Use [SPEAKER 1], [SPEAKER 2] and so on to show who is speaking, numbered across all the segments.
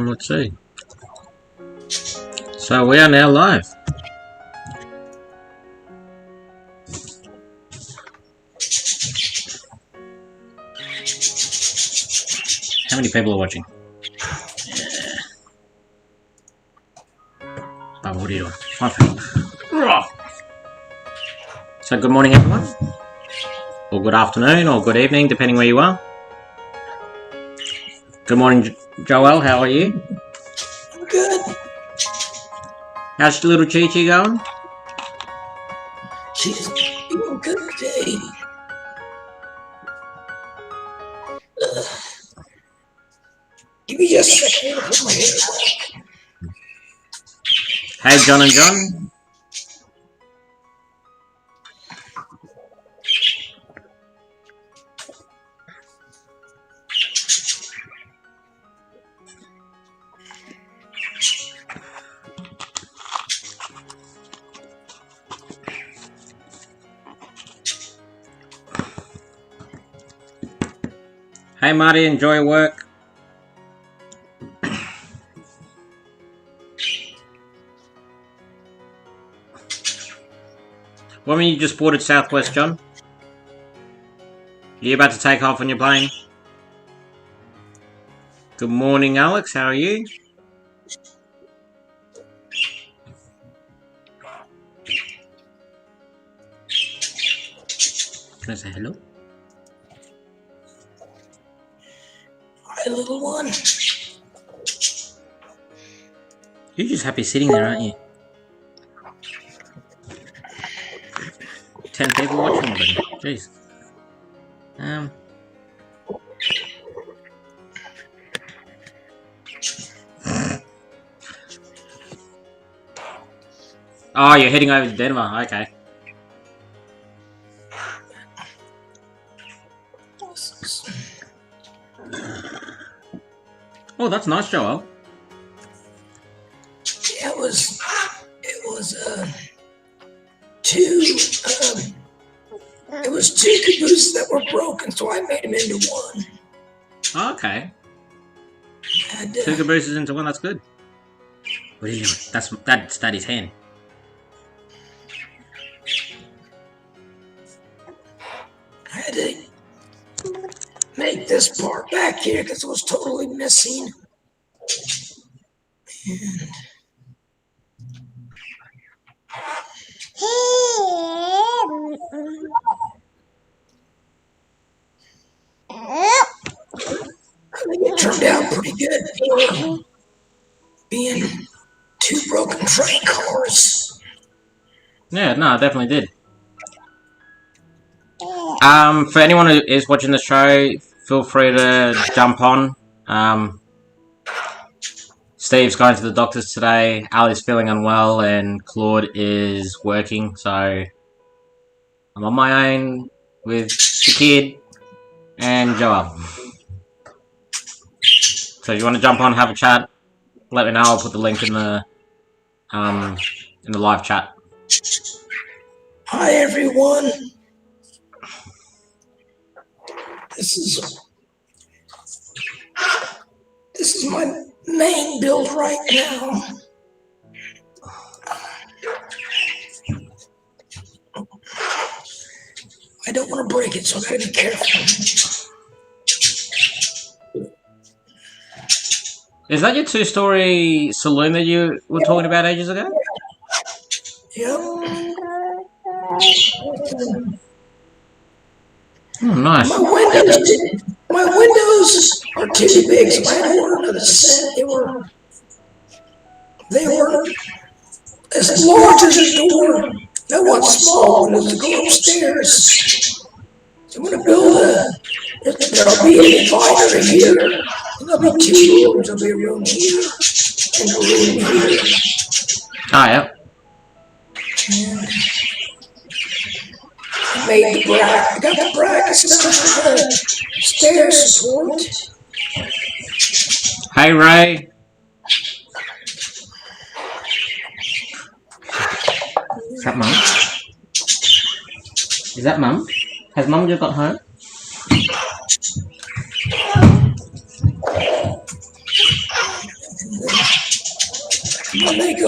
[SPEAKER 1] Let's see. So we are now live. How many people are watching? Yeah. Oh, what are you doing? So good morning everyone. Or good afternoon or good evening, depending where you are. Good morning, Joel. How are you?
[SPEAKER 2] I'm good.
[SPEAKER 1] How's your little Chi-Chi going?
[SPEAKER 2] She's doing good today. Give me just a second to put my hair back.
[SPEAKER 1] Hey, John and John. Hey Marty, enjoy work. What mean you just boarded Southwest, John? Are you about to take off on your plane? Good morning, Alex. How are you? Can I say hello?
[SPEAKER 2] Hi, little one.
[SPEAKER 1] You're just happy sitting there, aren't you? 10 people watching already. Jeez. Oh, you're heading over to Denver. Okay. Oh, that's nice, Joel.
[SPEAKER 2] Yeah, it was two cabooses that were broken, so I made them into one.
[SPEAKER 1] Oh, okay. Two cabooses into one, that's good. What are you doing? That's Daddy's hand.
[SPEAKER 2] I had to make this part back here because it was totally missing. I think it turned out pretty good for being two broken train cars.
[SPEAKER 1] Yeah, no, it definitely did. For anyone who is watching the show, feel free to jump on. Steve's going to the doctors today, Ally's feeling unwell, and Claude is working, so I'm on my own with the kid and Joel. So if you want to jump on, have a chat, let me know. I'll put the link in the live chat.
[SPEAKER 2] Hi everyone. This is my main build right now. I don't want to break it, so I gotta be careful.
[SPEAKER 1] Is that your two-story saloon that you were talking about ages ago?
[SPEAKER 2] Yep.
[SPEAKER 1] Oh, nice.
[SPEAKER 2] My windows are too big, so I had to order another set. They were as large as a door. I want small windows to go upstairs. So I'm gonna build there'll be a divider here. And there'll be two rooms. There'll be a room here and a room here.
[SPEAKER 1] Oh, yeah.
[SPEAKER 2] I made the bracket. I got the brackets now for the stair support.
[SPEAKER 1] Hey, Ray. Is that Mum? Is that Mum? Has Mum just got home?
[SPEAKER 2] I'll make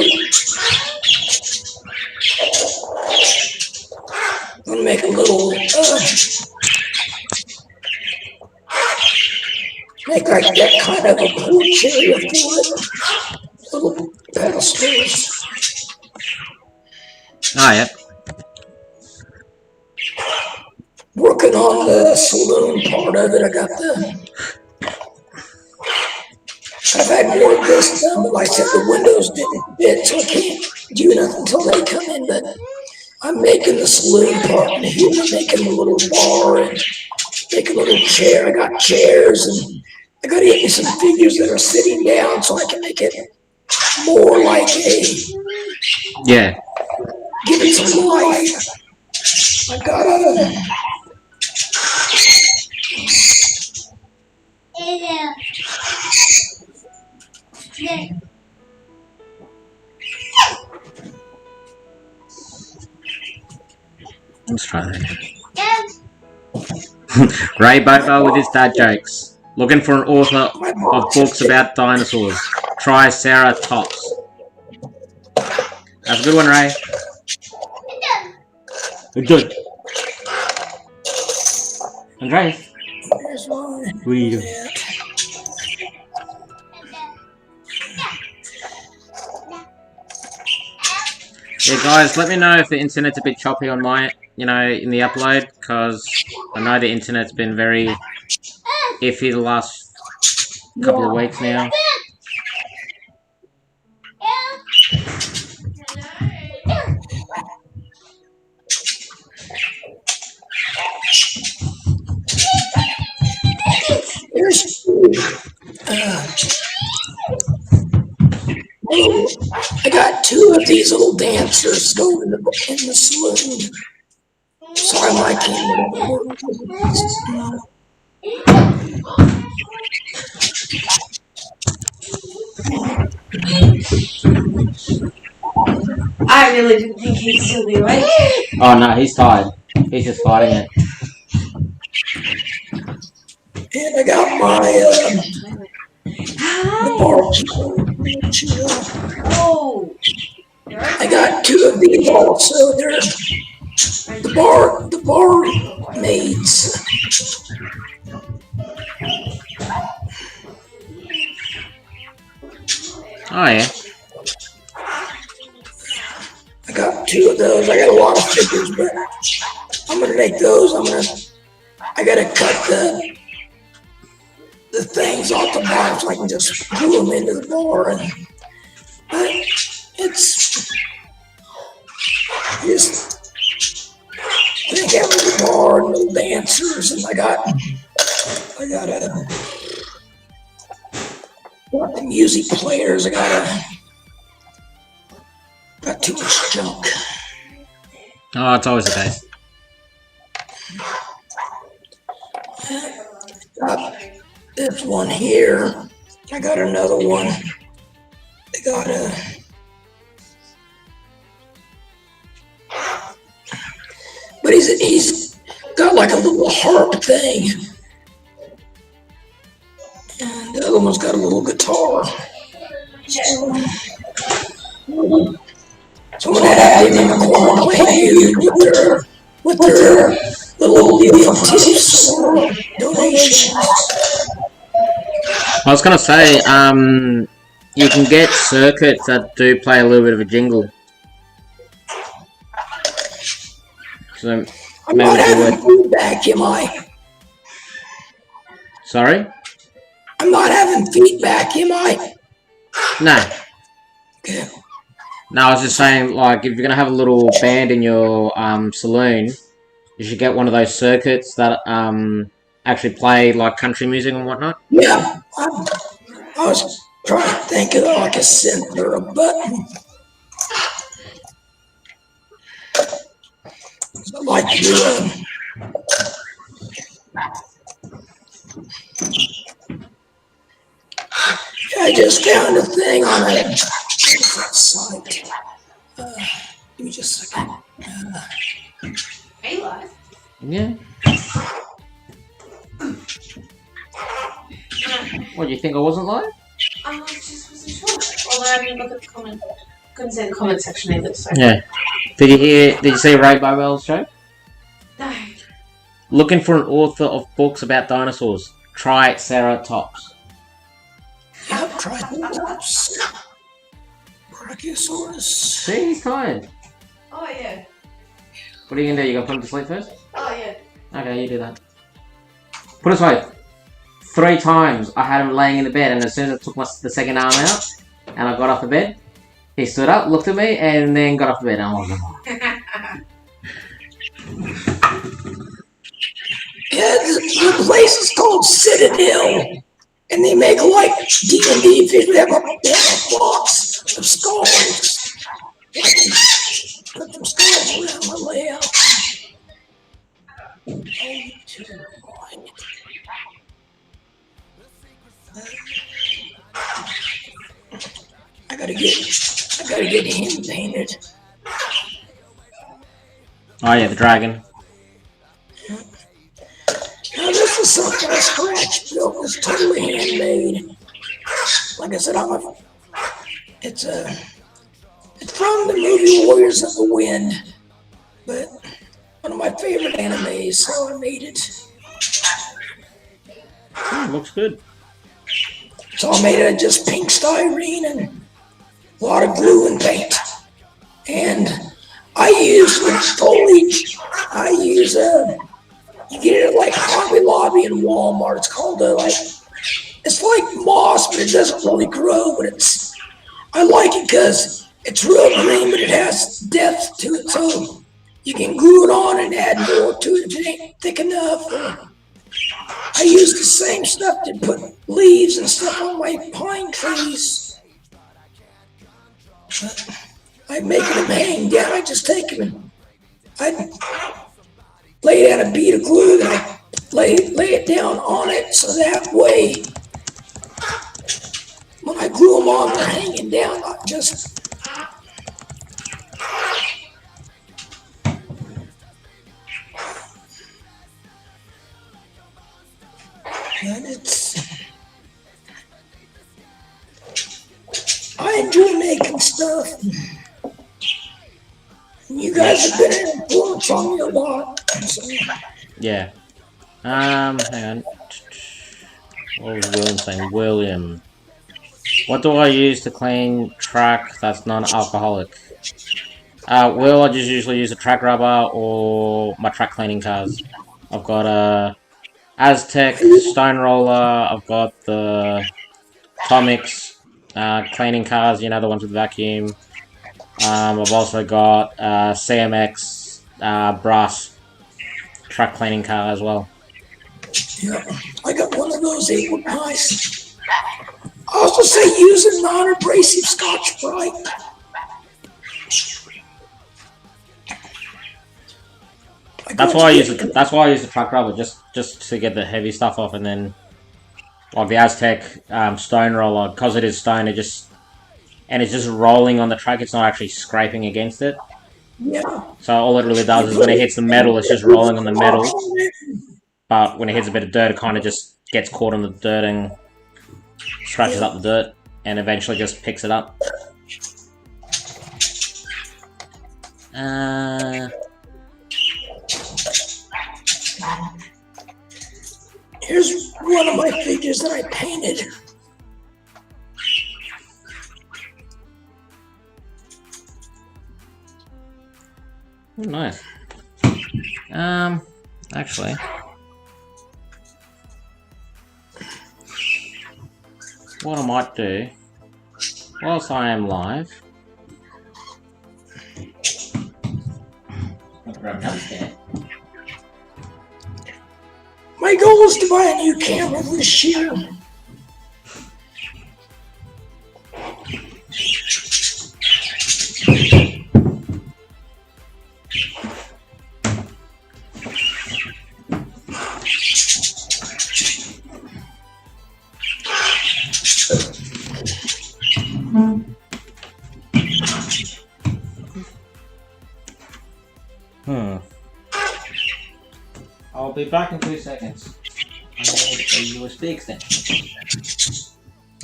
[SPEAKER 2] a little, make like that kind of a porch area for it. Little pedestals.
[SPEAKER 1] Oh, yeah.
[SPEAKER 2] Working on the saloon part of it. I've had more of this done, but like I said, the windows didn't fit, so I can't do nothing until they come in. But I'm making the saloon part in here. I'm making a little bar and make a little chair. I got chairs and I got to get me some figures that are sitting down so I can make it more like
[SPEAKER 1] Yeah.
[SPEAKER 2] give it some life. I got
[SPEAKER 1] Let's try that. Ray Bobo with his dad jokes. Looking for an author of books about dinosaurs. Try Sarah Tops. That's a good one, Ray. Good. Andreas. What are you doing? Yeah, guys, let me know if the internet's a bit choppy on my, in the upload, because I know the internet's been very iffy the last couple of weeks now.
[SPEAKER 2] I got two of these little dancers going in the saloon. Sorry, my camera doesn't work.
[SPEAKER 3] I really didn't think he'd still be awake.
[SPEAKER 1] Oh no, he's tired. He's just fighting it.
[SPEAKER 2] And I got my the bar.
[SPEAKER 3] Oh.
[SPEAKER 2] I got two of these also. They're the bar maids.
[SPEAKER 1] Oh yeah.
[SPEAKER 2] I got two of those. I got a lot of figures, but I'm gonna make those. I gotta cut the things off the bottom so I can just glue them into the bar. And it's just I got a little bar and little dancers, and I got the music players. I got too much junk.
[SPEAKER 1] Oh, it's always the case.
[SPEAKER 2] Got this one here. I got another one. I got but he's got like a little harp thing, and the other one's got a little guitar. So I'm gonna have them in the corner playing music with their little tips or donations.
[SPEAKER 1] I was gonna say, you can get circuits that do play a little bit of a jingle. So
[SPEAKER 2] I'm not having feedback, am I?
[SPEAKER 1] Sorry?
[SPEAKER 2] I'm not having feedback, am I?
[SPEAKER 1] No.
[SPEAKER 2] Okay.
[SPEAKER 1] No, I was just saying, like, if you're gonna have a little band in your saloon, you should get one of those circuits that actually play like country music and whatnot.
[SPEAKER 2] Yeah, I was trying to think of like a synth or a button. I like to I just found a thing on a site. Give me just a second.
[SPEAKER 1] Yeah. What, you think I wasn't live?
[SPEAKER 3] I just wasn't sure. Although I didn't look at the comment. Couldn't see the comment section either, so.
[SPEAKER 1] Yeah. Did you see Ray Barwell's show?
[SPEAKER 3] No.
[SPEAKER 1] Looking for an author of books about dinosaurs. Try Sarah Tops.
[SPEAKER 2] Yeah, I've tried those. Brachiosaurus.
[SPEAKER 1] See, he's tired.
[SPEAKER 3] Oh, yeah.
[SPEAKER 1] What are you gonna do? You gonna put him to sleep first?
[SPEAKER 3] Oh, yeah.
[SPEAKER 1] Okay, you do that. Put it this way. 3 times I had him laying in the bed, and as soon as I took the second arm out, and I got off the bed, he stood up, looked at me, and then got off the bed. And I was like,
[SPEAKER 2] Yeah, the place is called Citadel, and they make like D&D fish. They have a box of skulls. Put some skulls around my layout. I gotta get him painted.
[SPEAKER 1] oh yeah, the dragon.
[SPEAKER 2] Now this is something I scratch built. It's totally handmade. Like I said, it's from the movie Warriors of the Wind, but one of my favorite animes, so I made it.
[SPEAKER 1] Looks good.
[SPEAKER 2] It's all made out of just pink styrene and a lot of glue and paint. And I use foliage. You get it at like Hobby Lobby and Walmart. It's called it's like moss, but it doesn't really grow. But I like it because it's real green, but it has depth to it. So you can glue it on and add more to it if it ain't thick enough. I use the same stuff to put leaves and stuff on my pine trees. I make them hang down. I just take them and I lay down a bead of glue, and I lay it down on it, so that way when I glue them on, they're hanging down, not just. And I enjoy making stuff. You guys have been an influence on me a lot. So.
[SPEAKER 1] Yeah. Hang on. What was William saying? William. What do I use to clean track that's non-alcoholic? Will, I just usually use a track rubber or my track cleaning cars. I've got a Aztec stone roller. I've got the Tomix cleaning cars, you know, the ones with vacuum. I've also got CMX brass track cleaning car as well.
[SPEAKER 2] Yeah, I got one of those. They look nice. I also say use a non-abrasive Scotch-Brite.
[SPEAKER 1] That's why I use the track rubber, just to get the heavy stuff off, and then like the Aztec stone roller, because it is stone, it's just rolling on the track. It's not actually scraping against it.
[SPEAKER 2] Yeah.
[SPEAKER 1] So all it really does is when it hits the metal, it's just rolling on the metal. But when it hits a bit of dirt, it kind of just gets caught on the dirt and scratches up the dirt, and eventually just picks it up.
[SPEAKER 2] Here's one of my figures that I painted.
[SPEAKER 1] Oh, nice. Actually, what I might do, whilst I am live, I'll grab another stand.
[SPEAKER 2] My goal is to buy a new camera this year.
[SPEAKER 1] back in 2 seconds. I need a USB extension.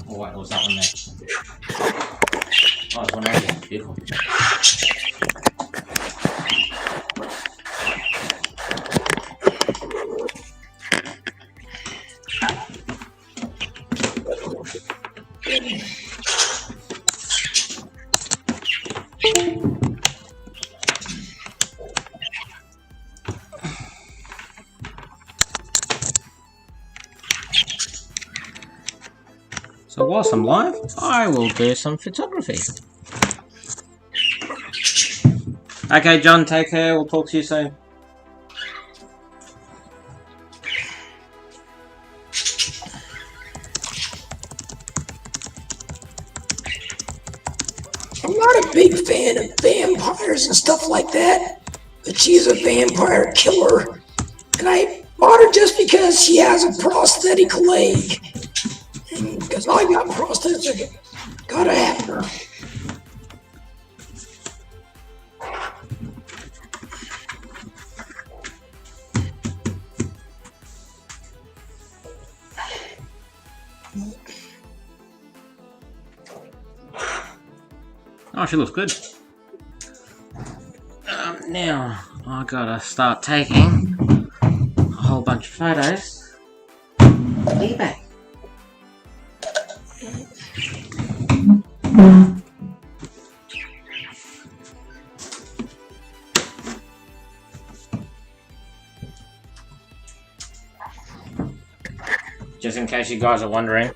[SPEAKER 1] Oh wait, was that one there? Oh, there's one right there. Beautiful. So whilst I'm live, I will do some photography. Okay, John, take care. We'll talk to you soon.
[SPEAKER 2] I'm not a big fan of vampires and stuff like that, but she's a vampire killer. And I bought her just because she has a prosthetic leg. And because I got prosthetic, gotta have her.
[SPEAKER 1] Oh, she looks good. Now, I gotta start taking a whole bunch of photos on eBay. Just in case you guys are wondering.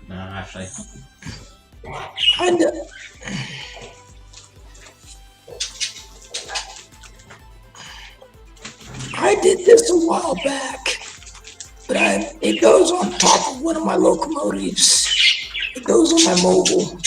[SPEAKER 1] No, actually.
[SPEAKER 2] And I did this a while back, but it goes on top of one of my locomotives. It goes on my mobile.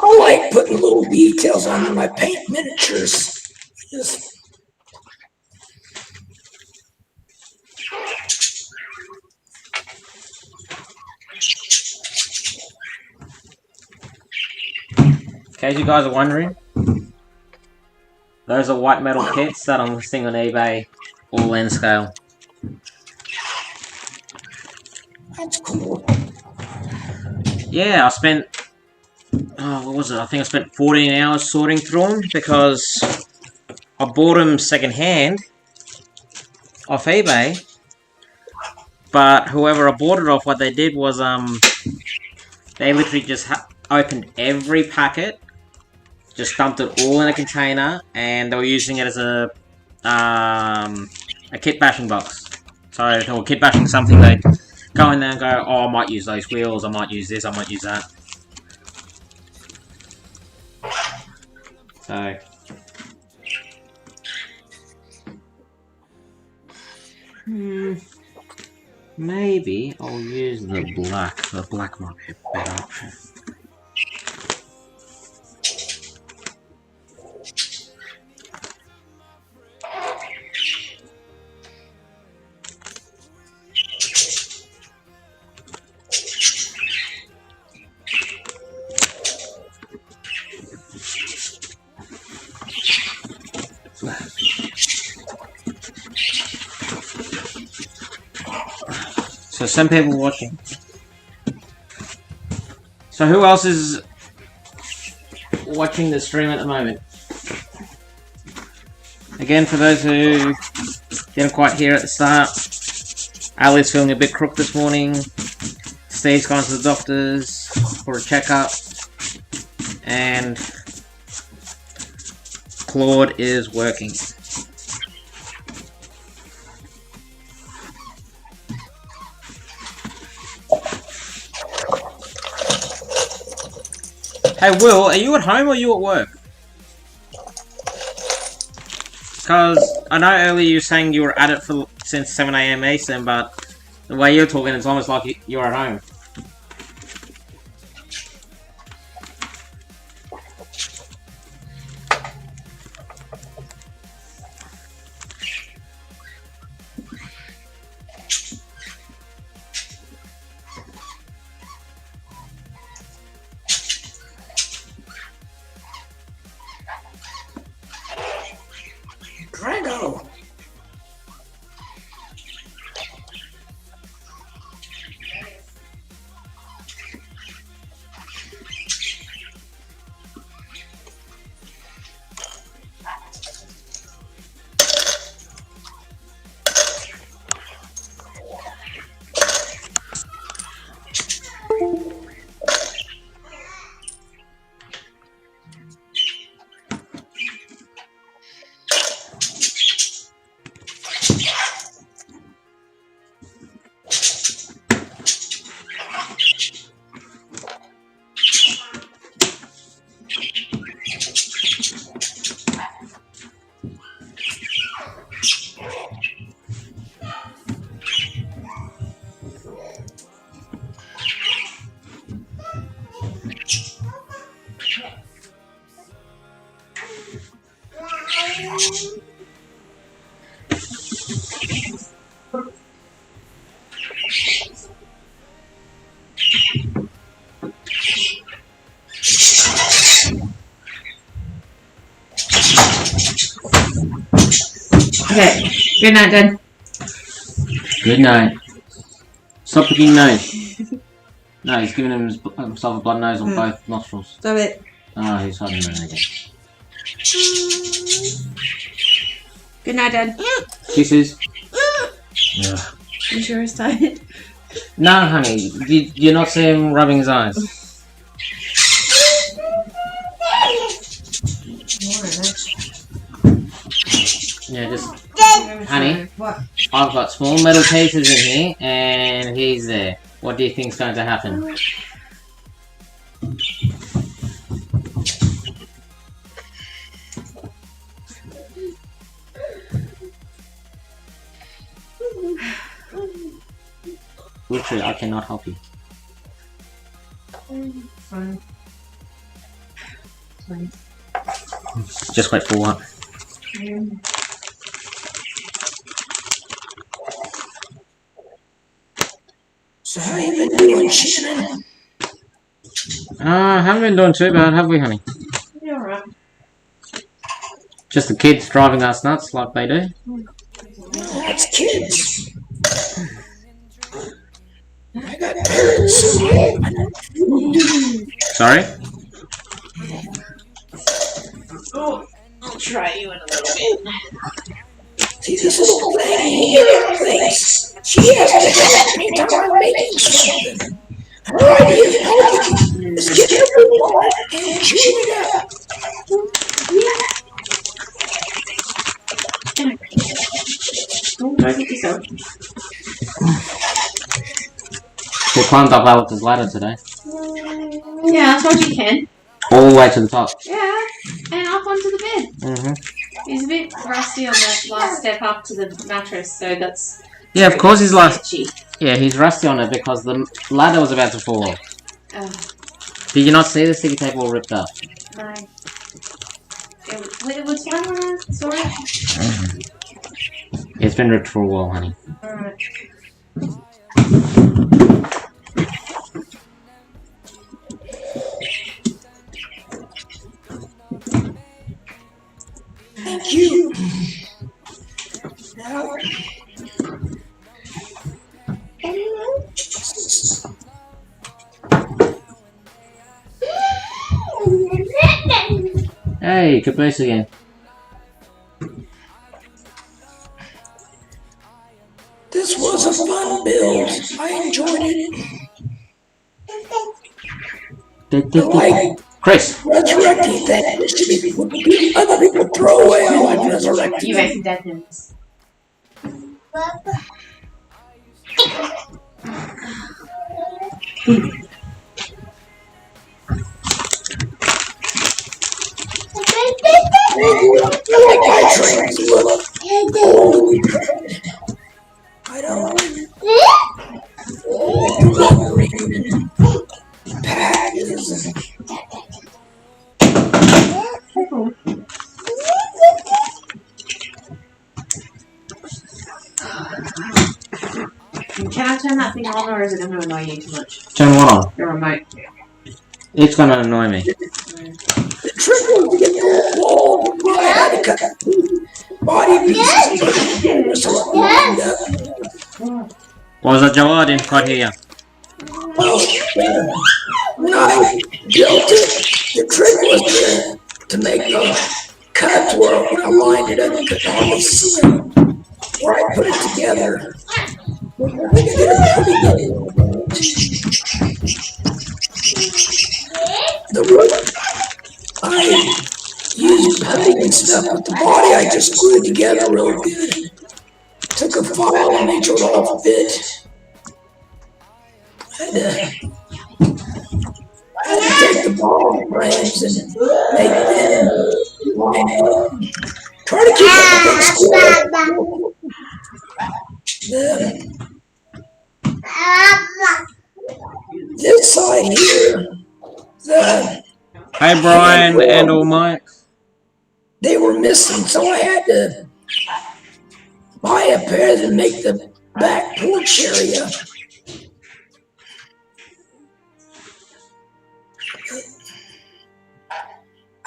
[SPEAKER 2] I like putting little details on my paint miniatures.
[SPEAKER 1] In case you guys are wondering, those are white metal kits that I'm listing on eBay, all N scale.
[SPEAKER 2] That's cool.
[SPEAKER 1] Yeah, I spent, what was it? I think I spent 14 hours sorting through them because I bought them second hand off eBay. But whoever I bought it off, what they did was they literally just opened every packet, just dumped it all in a container, and they were using it as a kit bashing box. So they were kit bashing something, they'd go in there and go, oh, I might use those wheels, I might use this, I might use that. So maybe I'll use the black. The black might be a better option. So some people watching. So who else is watching the stream at the moment? Again, for those who didn't quite hear at the start, Ally's feeling a bit crook this morning. Steve's gone to the doctor's for a checkup. And Claude is working. Hey Will, are you at home or are you at work? Because I know earlier you were saying you were at it for since 7 AM Eastern, but the way you're talking, it's almost like you're at home.
[SPEAKER 2] Drago.
[SPEAKER 3] Okay. Good night, Dad.
[SPEAKER 1] Good night. Stop picking nose. No, he's giving himself a blood nose on both nostrils.
[SPEAKER 3] Stop it.
[SPEAKER 1] Oh, he's hiding it again.
[SPEAKER 3] Good night, Dad.
[SPEAKER 1] Kisses. Yeah.
[SPEAKER 3] You sure it's tired?
[SPEAKER 1] No, honey. You're not seeing him rubbing his eyes. Yeah, just... Honey,
[SPEAKER 3] What?
[SPEAKER 1] I've got small metal pieces in here, and he's there. What do you think's going to happen? Literally, I cannot help you.
[SPEAKER 3] Fine. Fine.
[SPEAKER 1] Just wait for what?
[SPEAKER 2] So how you been doing, Shannon?
[SPEAKER 1] Haven't been doing too bad, have we, honey?
[SPEAKER 3] You're alright.
[SPEAKER 1] Just the kids driving us nuts like they do.
[SPEAKER 2] That's kids. I got parents.
[SPEAKER 1] Sorry?
[SPEAKER 3] Oh, I'll try you in a little bit.
[SPEAKER 2] See this little thing here, thinks she has to help me time I'm making something. Her idea of helping is get everyone and chew it up.
[SPEAKER 3] Don't take yourself.
[SPEAKER 1] We climbed up Alex's ladder today.
[SPEAKER 3] Yeah, I told you can.
[SPEAKER 1] All the way to the top.
[SPEAKER 3] Yeah, and up onto the bed.
[SPEAKER 1] Mm-hmm.
[SPEAKER 3] He's a bit rusty on that last step up to the mattress, so that's...
[SPEAKER 1] Yeah, of course he's like...
[SPEAKER 3] itchy.
[SPEAKER 1] Yeah, he's rusty on it because the ladder was about to fall off.
[SPEAKER 3] Oh,
[SPEAKER 1] Did you not see the sticky tape all ripped up?
[SPEAKER 3] no. It was fine when I saw it.
[SPEAKER 1] It's been ripped for a while, honey.
[SPEAKER 3] Alright.
[SPEAKER 2] Thank you. Now,
[SPEAKER 1] Hey, caboose again.
[SPEAKER 2] this was a fun build. I enjoyed it. Like
[SPEAKER 1] Chris!
[SPEAKER 2] resurrecting things to other people throw away. I like resurrecting
[SPEAKER 3] You
[SPEAKER 2] them.
[SPEAKER 3] make some dead things.
[SPEAKER 2] I like my trains look. Holy crap. I don't packages.
[SPEAKER 3] Can I turn that thing on, or is it going to annoy you too much?
[SPEAKER 1] Turn what on?
[SPEAKER 3] The remote.
[SPEAKER 1] It's gonna annoy me.
[SPEAKER 2] The trick was to get the wall. I had to cut body pieces put together so it lined up.
[SPEAKER 1] What was that, Joel? I didn't quite hear you.
[SPEAKER 2] Well, when I built it, the trick was to make the cuts where when I lined it up, you could hardly see them where I put it together. I think I did a pretty good job. The roof, I used putty and stuff, but the body I just glued together real good. Took a file and made sure it all fit. I had to take the ball frames and make them line up. Try to keep everything square. This side here,
[SPEAKER 1] Hey, Brian and or Mike.
[SPEAKER 2] they were missing, so I had to buy a pair to make the back porch area.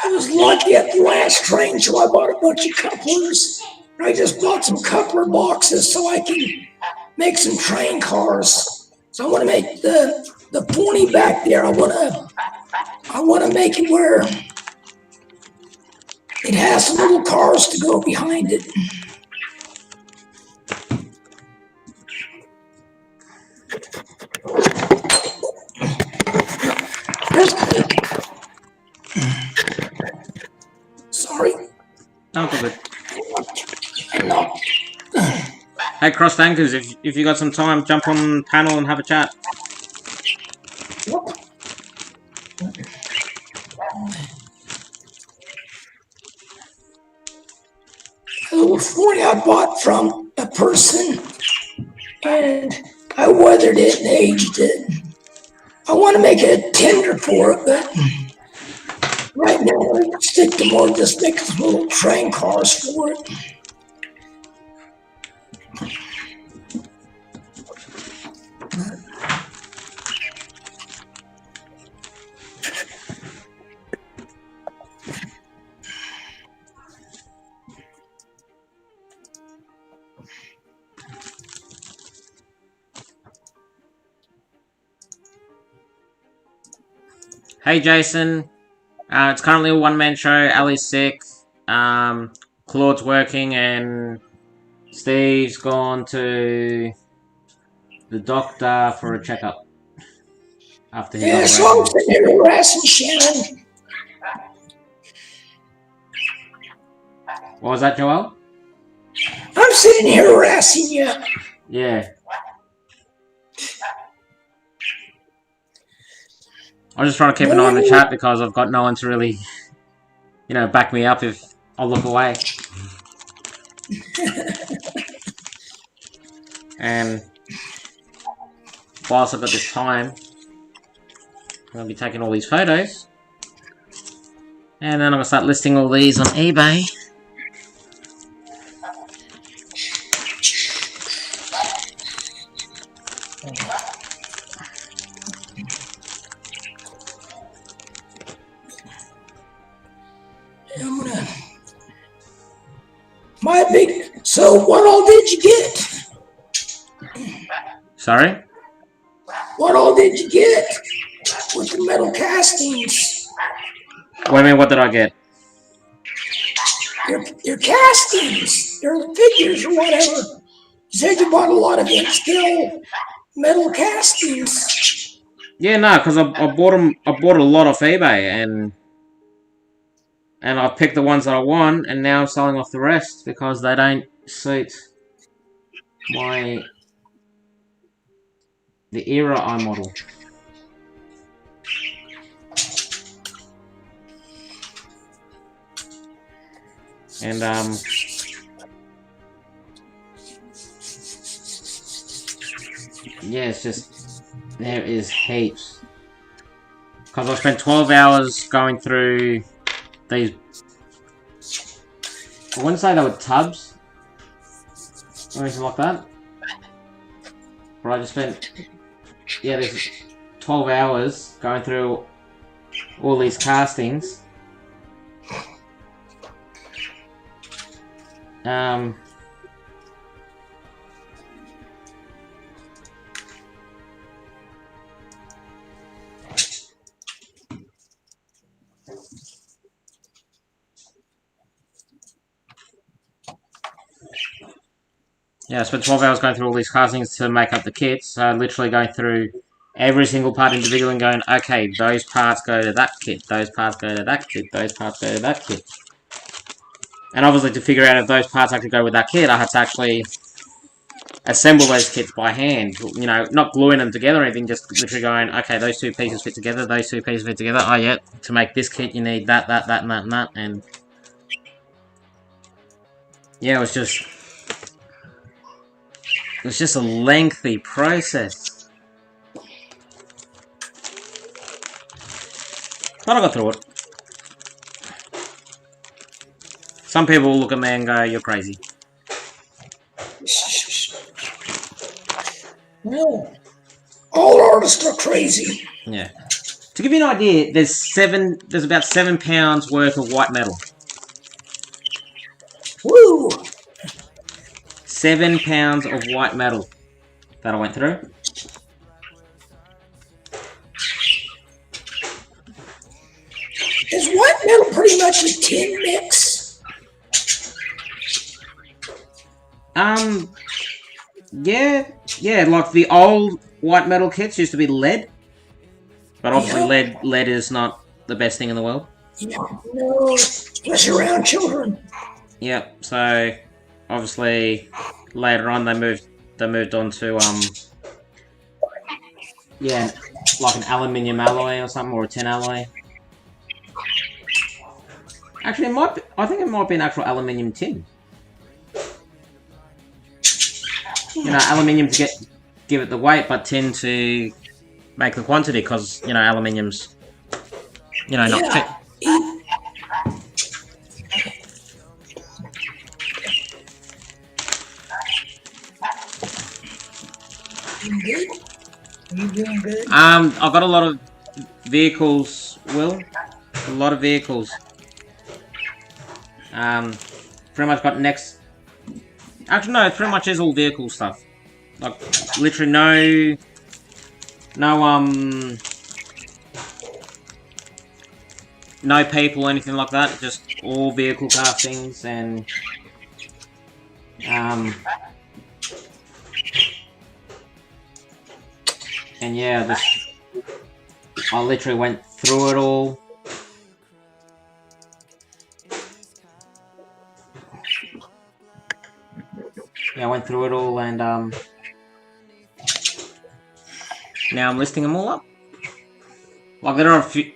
[SPEAKER 2] I was lucky at the last train show. I bought a bunch of couplers. I just bought some coupler boxes so I can make some train cars. So I want to make the pony back there. I want to make it where it has some little cars to go behind it. Sorry.
[SPEAKER 1] Oh, good. Hey, Cross Tankers, if you got some time, jump on the panel and have a chat.
[SPEAKER 2] A little 40 I bought from a person, and I weathered it and aged it. I want to make a tender for it, but right now I stick to more just make some little train cars for it.
[SPEAKER 1] Hey, Jason. It's currently a one-man show. Ally's sick. Claude's working, and Steve's gone to the doctor for a checkup. After his
[SPEAKER 2] Yeah, so I'm sitting here harassing Shannon.
[SPEAKER 1] What was that, Joel?
[SPEAKER 2] I'm sitting here harassing you.
[SPEAKER 1] Yeah. I'm just trying to keep an eye on the chat because I've got no one to really, back me up if I look away. And whilst I've got this time, I'm going to be taking all these photos. And then I'm going to start listing all these on eBay.
[SPEAKER 2] So what all did you get?
[SPEAKER 1] Sorry?
[SPEAKER 2] What all did you get with the metal castings?
[SPEAKER 1] What do you mean, what did I get?
[SPEAKER 2] Your castings, your figures or whatever. You said you bought a lot of steel metal castings.
[SPEAKER 1] Yeah, no, because I bought them. I bought a lot off eBay, and I've picked the ones that I want, and now I'm selling off the rest because they don't suit the era I model. And yeah, it's just there is heaps because I spent 12 hours going through these. I wouldn't say they were tubs or anything like that, but I just spent there's 12 hours going through all these castings. Yeah, I spent 12 hours going through all these castings to make up the kits. So literally going through every single part individually and going, okay, those parts go to that kit, those parts go to that kit, those parts go to that kit. And obviously to figure out if those parts actually go with that kit, I had to actually assemble those kits by hand. You know, not gluing them together or anything, just literally going, okay, those two pieces fit together, those two pieces fit together. Oh, yeah, to make this kit you need that, that, that, and that, and that. And yeah, it was just a lengthy process. But I got through it. Some people look at me and go, you're crazy.
[SPEAKER 2] No. All artists are crazy.
[SPEAKER 1] Yeah. To give you an idea, there's about 7 pounds worth of white metal.
[SPEAKER 2] Woo!
[SPEAKER 1] 7 pounds of white metal that I went through.
[SPEAKER 2] Is white metal pretty much a tin mix?
[SPEAKER 1] Yeah, like the old white metal kits used to be lead. But obviously lead is not the best thing in the world.
[SPEAKER 2] Yeah, no, especially around children.
[SPEAKER 1] Yep, so obviously later on they moved on to yeah, like an aluminium alloy or something, or a tin alloy. Actually, I think it might be an actual aluminium tin. You know, aluminium to give it the weight, but tin to make the quantity, because, you know, aluminium's, you know, not cheap.
[SPEAKER 2] You good? You doing good?
[SPEAKER 1] I've got a lot of vehicles, Will. A lot of vehicles. Pretty much got next... Actually, no, it pretty much is all vehicle stuff. Like, literally no people or anything like that. Just all vehicle castings and... And yeah, I literally went through it all. Yeah, I went through it all, and now I'm listing them all up. Like there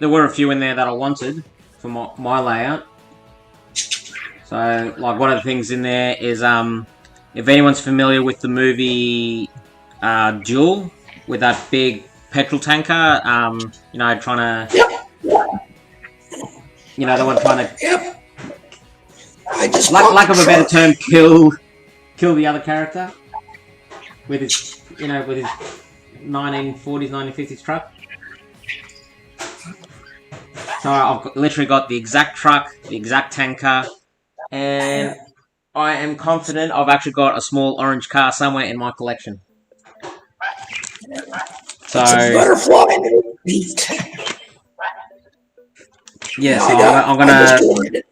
[SPEAKER 1] were a few in there that I wanted for my layout. So, like, one of the things in there is if anyone's familiar with the movie Duel, with that big petrol tanker, you know, trying to, you know, the one trying to,
[SPEAKER 2] Yep. I just
[SPEAKER 1] lack of a better term, kill the other character with his, you know, with his 1940s, 1950s truck. So I've literally got the exact truck, the exact tanker, and I am confident I've actually got a small orange car somewhere in my collection. So
[SPEAKER 2] it's a butterfly beat.
[SPEAKER 1] Yeah, so
[SPEAKER 2] I'm gonna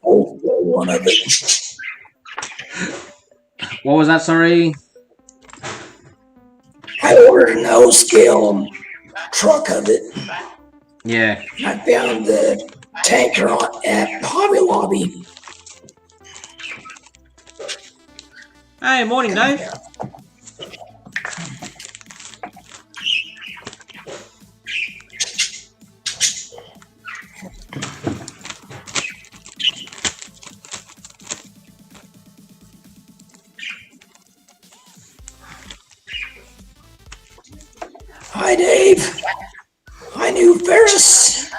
[SPEAKER 2] one of it.
[SPEAKER 1] What was that, sorry?
[SPEAKER 2] I ordered an O-scale truck of it.
[SPEAKER 1] Yeah.
[SPEAKER 2] I found the tanker at Hobby Lobby.
[SPEAKER 1] Hey, morning, Dave.
[SPEAKER 2] Hi, Dave. Hi, New Ferris.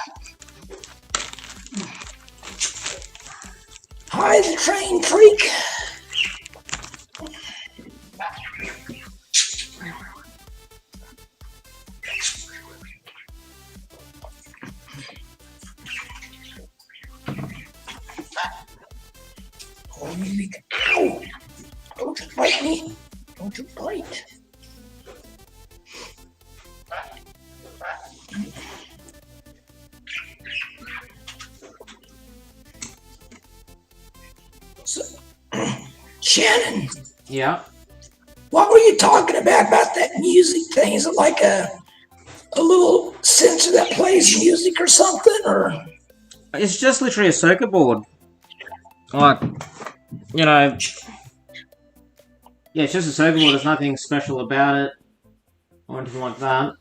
[SPEAKER 2] Hi, the train freak. Holy cow. bite me. Don't you bite. So, Shannon,
[SPEAKER 1] Yeah.
[SPEAKER 2] what were you talking about that music thing? Is it like a little sensor that plays music or something, or?
[SPEAKER 1] It's just literally a circuit board. Like, you know, yeah, it's just a circuit board. There's nothing special about it or anything like that.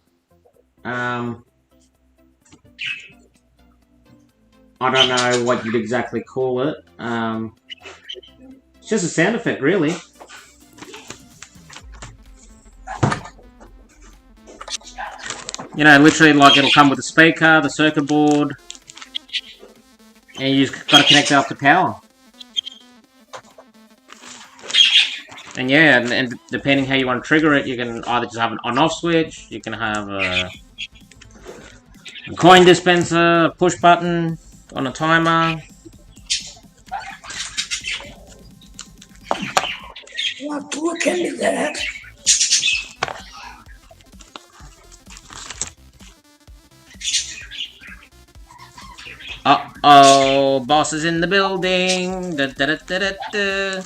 [SPEAKER 1] I don't know what you'd exactly call it. It's just a sound effect, really. You know, literally, like, it'll come with the speaker, the circuit board, and you just gotta connect it up to power. And yeah, and depending how you want to trigger it, you can either just have an on-off switch, you can have a coin dispenser, a push button on a timer.
[SPEAKER 2] We'll have to look into that.
[SPEAKER 1] Uh-oh, boss is in the building. Da, da, da, da, da, da.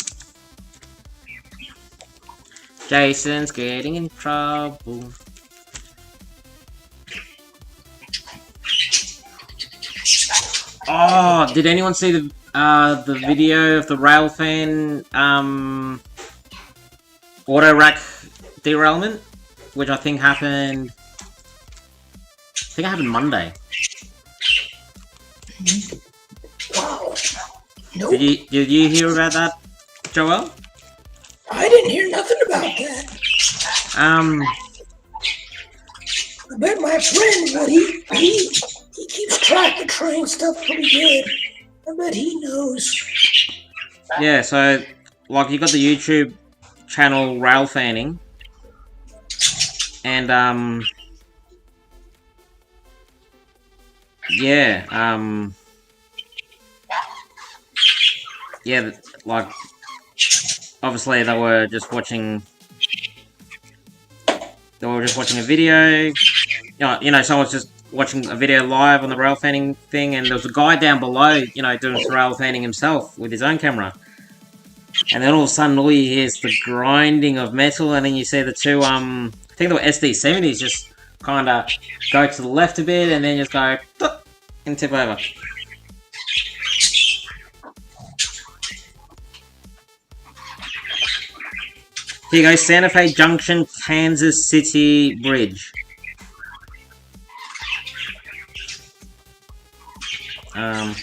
[SPEAKER 1] Jason's getting in trouble. Oh, did anyone see the video of the rail fan auto rack derailment, which I think happened Monday.
[SPEAKER 2] Wow. Nope.
[SPEAKER 1] Did you hear about that, Joel?
[SPEAKER 2] I didn't hear nothing about that. I bet my friend, but he keeps track of train stuff pretty good. I bet he knows.
[SPEAKER 1] Yeah, so like you got the YouTube channel Rail Fanning, and yeah, like obviously they were just watching a video. You know, someone's just watching a video live on the rail fanning thing, and there was a guy down below, you know, doing some rail fanning himself with his own camera. And then all of a sudden, all you hear is the grinding of metal, and then you see the two, I think they were SD70s, just kind of go to the left a bit, and then just go, and tip over. Here you go, Santa Fe Junction, Kansas City Bridge. I'll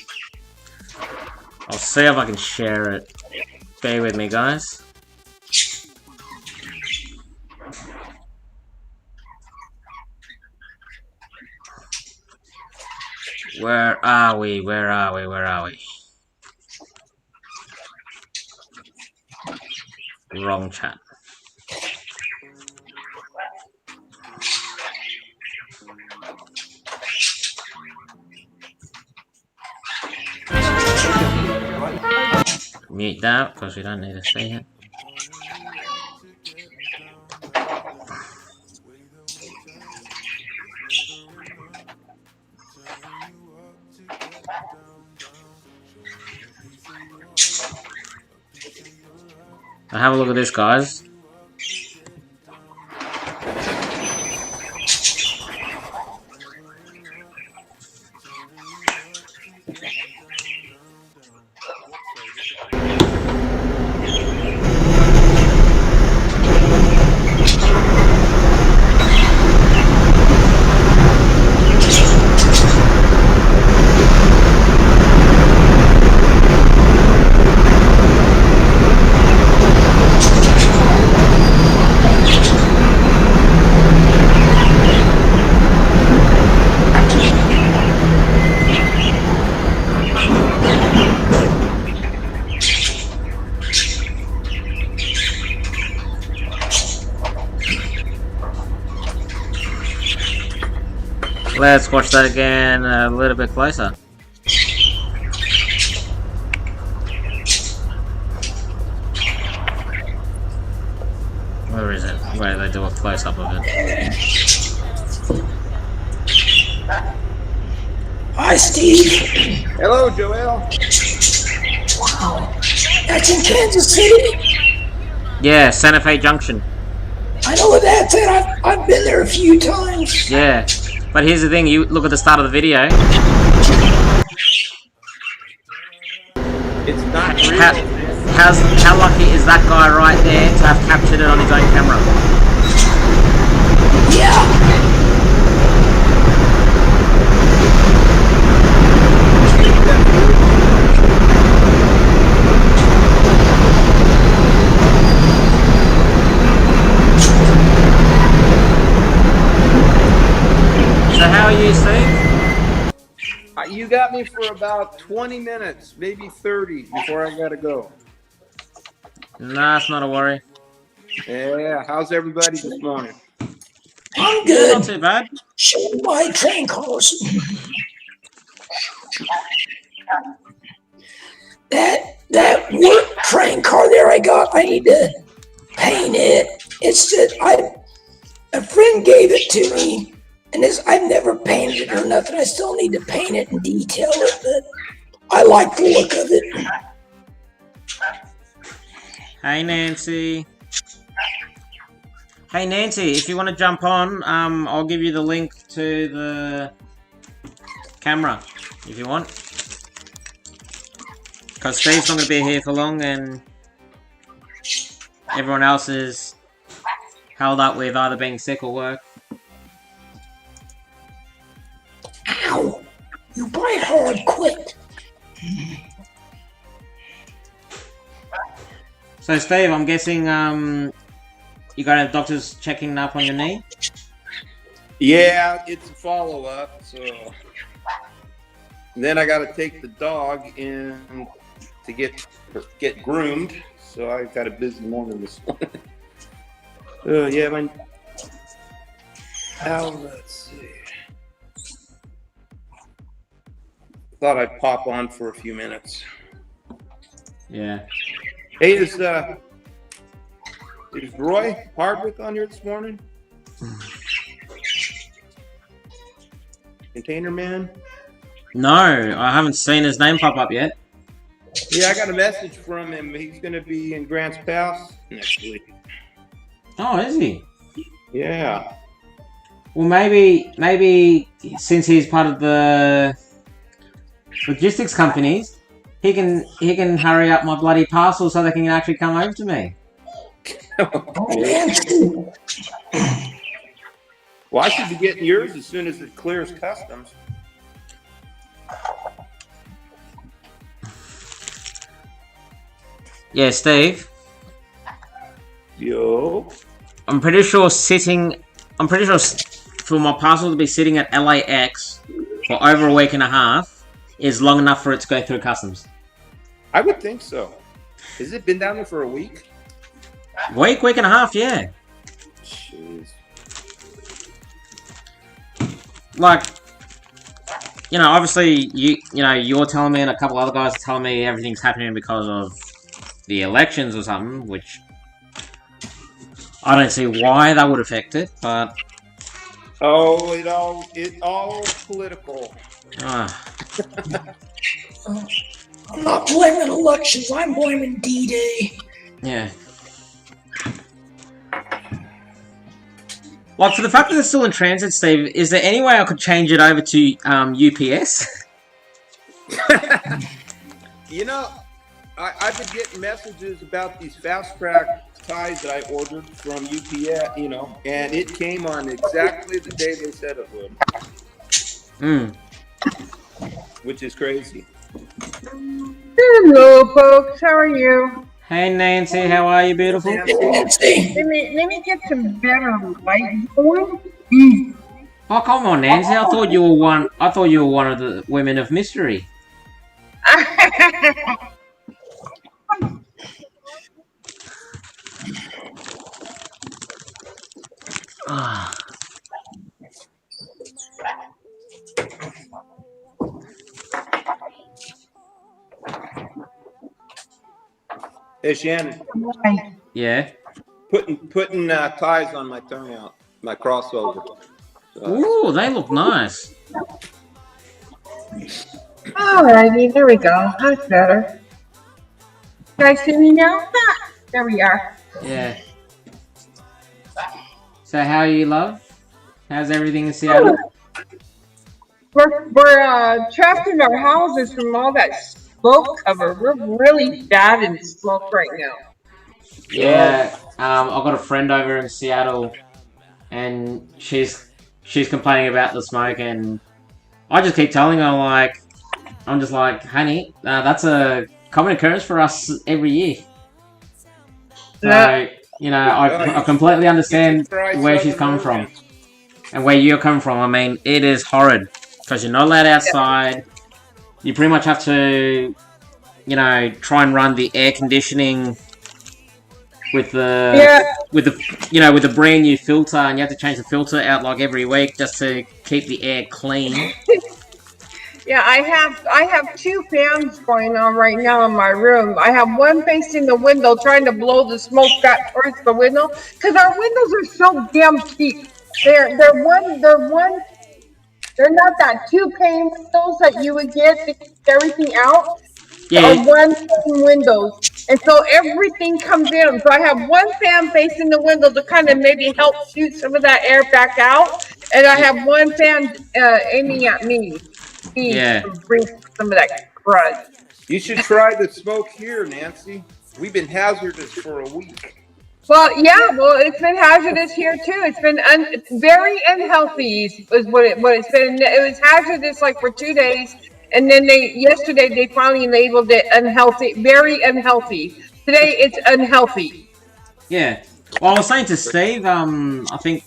[SPEAKER 1] see if I can share it. Bear with me, guys. Where are we? Where are we? Where are we? Wrong chat. Mute that because we don't need to see it. Now have a look at this, guys. Let's watch that again a little bit closer. Where is it? Where they do a close-up of it.
[SPEAKER 2] Hi, Steve.
[SPEAKER 4] Hello, Joel.
[SPEAKER 2] Wow. That's in Kansas City?
[SPEAKER 1] Yeah, Santa Fe Junction.
[SPEAKER 2] I know where that's at. I've been there a few times.
[SPEAKER 1] Yeah. But here's the thing, you look at the start of the video.
[SPEAKER 4] It's not real,
[SPEAKER 1] How,
[SPEAKER 4] man.
[SPEAKER 1] how lucky is that guy right there to have captured it on his own camera?
[SPEAKER 2] Yeah.
[SPEAKER 1] So how are you, Steve?
[SPEAKER 4] You got me for about 20 minutes, maybe 30 before I gotta go.
[SPEAKER 1] Nah, it's not a worry.
[SPEAKER 4] Yeah, how's everybody this morning?
[SPEAKER 2] I'm
[SPEAKER 1] Yeah,
[SPEAKER 2] good.
[SPEAKER 1] not too bad.
[SPEAKER 2] Show my train cars. That work train car there I got, I need to paint it. It's just a friend gave it to me, and I've never painted it or nothing. I still need to paint it and detail it, but I like the look of it.
[SPEAKER 1] Hey, Nancy. Hey, Nancy, if you want to jump on, I'll give you the link to the camera, if you want. Because Steve's not going to be here for long, and everyone else is held up with either being sick or work.
[SPEAKER 2] Ow! You bite hard, quit.
[SPEAKER 1] So, Steve, I'm guessing you got a doctor's checking up on your knee?
[SPEAKER 4] Yeah, it's a follow-up, so then I gotta take the dog in to get groomed. So I got a busy morning this morning. Yeah, man. Let's see. Thought I'd pop on for a few minutes.
[SPEAKER 1] Yeah.
[SPEAKER 4] Hey, is Roy Hardwick on here this morning? Container Man?
[SPEAKER 1] No, I haven't seen his name pop up yet.
[SPEAKER 4] Yeah, I got a message from him. He's going to be in Grants Pass next week.
[SPEAKER 1] Oh, is he?
[SPEAKER 4] Yeah.
[SPEAKER 1] Well, maybe since he's part of the logistics companies, he can hurry up my bloody parcel so they can actually come over to me.
[SPEAKER 4] Well, I should be getting yours as soon as it clears customs.
[SPEAKER 1] Yeah, Steve.
[SPEAKER 4] Yo.
[SPEAKER 1] I'm pretty sure for my parcel to be sitting at LAX for over a week and a half is long enough for it to go through customs.
[SPEAKER 4] I would think so. Has it been down there for a week?
[SPEAKER 1] Week and a half, yeah.
[SPEAKER 4] Jeez.
[SPEAKER 1] Like, you know, obviously, you're telling me and a couple other guys are telling me everything's happening because of the elections or something, which I don't see why that would affect it, but...
[SPEAKER 4] Oh, it all political.
[SPEAKER 2] I'm not blaming elections, I'm blaming D-Day.
[SPEAKER 1] Yeah. Like, for the fact that it's still in transit, Steve, is there any way I could change it over to UPS?
[SPEAKER 4] You know, I've been getting messages about these fast track ties that I ordered from UPS, and it came on exactly the day they said it would. Which is crazy.
[SPEAKER 5] Hello, folks. How are you?
[SPEAKER 1] Hey, Nancy, how are you, beautiful?
[SPEAKER 2] Nancy.
[SPEAKER 5] Let me get some better light going.
[SPEAKER 1] Oh, come on, Nancy. I thought you were one of the women of mystery.
[SPEAKER 4] Hey, Shannon.
[SPEAKER 1] Yeah.
[SPEAKER 4] putting ties on my turnout, my crossover.
[SPEAKER 1] Ooh, they look nice.
[SPEAKER 5] Alrighty, there we go. That's better. You guys see me now? Ah, there we are.
[SPEAKER 1] Yeah. So how are you, love? How's everything in Seattle?
[SPEAKER 5] We're trapped in our houses from all that smoke cover. We're really bad in smoke right now.
[SPEAKER 1] Yeah. I've got a friend over in Seattle, and she's complaining about the smoke, and I just keep telling her, like, I'm just like, honey, that's a common occurrence for us every year. So,
[SPEAKER 5] Yeah.
[SPEAKER 1] you know, I completely understand where she's coming from. And where you're coming from. I mean, it is horrid. Because you're not allowed outside. You pretty much have to, you know, try and run the air conditioning with the, with the brand new filter. And you have to change the filter out like every week just to keep the air clean.
[SPEAKER 5] Yeah, I have 2 fans going on right now in my room. I have one facing the window trying to blow the smoke back towards the window because our windows are so damn cheap. They're not that 2-pane windows that you would get to keep everything out.
[SPEAKER 1] Yeah.
[SPEAKER 5] Or 1-pane windows. And so everything comes in. So I have one fan facing the window to kind of maybe help shoot some of that air back out. And I have one fan aiming at me.
[SPEAKER 1] Yeah.
[SPEAKER 5] To bring some of that crud.
[SPEAKER 4] You should try the smoke here, Nancy. We've been hazardous for a week.
[SPEAKER 5] Well, yeah, it's been hazardous here too. It's been very unhealthy is what it's been. It was hazardous like for 2 days, and then yesterday they finally labeled it unhealthy, very unhealthy. Today it's unhealthy.
[SPEAKER 1] Yeah. Well, I was saying to Steve, I think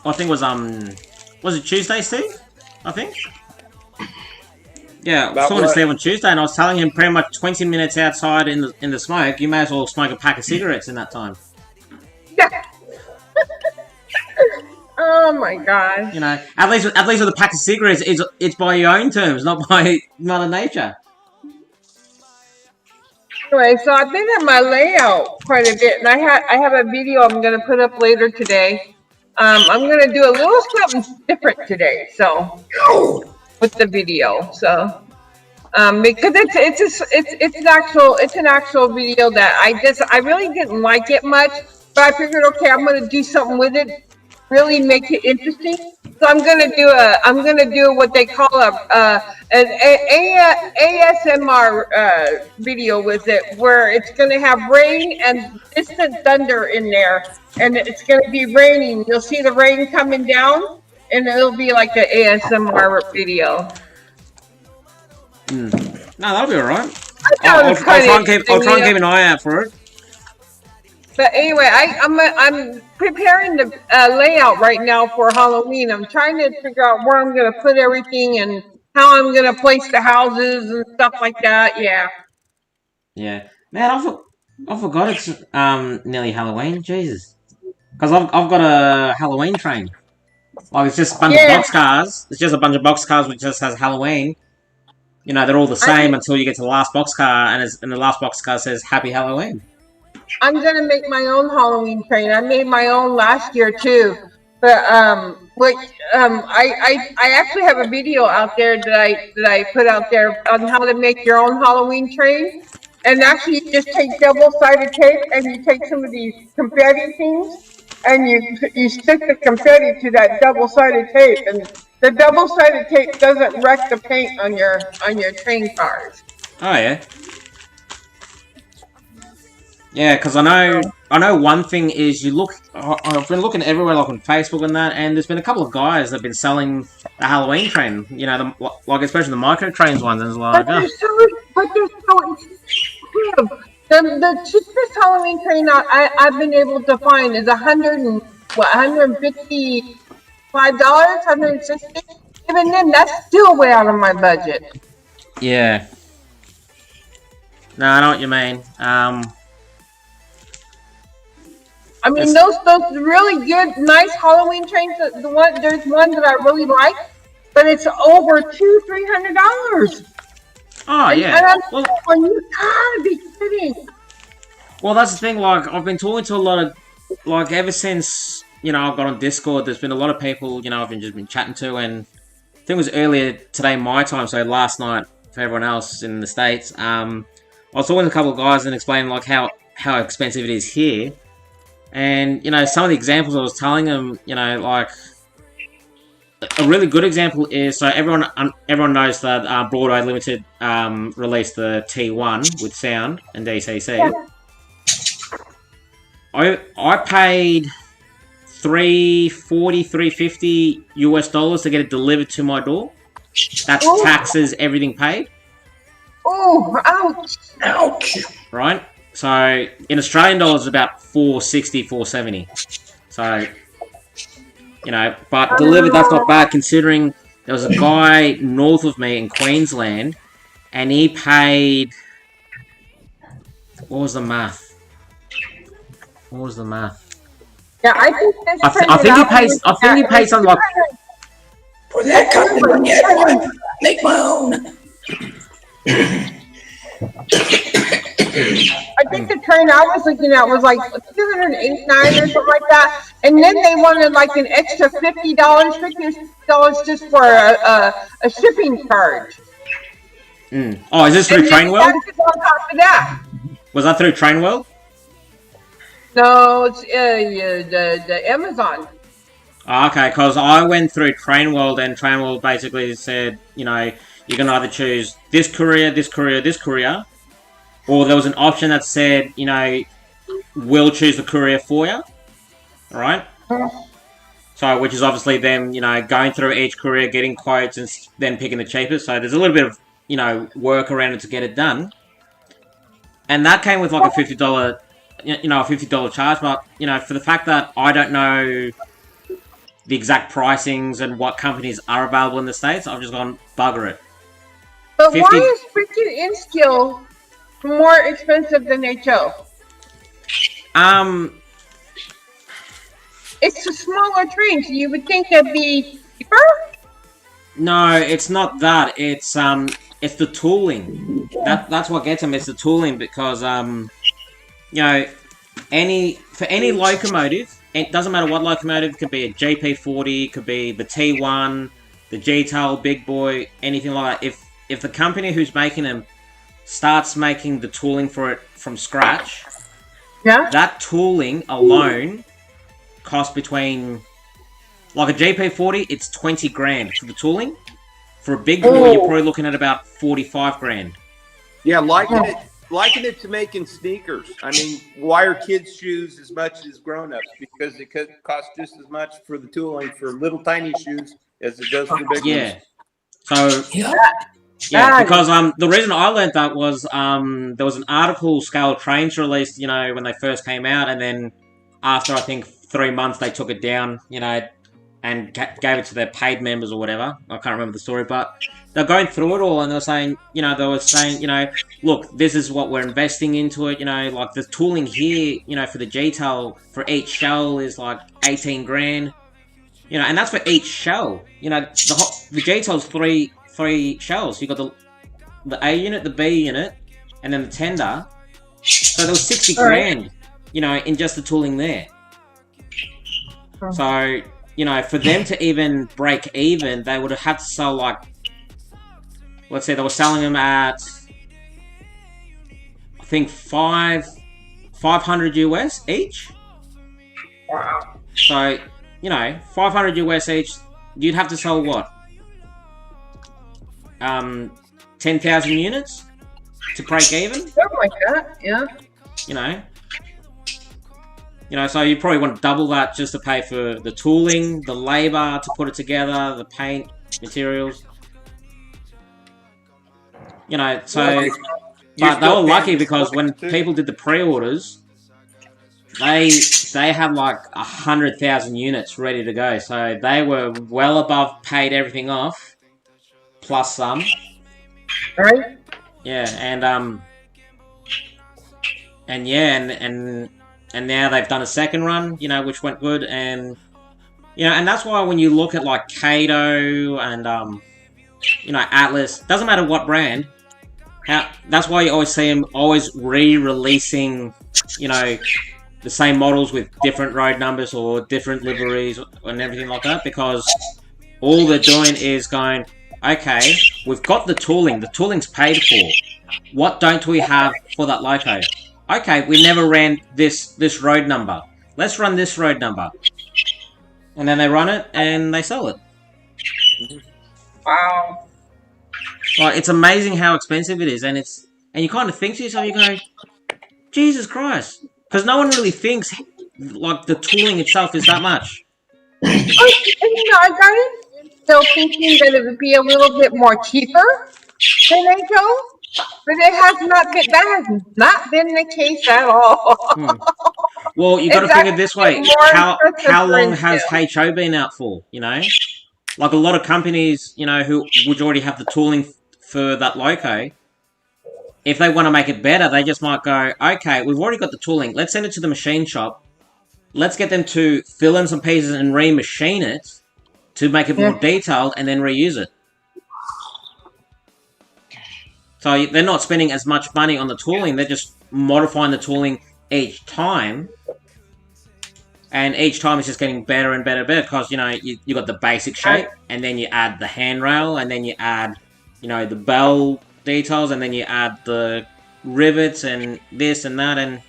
[SPEAKER 1] it was it Tuesday, Steve? I think. Yeah, I was talking to Steve on Tuesday, and I was telling him pretty much 20 minutes outside in the smoke, you may as well smoke a pack of cigarettes in that time.
[SPEAKER 5] Oh my gosh.
[SPEAKER 1] You know, at least with a pack of cigarettes, it's by your own terms, not by Mother Nature.
[SPEAKER 5] Anyway, so I've been at my layout quite a bit, and I have a video I'm gonna put up later today. I'm gonna do a little something different today, so with the video, so because it's an actual video that I really didn't like it much, but I figured, okay, I'm gonna do something with it, really make it interesting. So I'm gonna do what they call an ASMR video with it, where it's gonna have rain and distant thunder in there, and it's gonna be raining. You'll see the rain coming down, and it'll be like an ASMR video.
[SPEAKER 1] No, that'll be alright. I'll try and keep an eye out for it.
[SPEAKER 5] But anyway, I'm preparing the layout right now for Halloween. I'm trying to figure out where I'm going to put everything and how I'm going to place the houses and stuff like that. Yeah.
[SPEAKER 1] Yeah, man, I forgot it's nearly Halloween. Jesus, because I've got a Halloween train. Like it's just a bunch of boxcars. It's just a bunch of boxcars which just has Halloween. You know, they're all the same until you get to the last boxcar, and the last boxcar says Happy Halloween.
[SPEAKER 5] I'm gonna make my own Halloween train. I made my own last year too, but I actually have a video out there that I put out there on how to make your own Halloween train. And actually, you just take double-sided tape and you take some of these confetti things and you stick the confetti to that double-sided tape, and the double-sided tape doesn't wreck the paint on your train cars.
[SPEAKER 1] Oh yeah. Yeah, because I know one thing is I've been looking everywhere, like on Facebook and that, and there's been a couple of guys that have been selling the Halloween train. You know, like especially the micro trains ones, and it's like,
[SPEAKER 5] but they're so expensive. The cheapest Halloween train I've been able to find is $155, $160. Even then, that's still way out of my budget.
[SPEAKER 1] Yeah. No, I know what you mean.
[SPEAKER 5] I mean, those really good, nice Halloween trains. There's one that I really like, but it's over $200-$300.
[SPEAKER 1] Oh yeah.
[SPEAKER 5] And I'm you gotta be kidding.
[SPEAKER 1] Well, that's the thing. Like, I've been talking to a lot of like ever since I've got on Discord, there's been a lot of people I've just been chatting to, and I think it was earlier today my time, so last night for everyone else in the States. I was talking to a couple of guys and explaining like how expensive it is here, and some of the examples I was telling them, like a really good example is, so everyone knows that Broadway Limited released the T1 with sound and DCC.
[SPEAKER 5] Yeah.
[SPEAKER 1] I paid $350 US to get it delivered to my door. That's taxes, everything paid.
[SPEAKER 5] Oh, ouch!
[SPEAKER 2] Ouch.
[SPEAKER 1] Right? So in Australian dollars, it's about $460, $470. So, but delivered, that's not bad considering there was a guy north of me in Queensland, and he paid. What was the math?
[SPEAKER 5] Yeah, I think this.
[SPEAKER 1] I think he pays something like.
[SPEAKER 2] For that kind of money, I'd want to make my own.
[SPEAKER 5] I think the train I was looking at was like $289 or something like that, and then they wanted like an extra $50 just for a shipping charge.
[SPEAKER 1] Oh, is this through Trainworld?
[SPEAKER 5] Taxes on top of that.
[SPEAKER 1] Was that through Trainworld?
[SPEAKER 5] No, it's the Amazon.
[SPEAKER 1] Oh, okay, because I went through Trainworld, and Trainworld basically said, you can either choose this courier, this courier, this courier, or there was an option that said, we'll choose the courier for you. Alright? So, which is obviously them, going through each courier, getting quotes, and then picking the cheapest. So there's a little bit of, work around it to get it done. And that came with like a $50, a $50 charge. But, for the fact that I don't know the exact pricings and what companies are available in the States, I've just gone, bugger it.
[SPEAKER 5] But 50... why is freaking InSkill more expensive than HO? It's a smaller train, so you would think it'd be cheaper?
[SPEAKER 1] No, it's not that. It's the tooling. That's what gets them. It's the tooling because any locomotive, it doesn't matter what locomotive. It could be a JP40, it could be the T1, the G-Tail, Big Boy, anything like that. If the company who's making them starts making the tooling for it from scratch, that tooling alone costs between, like a JP40, it's 20 grand for the tooling. For a Big Boy, you're probably looking at about 45 grand.
[SPEAKER 4] Yeah, liken it to making sneakers. I mean, why are kids' shoes as much as grown-ups? Because it could cost just as much for the tooling for little tiny shoes as it does for big ones.
[SPEAKER 1] So because the reason I learned that was there was an article Scale Trains released, when they first came out, and then after I think 3 months they took it down, and gave it to their paid members or whatever. I can't remember the story, but they're going through it all, and they were saying, look, this is what we're investing into it, like the tooling here, for the G-Tail, for each shell is like 18 grand, and that's for each shell. The G-Tail's three shells. You got the A unit, the B unit, and then the tender. So there was 60 grand, in just the tooling there. So, for them to even break even, they would have had to sell like, let's say they were selling them at, I think 500 US each.
[SPEAKER 5] Wow.
[SPEAKER 1] So, 500 US each, you'd have to sell what? 10,000 units to break even?
[SPEAKER 5] Something like that, yeah.
[SPEAKER 1] So you probably want to double that just to pay for the tooling, the labor to put it together, the paint, materials. So... But they were lucky because when people did the pre-orders, they had like 100,000 units ready to go. So they were well above paid everything off, plus some.
[SPEAKER 5] Right?
[SPEAKER 1] Yeah, and now they've done a second run, which went good, and and that's why when you look at like Kato and Atlas, doesn't matter what brand. That's why you always see them always re-releasing, the same models with different road numbers or different liveries and everything like that, because all they're doing is going, okay, we've got the tooling's paid for. What don't we have for that loco? Okay, we never ran this road number. Let's run this road number. And then they run it and they sell it.
[SPEAKER 5] Wow.
[SPEAKER 1] Like, it's amazing how expensive it is, and you kind of think to yourself, you go, Jesus Christ, because no one really thinks like the tooling itself is that much.
[SPEAKER 5] I got it. Still thinking that it would be a little bit more cheaper than HO, but it has not been. That has not been the case at all.
[SPEAKER 1] Well, you got to think of it this way: how long has HO been out for? You know, like a lot of companies, you know, who would already have the tooling for that loco. If they want to make it better, they just might go, okay, we've already got the tooling. Let's send it to the machine shop. Let's get them to fill in some pieces and remachine it to make it more detailed and then reuse it. So they're not spending as much money on the tooling. They're just modifying the tooling each time. And each time it's just getting better and better and better because, you know, you got the basic shape and then you add the handrail and then you add, you know, the bell details, and then you add the rivets and this and that, and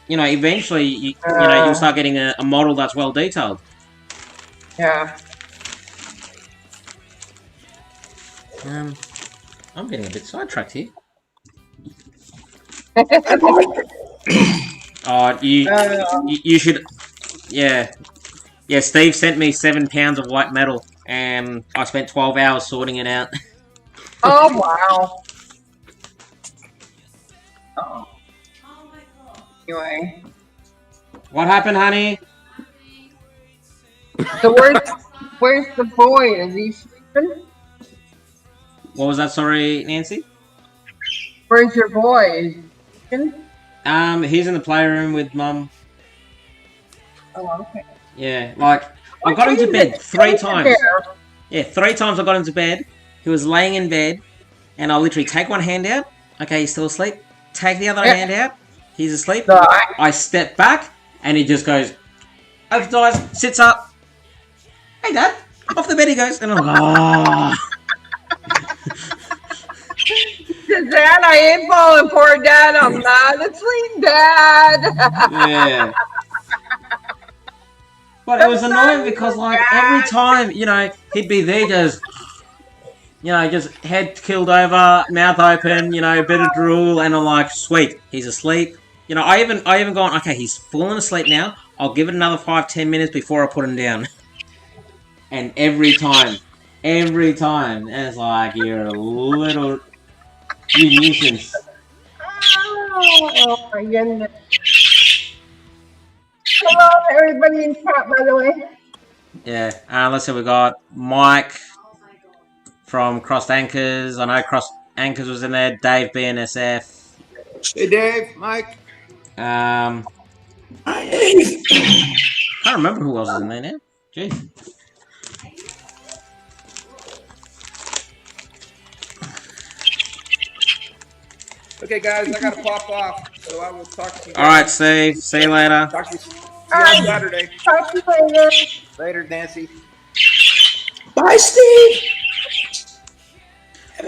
[SPEAKER 1] you know, eventually you know, you'll start getting a model that's well detailed.
[SPEAKER 5] Yeah.
[SPEAKER 1] I'm getting a bit sidetracked here. Oh, you should, yeah. Steve sent me 7 pounds of white metal, and I spent 12 hours sorting it out.
[SPEAKER 5] Oh, wow. Oh. Anyway.
[SPEAKER 1] What happened, honey?
[SPEAKER 5] So where's the boy? Is he sleeping?
[SPEAKER 1] What was that? Sorry, Nancy?
[SPEAKER 5] Where's your boy? Is he sleeping?
[SPEAKER 1] He's in the playroom with Mum.
[SPEAKER 5] Oh, okay.
[SPEAKER 1] Yeah, like, I got him to bed 3 times. Yeah, 3 times I got him to bed. He was laying in bed, and I'll literally take one hand out. Okay, he's still asleep. Take the other hand out. He's asleep. I step back, and he just goes, opens his eyes, sits up. Hey, Dad. Off the bed he goes. And I'm like, oh.
[SPEAKER 5] Dad, I ain't falling for it, Dad. I'm not asleep, Dad.
[SPEAKER 1] Yeah. But it was annoying because, like, every time, you know, he'd be there just, you know, just head killed over, mouth open, you know, a bit of drool, and I'm like, sweet, he's asleep. You know, I even gone, okay, he's fallen asleep now. I'll give it another 5-10 minutes before I put him down. And every time, and it's like, you're a little, you nuisance.
[SPEAKER 5] Oh, my goodness. Hello, everybody in chat, by the way.
[SPEAKER 1] Yeah, let's see, we got Mike from Crossed Anchors. I know Crossed Anchors was in there. Dave BNSF.
[SPEAKER 4] Hey, Dave, Mike.
[SPEAKER 2] Hi, Dave.
[SPEAKER 1] Can't remember who else is in there now. Gee.
[SPEAKER 4] Okay, guys, I gotta pop off, so I will talk to you.
[SPEAKER 1] All right, Steve. See you later.
[SPEAKER 4] Talk to you. See you on Saturday.
[SPEAKER 5] Talk to you later.
[SPEAKER 4] Later, Nancy.
[SPEAKER 2] Bye, Steve.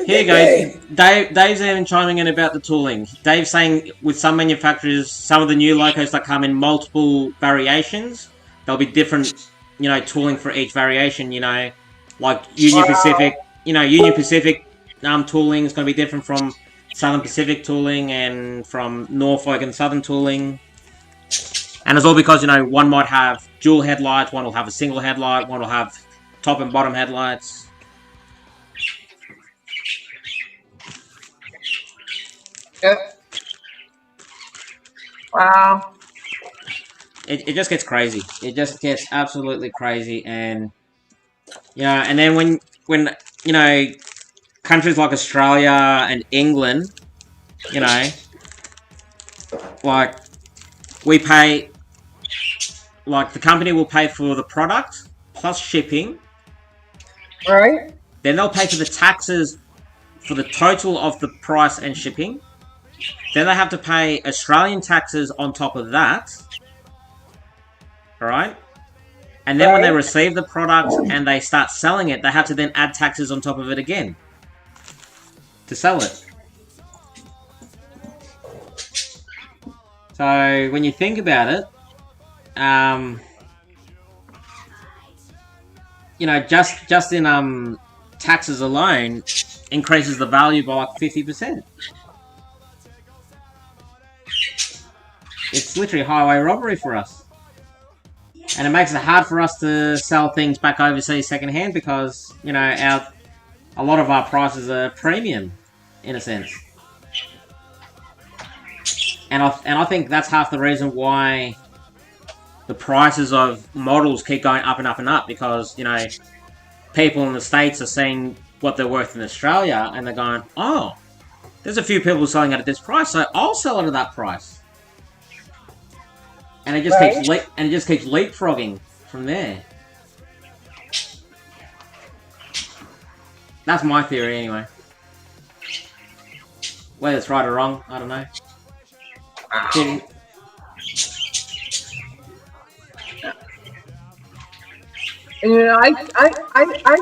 [SPEAKER 1] Here you go. Dave's even chiming in about the tooling. Dave's saying with some manufacturers, some of the new locos that come in multiple variations, there'll be different, you know, tooling for each variation. You know, like Union Pacific. You know, Union Pacific tooling is going to be different from Southern Pacific tooling and from Norfolk and Southern tooling. And it's all because, you know, one might have dual headlights, one will have a single headlight, one will have top and bottom headlights.
[SPEAKER 5] Yep. Wow.
[SPEAKER 1] It just gets crazy. It just gets absolutely crazy. And, you know, and then when you know, countries like Australia and England, you know, like, we pay, like, the company will pay for the product plus shipping.
[SPEAKER 5] Right.
[SPEAKER 1] Then they'll pay for the taxes for the total of the price and shipping. Then they have to pay Australian taxes on top of that. alright? And then when they receive the product and they start selling it, they have to then add taxes on top of it again to sell it. So when you think about it, you know, just in taxes alone increases the value by like 50%. It's literally highway robbery for us. And it makes it hard for us to sell things back overseas secondhand because, you know, a lot of our prices are premium, in a sense. And I think that's half the reason why the prices of models keep going up and up and up, because, you know, people in the States are seeing what they're worth in Australia and they're going, oh, there's a few people selling it at this price, so I'll sell it at that price. And it just keeps leapfrogging from there. That's my theory anyway. Whether it's right or wrong, I don't know.
[SPEAKER 5] And, you know, I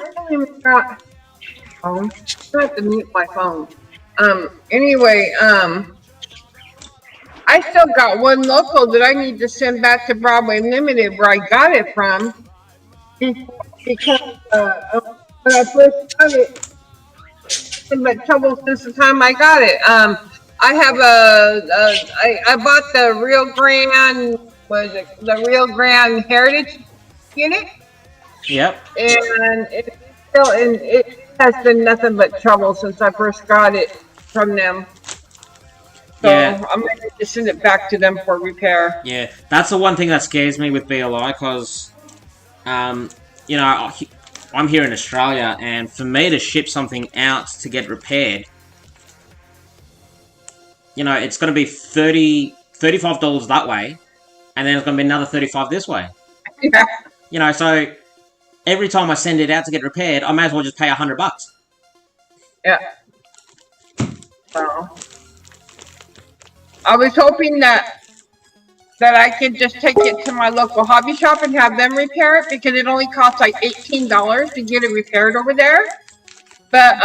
[SPEAKER 5] still even got phone. I have to mute my phone. Anyway, I still got one local that I need to send back to Broadway Limited where I got it from, because when I first got it, it's been trouble since the time I got it. I have I bought the Rio Grande, the Rio Grande Heritage unit.
[SPEAKER 1] Yep.
[SPEAKER 5] And it has been nothing but trouble since I first got it from them. So yeah. I'm going to send it back to them for repair.
[SPEAKER 1] Yeah, that's the one thing that scares me with BLI, because, you know, I'm here in Australia, and for me to ship something out to get repaired, you know, it's going to be $35 that way, and then it's going to be another $35 this way.
[SPEAKER 5] Yeah.
[SPEAKER 1] You know, so every time I send it out to get repaired, I may as well just pay $100.
[SPEAKER 5] Yeah. So I was hoping that I could just take it to my local hobby shop and have them repair it, because it only costs like $18 to get it repaired over there. But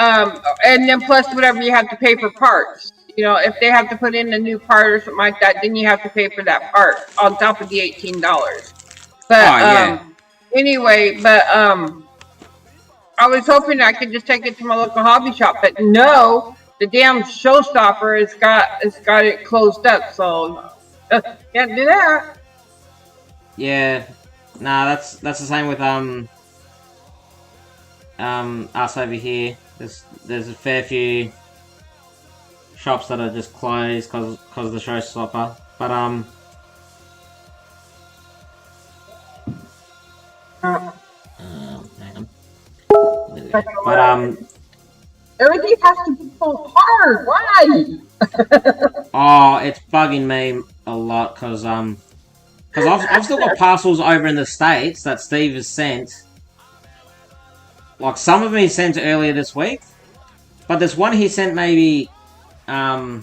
[SPEAKER 5] and then plus whatever you have to pay for parts. You know, if they have to put in a new part or something like that, then you have to pay for that part on top of the $18. But anyway, but I was hoping I could just take it to my local hobby shop, but no, the damn showstopper has got it closed up, so can't do that.
[SPEAKER 1] Yeah, nah, that's the same with us over here. There's a fair few shops that are just closed because of the showstopper, but hang on. But
[SPEAKER 5] everything has to be so hard. Why?
[SPEAKER 1] Oh, it's bugging me a lot because I've still got parcels over in the States that Steve has sent. Like, some of them he sent earlier this week, but there's one he sent maybe I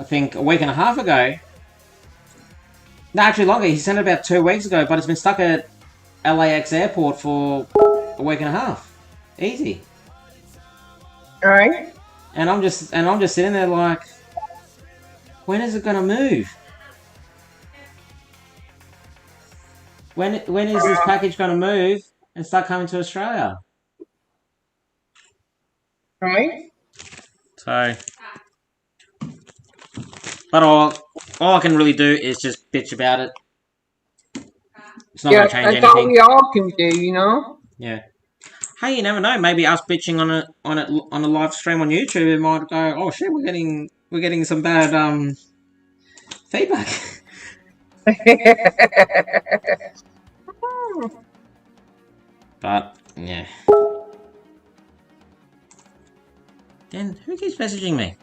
[SPEAKER 1] think a week and a half ago. No, actually longer. He sent it about 2 weeks ago, but it's been stuck at LAX airport for a week and a half. Easy.
[SPEAKER 5] All right.
[SPEAKER 1] And I'm just sitting there like, when is it gonna move? When is this package gonna move and start coming to Australia?
[SPEAKER 5] Right.
[SPEAKER 1] So, but all I can really do is just bitch about it. It's not gonna change anything.
[SPEAKER 5] That's all we all can do, you know.
[SPEAKER 1] Yeah. Hey, you never know. Maybe us bitching on a live stream on YouTube, it might go, oh shit, we're getting some bad feedback. But yeah. Then who keeps messaging me?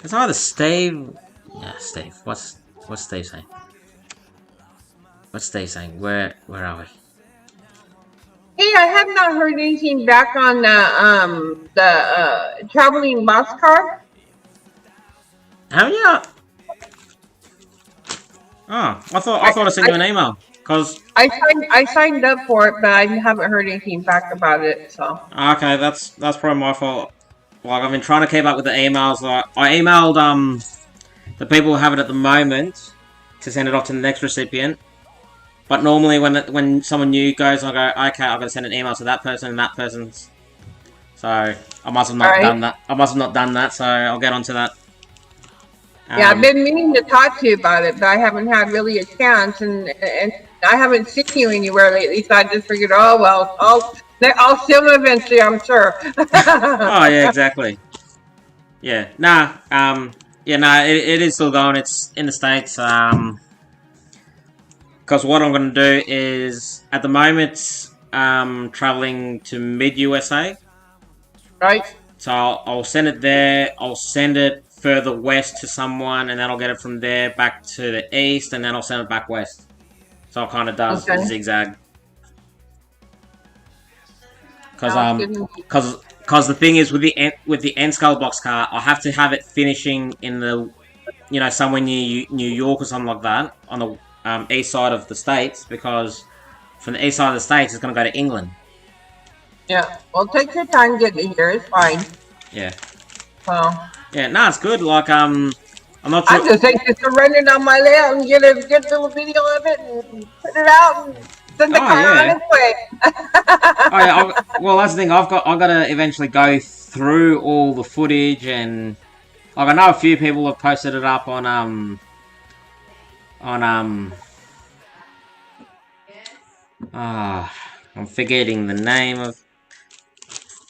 [SPEAKER 1] It's either Steve. Yeah, Steve. What's Steve saying? What's Steve saying? Where are we?
[SPEAKER 5] Hey, I have not heard anything back on the traveling boxcar.
[SPEAKER 1] Haven't you? Oh, I thought I sent you an email because
[SPEAKER 5] I signed up for it, but I haven't heard anything back about it. So
[SPEAKER 1] okay, that's probably my fault. Like I've been trying to keep up with the emails. Like I emailed the people who have it at the moment to send it off to the next recipient. But normally when someone new goes, I go, okay, I've got to send an email to that person and that person's. So I must have not done that. I must have not done that. So I'll get onto that.
[SPEAKER 5] yeah, I've been meaning to talk to you about it, but I haven't had really a chance, and I haven't seen you anywhere lately. So I just figured, oh well, I'll see them eventually, I'm sure.
[SPEAKER 1] Oh yeah, exactly. Yeah, nah, yeah, nah, it is still going. It's in the States. Because what I'm going to do is, at the moment, traveling to mid USA.
[SPEAKER 5] Right.
[SPEAKER 1] So I'll send it there. I'll send it further west to someone, and then I'll get it from there back to the east, and then I'll send it back west. So it kind of does zigzag. Because the thing is with the end skull box car, I have to have it finishing in the, somewhere near New York or something like that on the east side of the States, because from the east side of the States it's going to go to England.
[SPEAKER 5] Yeah, well, take your time getting here. It's fine.
[SPEAKER 1] Yeah.
[SPEAKER 5] Well.
[SPEAKER 1] Yeah, no, it's good. Like, I'm not sure.
[SPEAKER 5] I'm just anxious to run it on my layout and get a good little video of it and put it out and send the car on its way.
[SPEAKER 1] Oh yeah. Well, that's the thing. I've got to eventually go through all the footage, and like I know a few people have posted it up on I'm forgetting the name of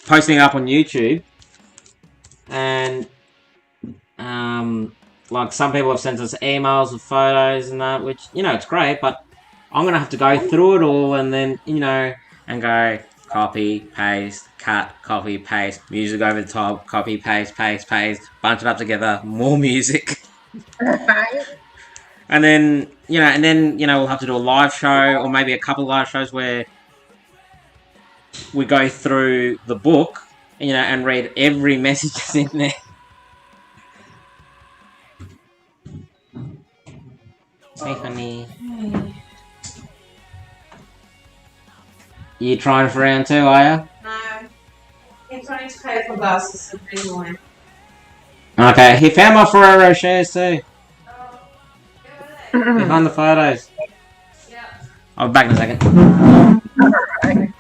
[SPEAKER 1] posting it up on YouTube, and like some people have sent us emails with photos and that, which it's great, but I'm gonna have to go through it all and then and go copy, paste, cut, copy, paste, music over the top, copy, paste, bunch it up together, more music. And then we'll have to do a live show, or maybe a couple of live shows where we go through the book, and read every message that's in there. Hey, honey. You trying for round 2, are you?
[SPEAKER 3] No. He's trying to pay for glasses, so bring away.
[SPEAKER 1] Okay, he found my Ferrero shares too. He found the photos.
[SPEAKER 3] Yeah.
[SPEAKER 1] I'll be back in a second.
[SPEAKER 5] Alright.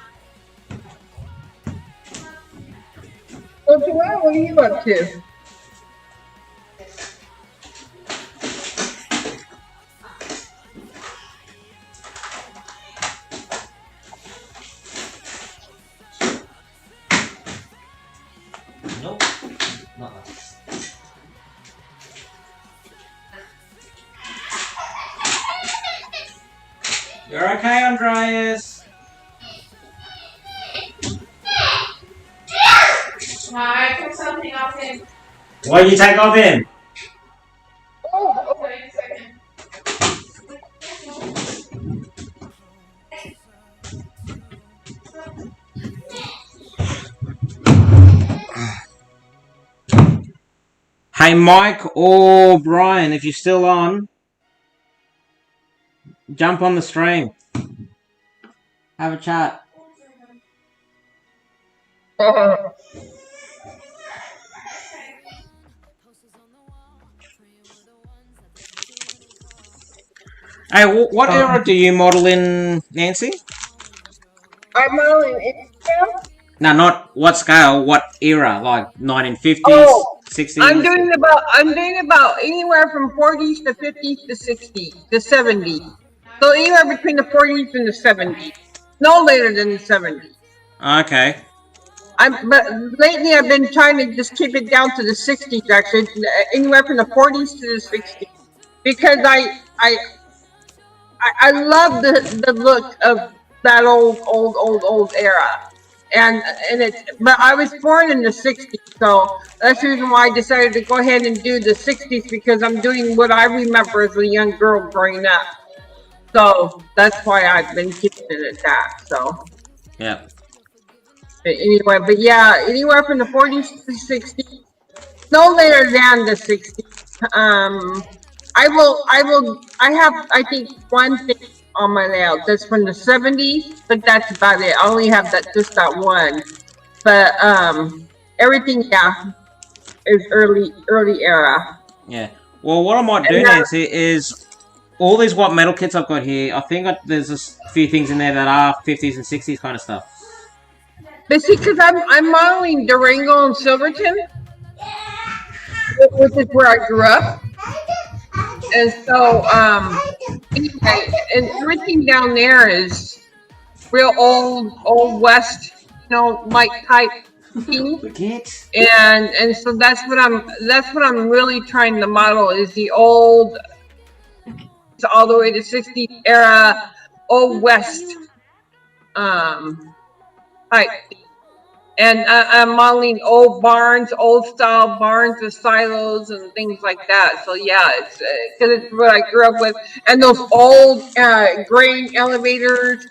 [SPEAKER 5] Well, Joanne, what are you up to?
[SPEAKER 1] Nope. Not that. You're okay, Andreas.
[SPEAKER 3] No, I took something off him.
[SPEAKER 1] What did you take off him?
[SPEAKER 5] Oh,
[SPEAKER 3] Wait a second.
[SPEAKER 1] Hey, Mike or Brian, if you're still on, jump on the stream. Have a chat. Hey, what era do you model in, Nancy?
[SPEAKER 5] I'm modeling Instagram.
[SPEAKER 1] No, not what scale, what era, like 1950s,
[SPEAKER 5] Oh,
[SPEAKER 1] 60s?
[SPEAKER 5] I'm doing about anywhere from 40s to 50s to 60s to 70s. So anywhere between the 40s and the 70s. No later than the 70s.
[SPEAKER 1] Okay.
[SPEAKER 5] But lately I've been trying to just keep it down to the 60s, actually, anywhere from the 40s to the 60s, because I love the look of that old era, and but I was born in the 60s, so that's the reason why I decided to go ahead and do the 60s, because I'm doing what I remember as a young girl growing up. So that's why I've been keeping it at that. So
[SPEAKER 1] yeah.
[SPEAKER 5] Anyway, but yeah, anywhere from the 40s to the 60s, no later than the 60s. I have, I think, one thing on my layout that's from the 70s, but that's about it. I only have just that one. But, everything, yeah, is early era.
[SPEAKER 1] Yeah. Well, what I might do, Nancy, is all these white metal kits I've got here. I think there's a few things in there that are 50s and 60s kind of stuff.
[SPEAKER 5] But see, because I'm modeling Durango and Silverton, which is where I grew up. And so, anyway, and everything down there is real old West, like type thing. And so that's what I'm really trying to model is the old, all the way to 60s era, old West, type. And I'm modeling old barns, old style barns with silos and things like that. So yeah, it's because it's what I grew up with, and those old grain elevators.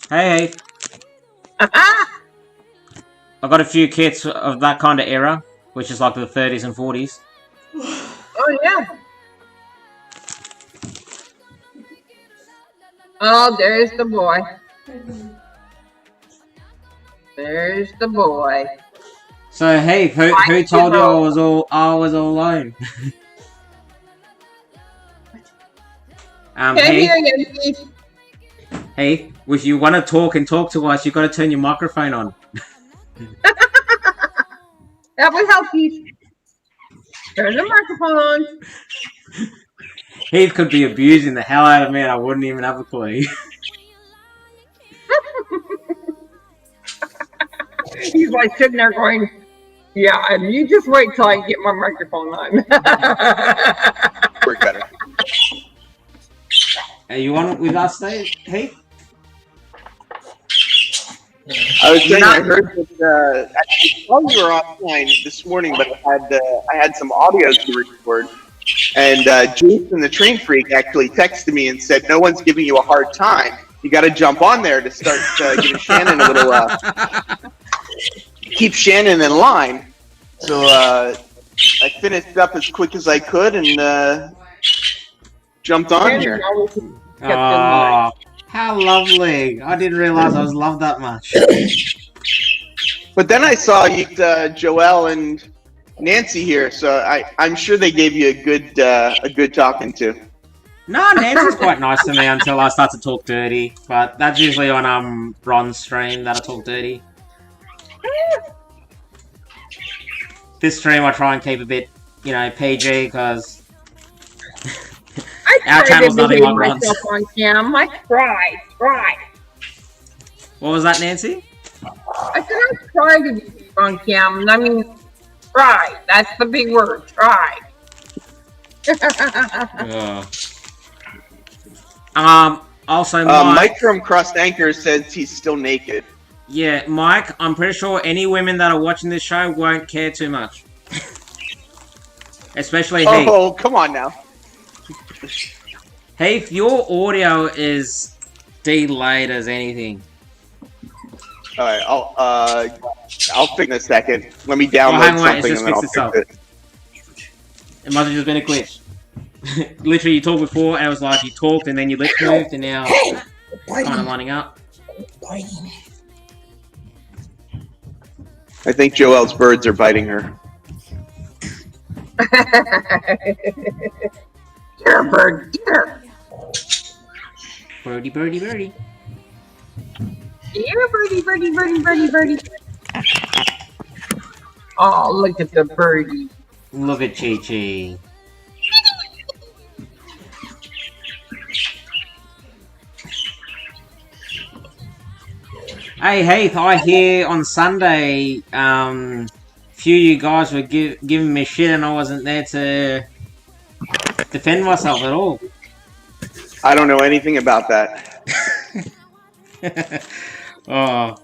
[SPEAKER 1] Hey. I've got a few kits of that kind of era, which is like the 30s and 40s.
[SPEAKER 5] Oh yeah. Oh, there's the boy. There's the boy.
[SPEAKER 1] So hey, who told you I was all alone? Hey, if you want to talk to us, you got to turn your microphone on.
[SPEAKER 5] That would help you. Turn the microphone on.
[SPEAKER 1] Heath could be abusing the hell out of me and I wouldn't even have a clue.
[SPEAKER 5] He's like sitting there going, yeah, and you just wait till I get my microphone on.
[SPEAKER 4] Work better.
[SPEAKER 1] Are you on with us, Heath?
[SPEAKER 6] I was saying I heard that I saw you were offline this morning, but I had some audio to record. And Jason, the train freak, actually texted me and said, "No one's giving you a hard time. You got to jump on there to start giving Shannon a little, keep Shannon in line." So I finished up as quick as I could and jumped on here.
[SPEAKER 1] Oh, how lovely! I didn't realize I was loved that much.
[SPEAKER 6] But then I saw you, Joelle and Nancy here, so I'm sure they gave you a good talking to.
[SPEAKER 1] No, Nancy's quite nice to me until I start to talk dirty. But that's usually on Ron's stream that I talk dirty. This stream I try and keep a bit, PG because our channel's nothing like Ron's.
[SPEAKER 5] On cam. I tried.
[SPEAKER 1] What was that, Nancy?
[SPEAKER 5] I said I tried to be on cam. I mean, try. That's the big word. Try.
[SPEAKER 1] Also,
[SPEAKER 6] Mike from Crossed Anchor says he's still naked.
[SPEAKER 1] Yeah, Mike, I'm pretty sure any women that are watching this show won't care too much. Especially Heath.
[SPEAKER 6] Oh, come on now.
[SPEAKER 1] Heath, your audio is delayed as anything.
[SPEAKER 6] Alright, I'll fix in a second. Let me download something and then I'll fix it.
[SPEAKER 1] It must have just been a glitch. Literally, you talked before, and it was like you talked, and then your lips moved, and now kind of lining up.
[SPEAKER 6] I think Joelle's birds are biting her.
[SPEAKER 5] Dear bird, dear.
[SPEAKER 1] Birdie, birdie, birdie.
[SPEAKER 5] Dear birdie, birdie, birdie, birdie, birdie. Oh, look at the birdie.
[SPEAKER 1] Look at Chi-Chi. Hey, Heath, I hear on Sunday, few of you guys were giving me shit and I wasn't there to defend myself at all.
[SPEAKER 6] I don't know anything about that.
[SPEAKER 1] Oh.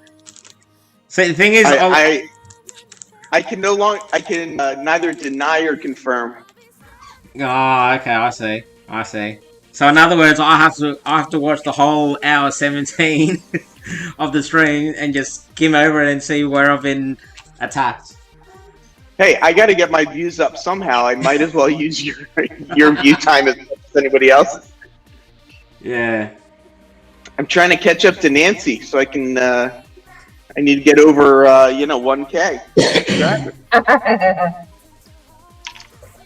[SPEAKER 1] So the thing is,
[SPEAKER 6] I can neither deny or confirm.
[SPEAKER 1] Oh, okay, I see. So in other words, I have to watch the whole hour 17 of the stream and just skim over it and see where I've been attacked.
[SPEAKER 6] Hey, I got to get my views up somehow. I might as well use your view time as anybody else.
[SPEAKER 1] Yeah.
[SPEAKER 6] I'm trying to catch up to Nancy so I can. I need to get over 1K.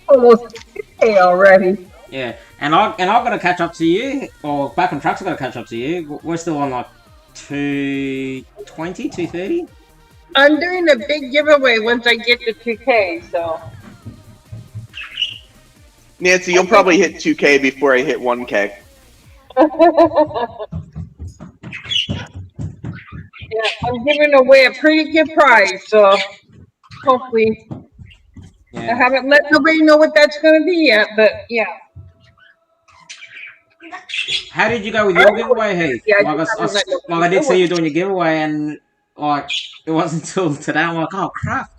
[SPEAKER 5] Almost 2K already.
[SPEAKER 1] Yeah, and I've got to catch up to you, or Back on Trucks have got to catch up to you. We're still on like 220, 230.
[SPEAKER 5] I'm doing a big giveaway once I get to 2K, so.
[SPEAKER 6] Nancy, you'll probably hit 2K before I hit 1K.
[SPEAKER 5] Yeah, I'm giving away a pretty good prize, so hopefully.
[SPEAKER 1] Yeah.
[SPEAKER 5] I haven't let nobody know what that's going to be yet, but yeah.
[SPEAKER 1] How did you go with your giveaway, Heath?
[SPEAKER 5] Yeah,
[SPEAKER 1] I did see you doing your giveaway, and like it wasn't until today. I'm like, oh crap!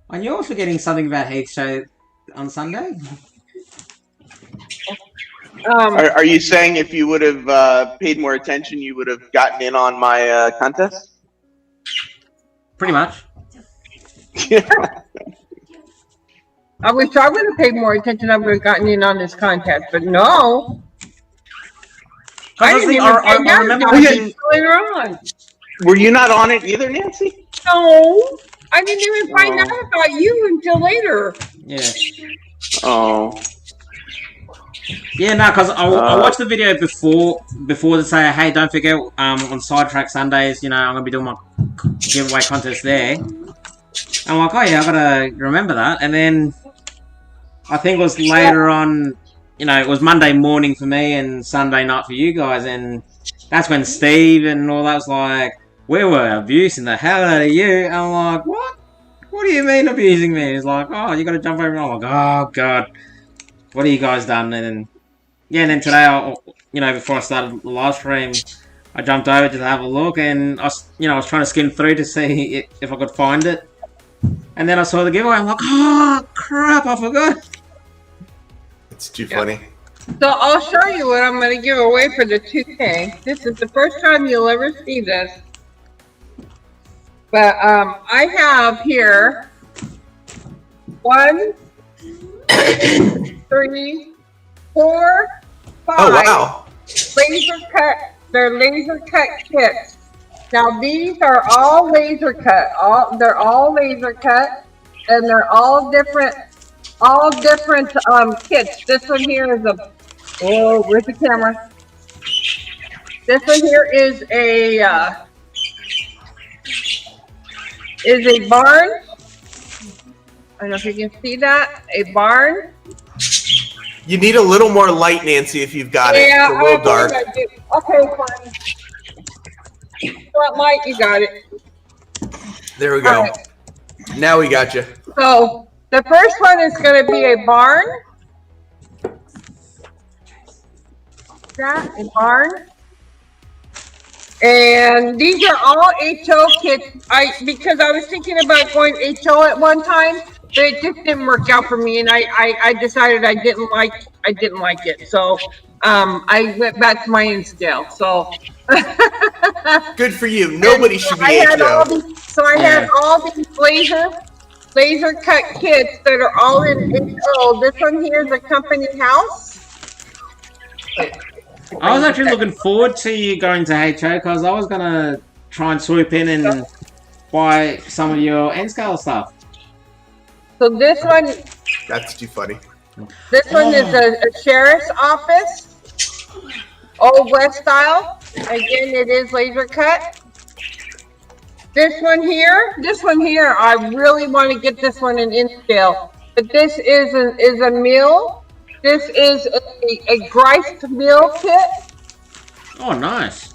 [SPEAKER 1] I knew I was forgetting something about Heath's show on Sunday.
[SPEAKER 6] Are you saying if you would have paid more attention, you would have gotten in on my contest?
[SPEAKER 1] Pretty much.
[SPEAKER 5] I wish I would have paid more attention. I would have gotten in on this contest, but no. I didn't even find out
[SPEAKER 1] remember
[SPEAKER 5] about it later on.
[SPEAKER 6] Were you not on it either, Nancy?
[SPEAKER 5] No, I didn't even find out about you until later.
[SPEAKER 1] Yeah.
[SPEAKER 6] Oh.
[SPEAKER 1] Yeah, no, because I watched the video before to say, hey, don't forget on Sidetrack Sundays, I'm gonna be doing my giveaway contest there. I'm like, oh yeah, I gotta remember that. And then I think it was later on, it was Monday morning for me and Sunday night for you guys, and that's when Steve and all that was like, we were abusing the hell out of you. And I'm like, what? What do you mean abusing me? He's like, oh, you gotta jump over. And I'm like, oh god, what have you guys done? And then today, before I started the live stream, I jumped over to have a look, and I was trying to skim through to see if I could find it. And then I saw the giveaway. I'm like, oh crap! I forgot.
[SPEAKER 7] It's too funny.
[SPEAKER 5] So I'll show you what I'm going to give away for the 2K. This is the first time you'll ever see this. But I have here 1, 2, 3, 4, 5.
[SPEAKER 7] Oh wow!
[SPEAKER 5] Laser cut. They're laser cut kits. Now these are all laser cut. They're all laser cut, and they're all different kits. This one here is where's the camera? This one here is a barn. I don't know if you can see that. A barn.
[SPEAKER 7] You need a little more light, Nancy, if you've got it.
[SPEAKER 5] Yeah,
[SPEAKER 7] It's a little dark.
[SPEAKER 5] Okay, fine. What light? You got it.
[SPEAKER 7] There we go.
[SPEAKER 5] Right.
[SPEAKER 7] Now we got you.
[SPEAKER 5] So the first one is going to be a barn. A barn. And these are all HO kits. Because I was thinking about going HO at one time, but it just didn't work out for me, and I decided I didn't like it. So I went back to my in-scale. So
[SPEAKER 7] good for you. Nobody should be HO.
[SPEAKER 5] I had all these laser cut kits that are all in HO. This one here is a company house.
[SPEAKER 1] I was actually looking forward to you going to HO because I was gonna try and swoop in and buy some of your N-scale stuff.
[SPEAKER 5] So this one,
[SPEAKER 7] That's too funny.
[SPEAKER 5] this one is a sheriff's office, Old West style. Again, it is laser cut. This one here, I really want to get this one in scale. But this is a mill. This is a grist mill kit.
[SPEAKER 1] Oh, nice.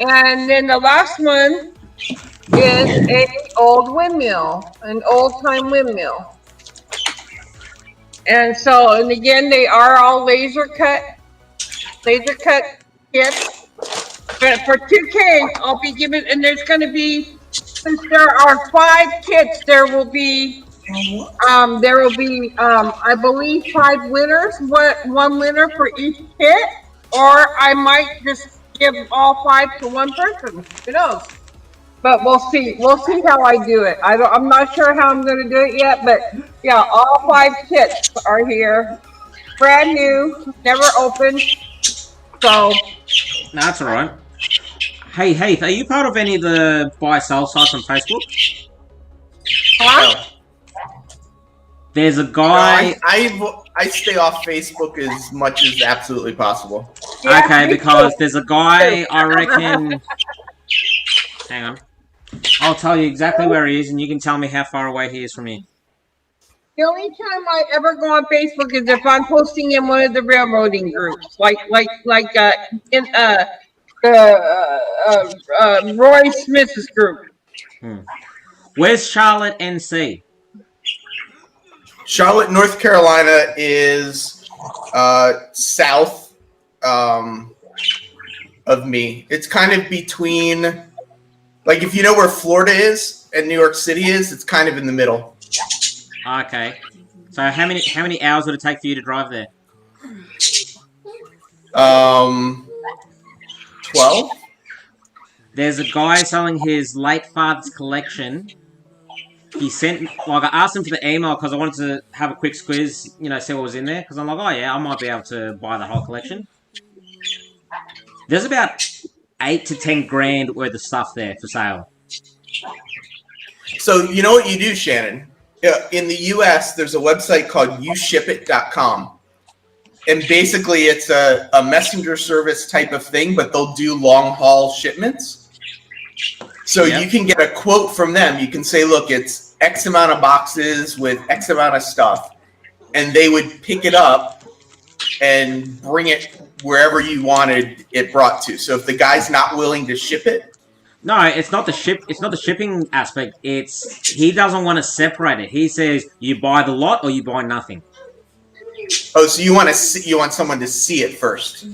[SPEAKER 5] And then the last one is an old windmill, an old-time windmill. And again, they are all laser cut kits. But for 2K, I'll be giving, and there's going to be, since there are 5 kits, there will be, I believe 5 winners, one winner for each kit, or I might just give all 5 to one person. Who knows? but we'll see. We'll see how I do it. I'm not sure how I'm going to do it yet, but yeah, all 5 kits are here, brand new, never opened. So
[SPEAKER 1] No, that's alright. Hey, Heath, are you part of any of the buy-sell sites on Facebook?
[SPEAKER 5] huh?
[SPEAKER 1] There's a guy...
[SPEAKER 7] I stay off Facebook as much as absolutely possible.
[SPEAKER 5] Yeah,
[SPEAKER 1] okay,
[SPEAKER 5] me
[SPEAKER 1] because
[SPEAKER 5] too.
[SPEAKER 1] there's a guy, I reckon... Hang on. I'll tell you exactly where he is, and you can tell me how far away he is from you.
[SPEAKER 5] The only time I ever go on Facebook is if I'm posting in one of the railroading groups, like in Roy Smith's group.
[SPEAKER 1] Where's Charlotte, NC?
[SPEAKER 7] Charlotte, North Carolina is south of me. It's kind of between, like, if you know where Florida is and New York City is, it's kind of in the middle.
[SPEAKER 1] Okay. So how many hours would it take for you to drive there?
[SPEAKER 7] 12?
[SPEAKER 1] There's a guy selling his late father's collection. He sent, like, I asked him for the email because I wanted to have a quick squeeze, you know, see what was in there. Because I'm like, oh yeah, I might be able to buy the whole collection. There's about 8 to 10 grand worth of stuff there for sale.
[SPEAKER 7] So you know what you do, Shannon? In the U.S., there's a website called youshipit.com. And basically it's a messenger service type of thing, but they'll do long-haul shipments. So you can get a quote from them. You can say, look, it's X amount of boxes with X amount of stuff. And they would pick it up and bring it wherever you wanted it brought to. So if the guy's not willing to ship it,
[SPEAKER 1] no, it's not the shipping aspect. It's he doesn't want to separate it. He says you buy the lot or you buy nothing.
[SPEAKER 7] Oh, so you want someone to see it first?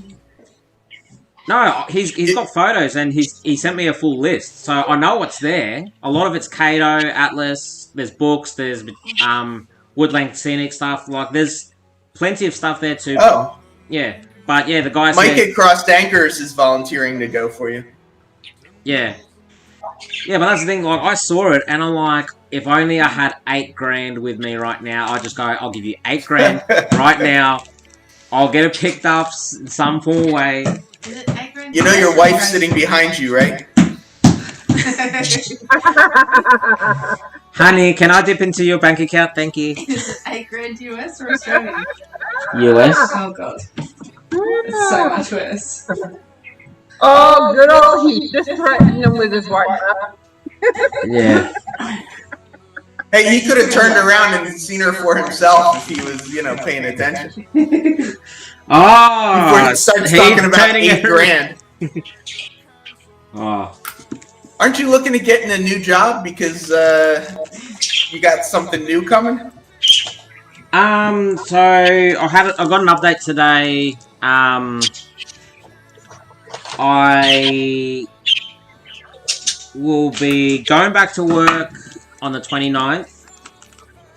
[SPEAKER 1] No, he's got photos and he sent me a full list, so I know what's there. A lot of it's Cato, Atlas. There's books. There's woodland scenic stuff. Like there's plenty of stuff there too.
[SPEAKER 7] Oh,
[SPEAKER 1] yeah, but yeah, the guy
[SPEAKER 7] Mike
[SPEAKER 1] said,
[SPEAKER 7] at Crossed Anchors is volunteering to go for you.
[SPEAKER 1] Yeah, but that's the thing. Like I saw it and I'm like, if only I had 8 grand with me right now, I'd just go, I'll give you 8 grand right now. I'll get it picked up in some form way.
[SPEAKER 3] Is it 8 grand?
[SPEAKER 7] You know your wife's sitting behind you, right?
[SPEAKER 1] Honey, can I dip into your bank account? Thank you.
[SPEAKER 3] Is it 8 grand US or Australian?
[SPEAKER 1] US?
[SPEAKER 3] Oh god. It's so much worse.
[SPEAKER 5] Oh, good old Heath, just threatened him with his wife.
[SPEAKER 1] Yeah.
[SPEAKER 7] Hey, he could have turned around and seen her for himself if he was, paying attention.
[SPEAKER 1] Oh,
[SPEAKER 7] Before he starts talking about 8 grand.
[SPEAKER 1] Oh.
[SPEAKER 7] Aren't you looking to get in a new job because you got something new coming?
[SPEAKER 1] So I got an update today. I will be going back to work on the 29th,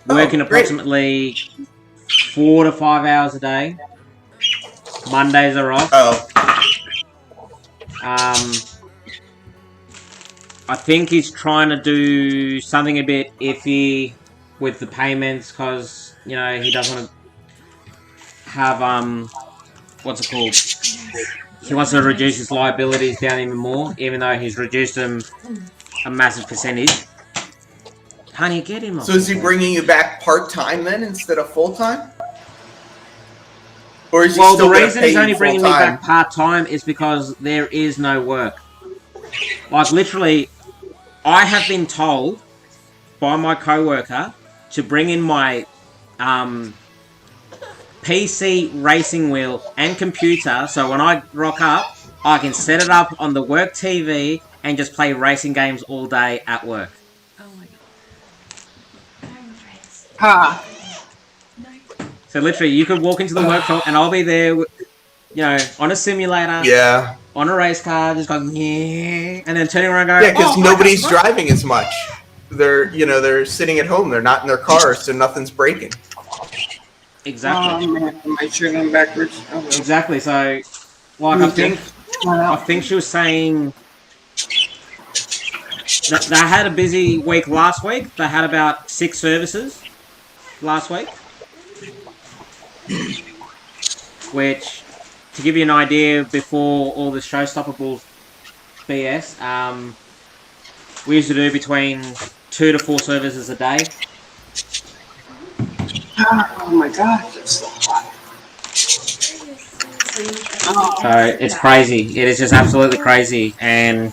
[SPEAKER 1] working approximately 4 to 5 hours a day. Mondays are off. I think he's trying to do something a bit iffy with the payments because, he doesn't want to have, what's it called? He wants to reduce his liabilities down even more, even though he's reduced them a massive percentage. Honey, get him off.
[SPEAKER 7] So is he bringing you back part-time then instead of full-time? Or is he still
[SPEAKER 1] the reason he's only bringing me
[SPEAKER 7] full-time?
[SPEAKER 1] back part-time is because there is no work. Like, literally, I have been told by my co-worker to bring in my PC racing wheel and computer, so when I rock up, I can set it up on the work TV and just play racing games all day at work.
[SPEAKER 3] Oh my god.
[SPEAKER 1] So literally, you could walk into the workshop and I'll be there, on a simulator, on a race car, just going, yeah, and then turning around and going,
[SPEAKER 7] yeah, because nobody's driving as much. They're sitting at home. They're not in their cars, so nothing's breaking.
[SPEAKER 1] Exactly.
[SPEAKER 2] Am I sure going backwards? Oh, well.
[SPEAKER 1] Exactly. So, like, I think she was saying They had a busy week last week. They had about 6 services last week. Which, to give you an idea, before all the showstoppables BS, we used to do between 2 to 4 services a day.
[SPEAKER 5] Oh my gosh, it's so hot.
[SPEAKER 1] So it's crazy. It is just absolutely crazy. And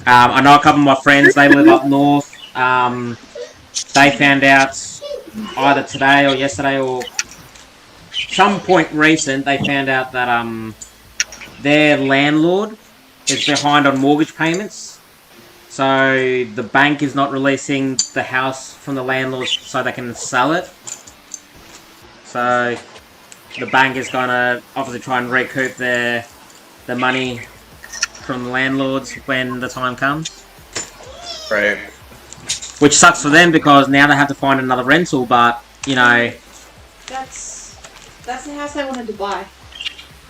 [SPEAKER 1] I know a couple of my friends, they live up north. They found out either today or yesterday or some point recent, they found out that their landlord is behind on mortgage payments. So the bank is not releasing the house from the landlord so they can sell it. So the bank is going to obviously try and recoup the money from the landlords when the time comes.
[SPEAKER 7] Right.
[SPEAKER 1] Which sucks for them because now they have to find another rental, but, you know...
[SPEAKER 3] That's the house they wanted to buy.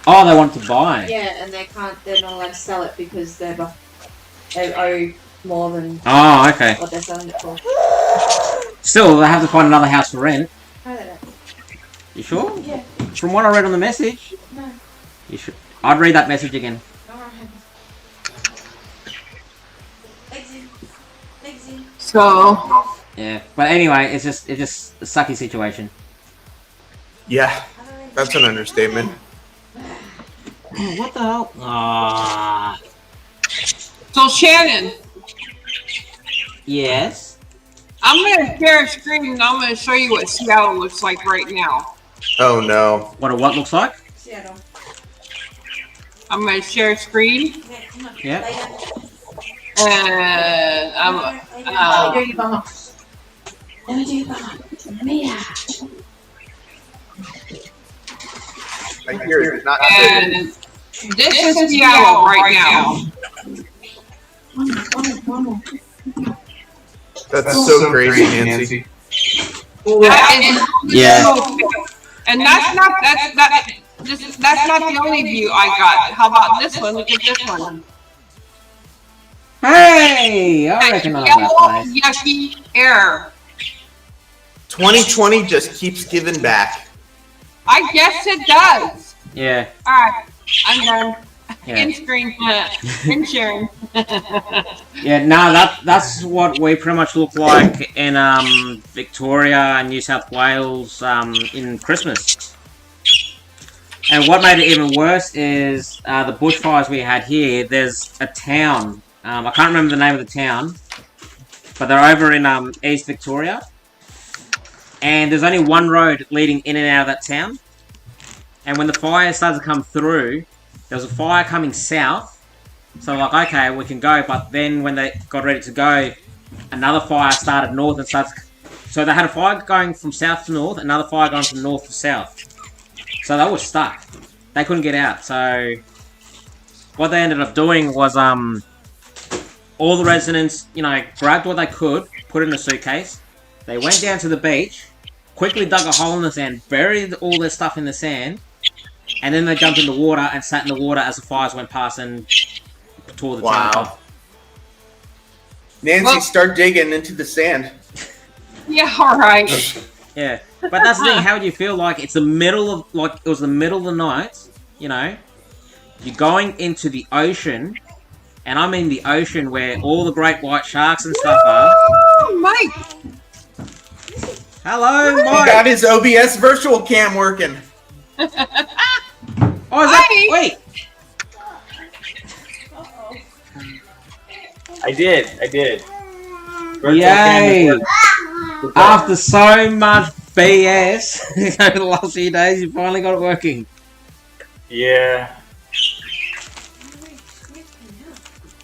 [SPEAKER 1] Oh, they want to buy?
[SPEAKER 3] Yeah, and they're not allowed to sell it because they owe more than
[SPEAKER 1] Oh, okay.
[SPEAKER 3] what they're selling it for.
[SPEAKER 1] Still, they have to find another house for rent.
[SPEAKER 3] No, they don't.
[SPEAKER 1] You sure?
[SPEAKER 3] Yeah.
[SPEAKER 1] From what I read on the message?
[SPEAKER 3] No.
[SPEAKER 1] You should. I'd read that message again.
[SPEAKER 3] Alright. Legs in.
[SPEAKER 5] So,
[SPEAKER 1] Yeah, but anyway, it's just a sucky situation.
[SPEAKER 7] Yeah, that's an understatement.
[SPEAKER 1] Oh, what the hell? Ah.
[SPEAKER 5] so Shannon,
[SPEAKER 1] Yes.
[SPEAKER 5] I'm gonna share a screen and I'm gonna show you what Seattle looks like right now.
[SPEAKER 7] Oh no.
[SPEAKER 1] What looks like?
[SPEAKER 3] Seattle.
[SPEAKER 5] I'm gonna share a screen
[SPEAKER 3] Yeah, come on.
[SPEAKER 1] Yeah.
[SPEAKER 3] Lay down.
[SPEAKER 5] and
[SPEAKER 3] Let me do your bum up. Let me do your bum up. Mia.
[SPEAKER 6] I hear it. Not
[SPEAKER 5] and this is Seattle right now.
[SPEAKER 3] One more.
[SPEAKER 7] That's so crazy, Nancy.
[SPEAKER 5] That is
[SPEAKER 1] Yeah.
[SPEAKER 5] And that's not the only view I got. How about this one? Look at this one.
[SPEAKER 1] Hey, I recognize that
[SPEAKER 5] Yellow,
[SPEAKER 1] place.
[SPEAKER 5] yucky air.
[SPEAKER 7] 2020 just keeps giving back.
[SPEAKER 5] I guess it does.
[SPEAKER 1] Yeah.
[SPEAKER 5] All right, I'm done.
[SPEAKER 1] Yeah.
[SPEAKER 5] In screen, in sharing.
[SPEAKER 1] Yeah. No, that's what we pretty much look like in Victoria and New South Wales in Christmas. And what made it even worse is the bushfires we had here. There's a town. I can't remember the name of the town, but they're over in East Victoria. And there's only one road leading in and out of that town. And when the fire started to come through, there was a fire coming south. So like, okay, we can go. But then when they got ready to go, another fire started north and started. So they had a fire going from south to north, another fire going from north to south. So they were stuck. They couldn't get out. So what they ended up doing was all the residents, grabbed what they could, put it in a suitcase. They went down to the beach, quickly dug a hole in the sand, buried all their stuff in the sand, and then they jumped in the water and sat in the water as the fires went past and tore the town off.
[SPEAKER 7] Nancy, start digging into the sand.
[SPEAKER 5] Yeah, all right.
[SPEAKER 1] Yeah, but that's the thing. How would you feel like it's the middle of it was the middle of the night? You're going into the ocean, and I mean the ocean where all the great white sharks and stuff are.
[SPEAKER 5] Oh, Mike.
[SPEAKER 1] Hello,
[SPEAKER 7] He
[SPEAKER 1] Mike.
[SPEAKER 7] got his OBS virtual cam working.
[SPEAKER 1] Oh, is that?
[SPEAKER 5] Hi.
[SPEAKER 1] Wait.
[SPEAKER 8] I did.
[SPEAKER 1] Yay! After so much BS over the last few days, you finally got it working.
[SPEAKER 8] Yeah.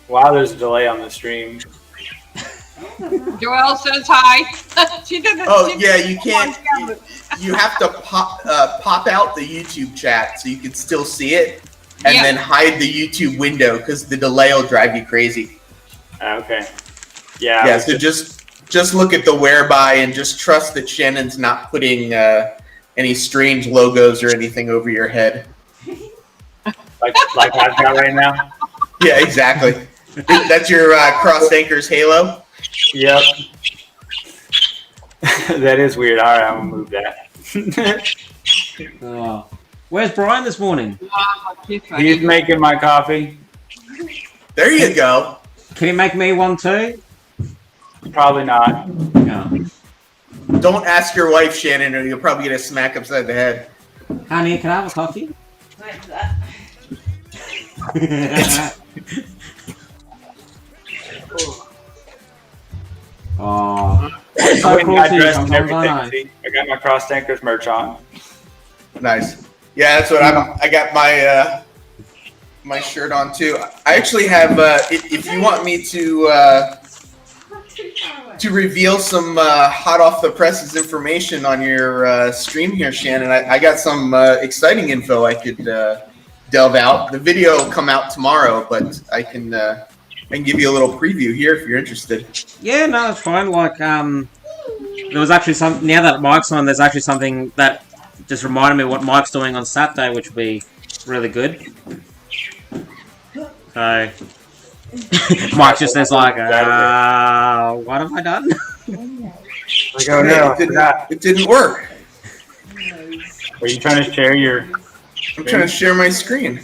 [SPEAKER 8] Wow, there's a delay on the stream.
[SPEAKER 5] Joelle says hi. She didn't.
[SPEAKER 7] Oh yeah, you can't. You have to pop out the YouTube chat so you can still see it, and then hide the YouTube window because the delay will drive you crazy.
[SPEAKER 8] Okay. Yeah.
[SPEAKER 7] Yeah. So just look at the whereby and just trust that Shannon's not putting any strange logos or anything over your head.
[SPEAKER 8] like I've got right now.
[SPEAKER 7] Yeah, exactly. That's your crossed anchors halo.
[SPEAKER 8] Yep. That is weird. All right, I'm gonna move that.
[SPEAKER 1] Oh. Where's Brian this morning?
[SPEAKER 8] He's making my coffee.
[SPEAKER 7] There you go.
[SPEAKER 1] Can you make me one too?
[SPEAKER 8] Probably not.
[SPEAKER 1] No.
[SPEAKER 7] Don't ask your wife, Shannon, or you'll probably get a smack upside the head.
[SPEAKER 1] Honey, can I have a coffee?
[SPEAKER 3] Like that.
[SPEAKER 1] Oh.
[SPEAKER 8] I
[SPEAKER 1] So
[SPEAKER 8] went and
[SPEAKER 1] cool
[SPEAKER 8] got
[SPEAKER 1] to you
[SPEAKER 8] dressed and
[SPEAKER 1] sometimes, I
[SPEAKER 8] everything. See, I got my crossed anchors merch on.
[SPEAKER 7] Nice. Yeah, that's what I got my my shirt on too. I actually have. If you want me to reveal some hot off the presses information on your stream here, Shannon, I got some exciting info I could delve out. The video will come out tomorrow, but I can give you a little preview here if you're interested.
[SPEAKER 1] Yeah, no, it's fine. Like, there was actually some. Now that Mike's on, there's actually something that just reminded me what Mike's doing on Saturday, which would be really good. So, Mike just says like, "What have I done?"
[SPEAKER 8] Like, oh no,
[SPEAKER 7] It didn't work.
[SPEAKER 8] Are you trying to share your?
[SPEAKER 7] I'm trying to share my screen.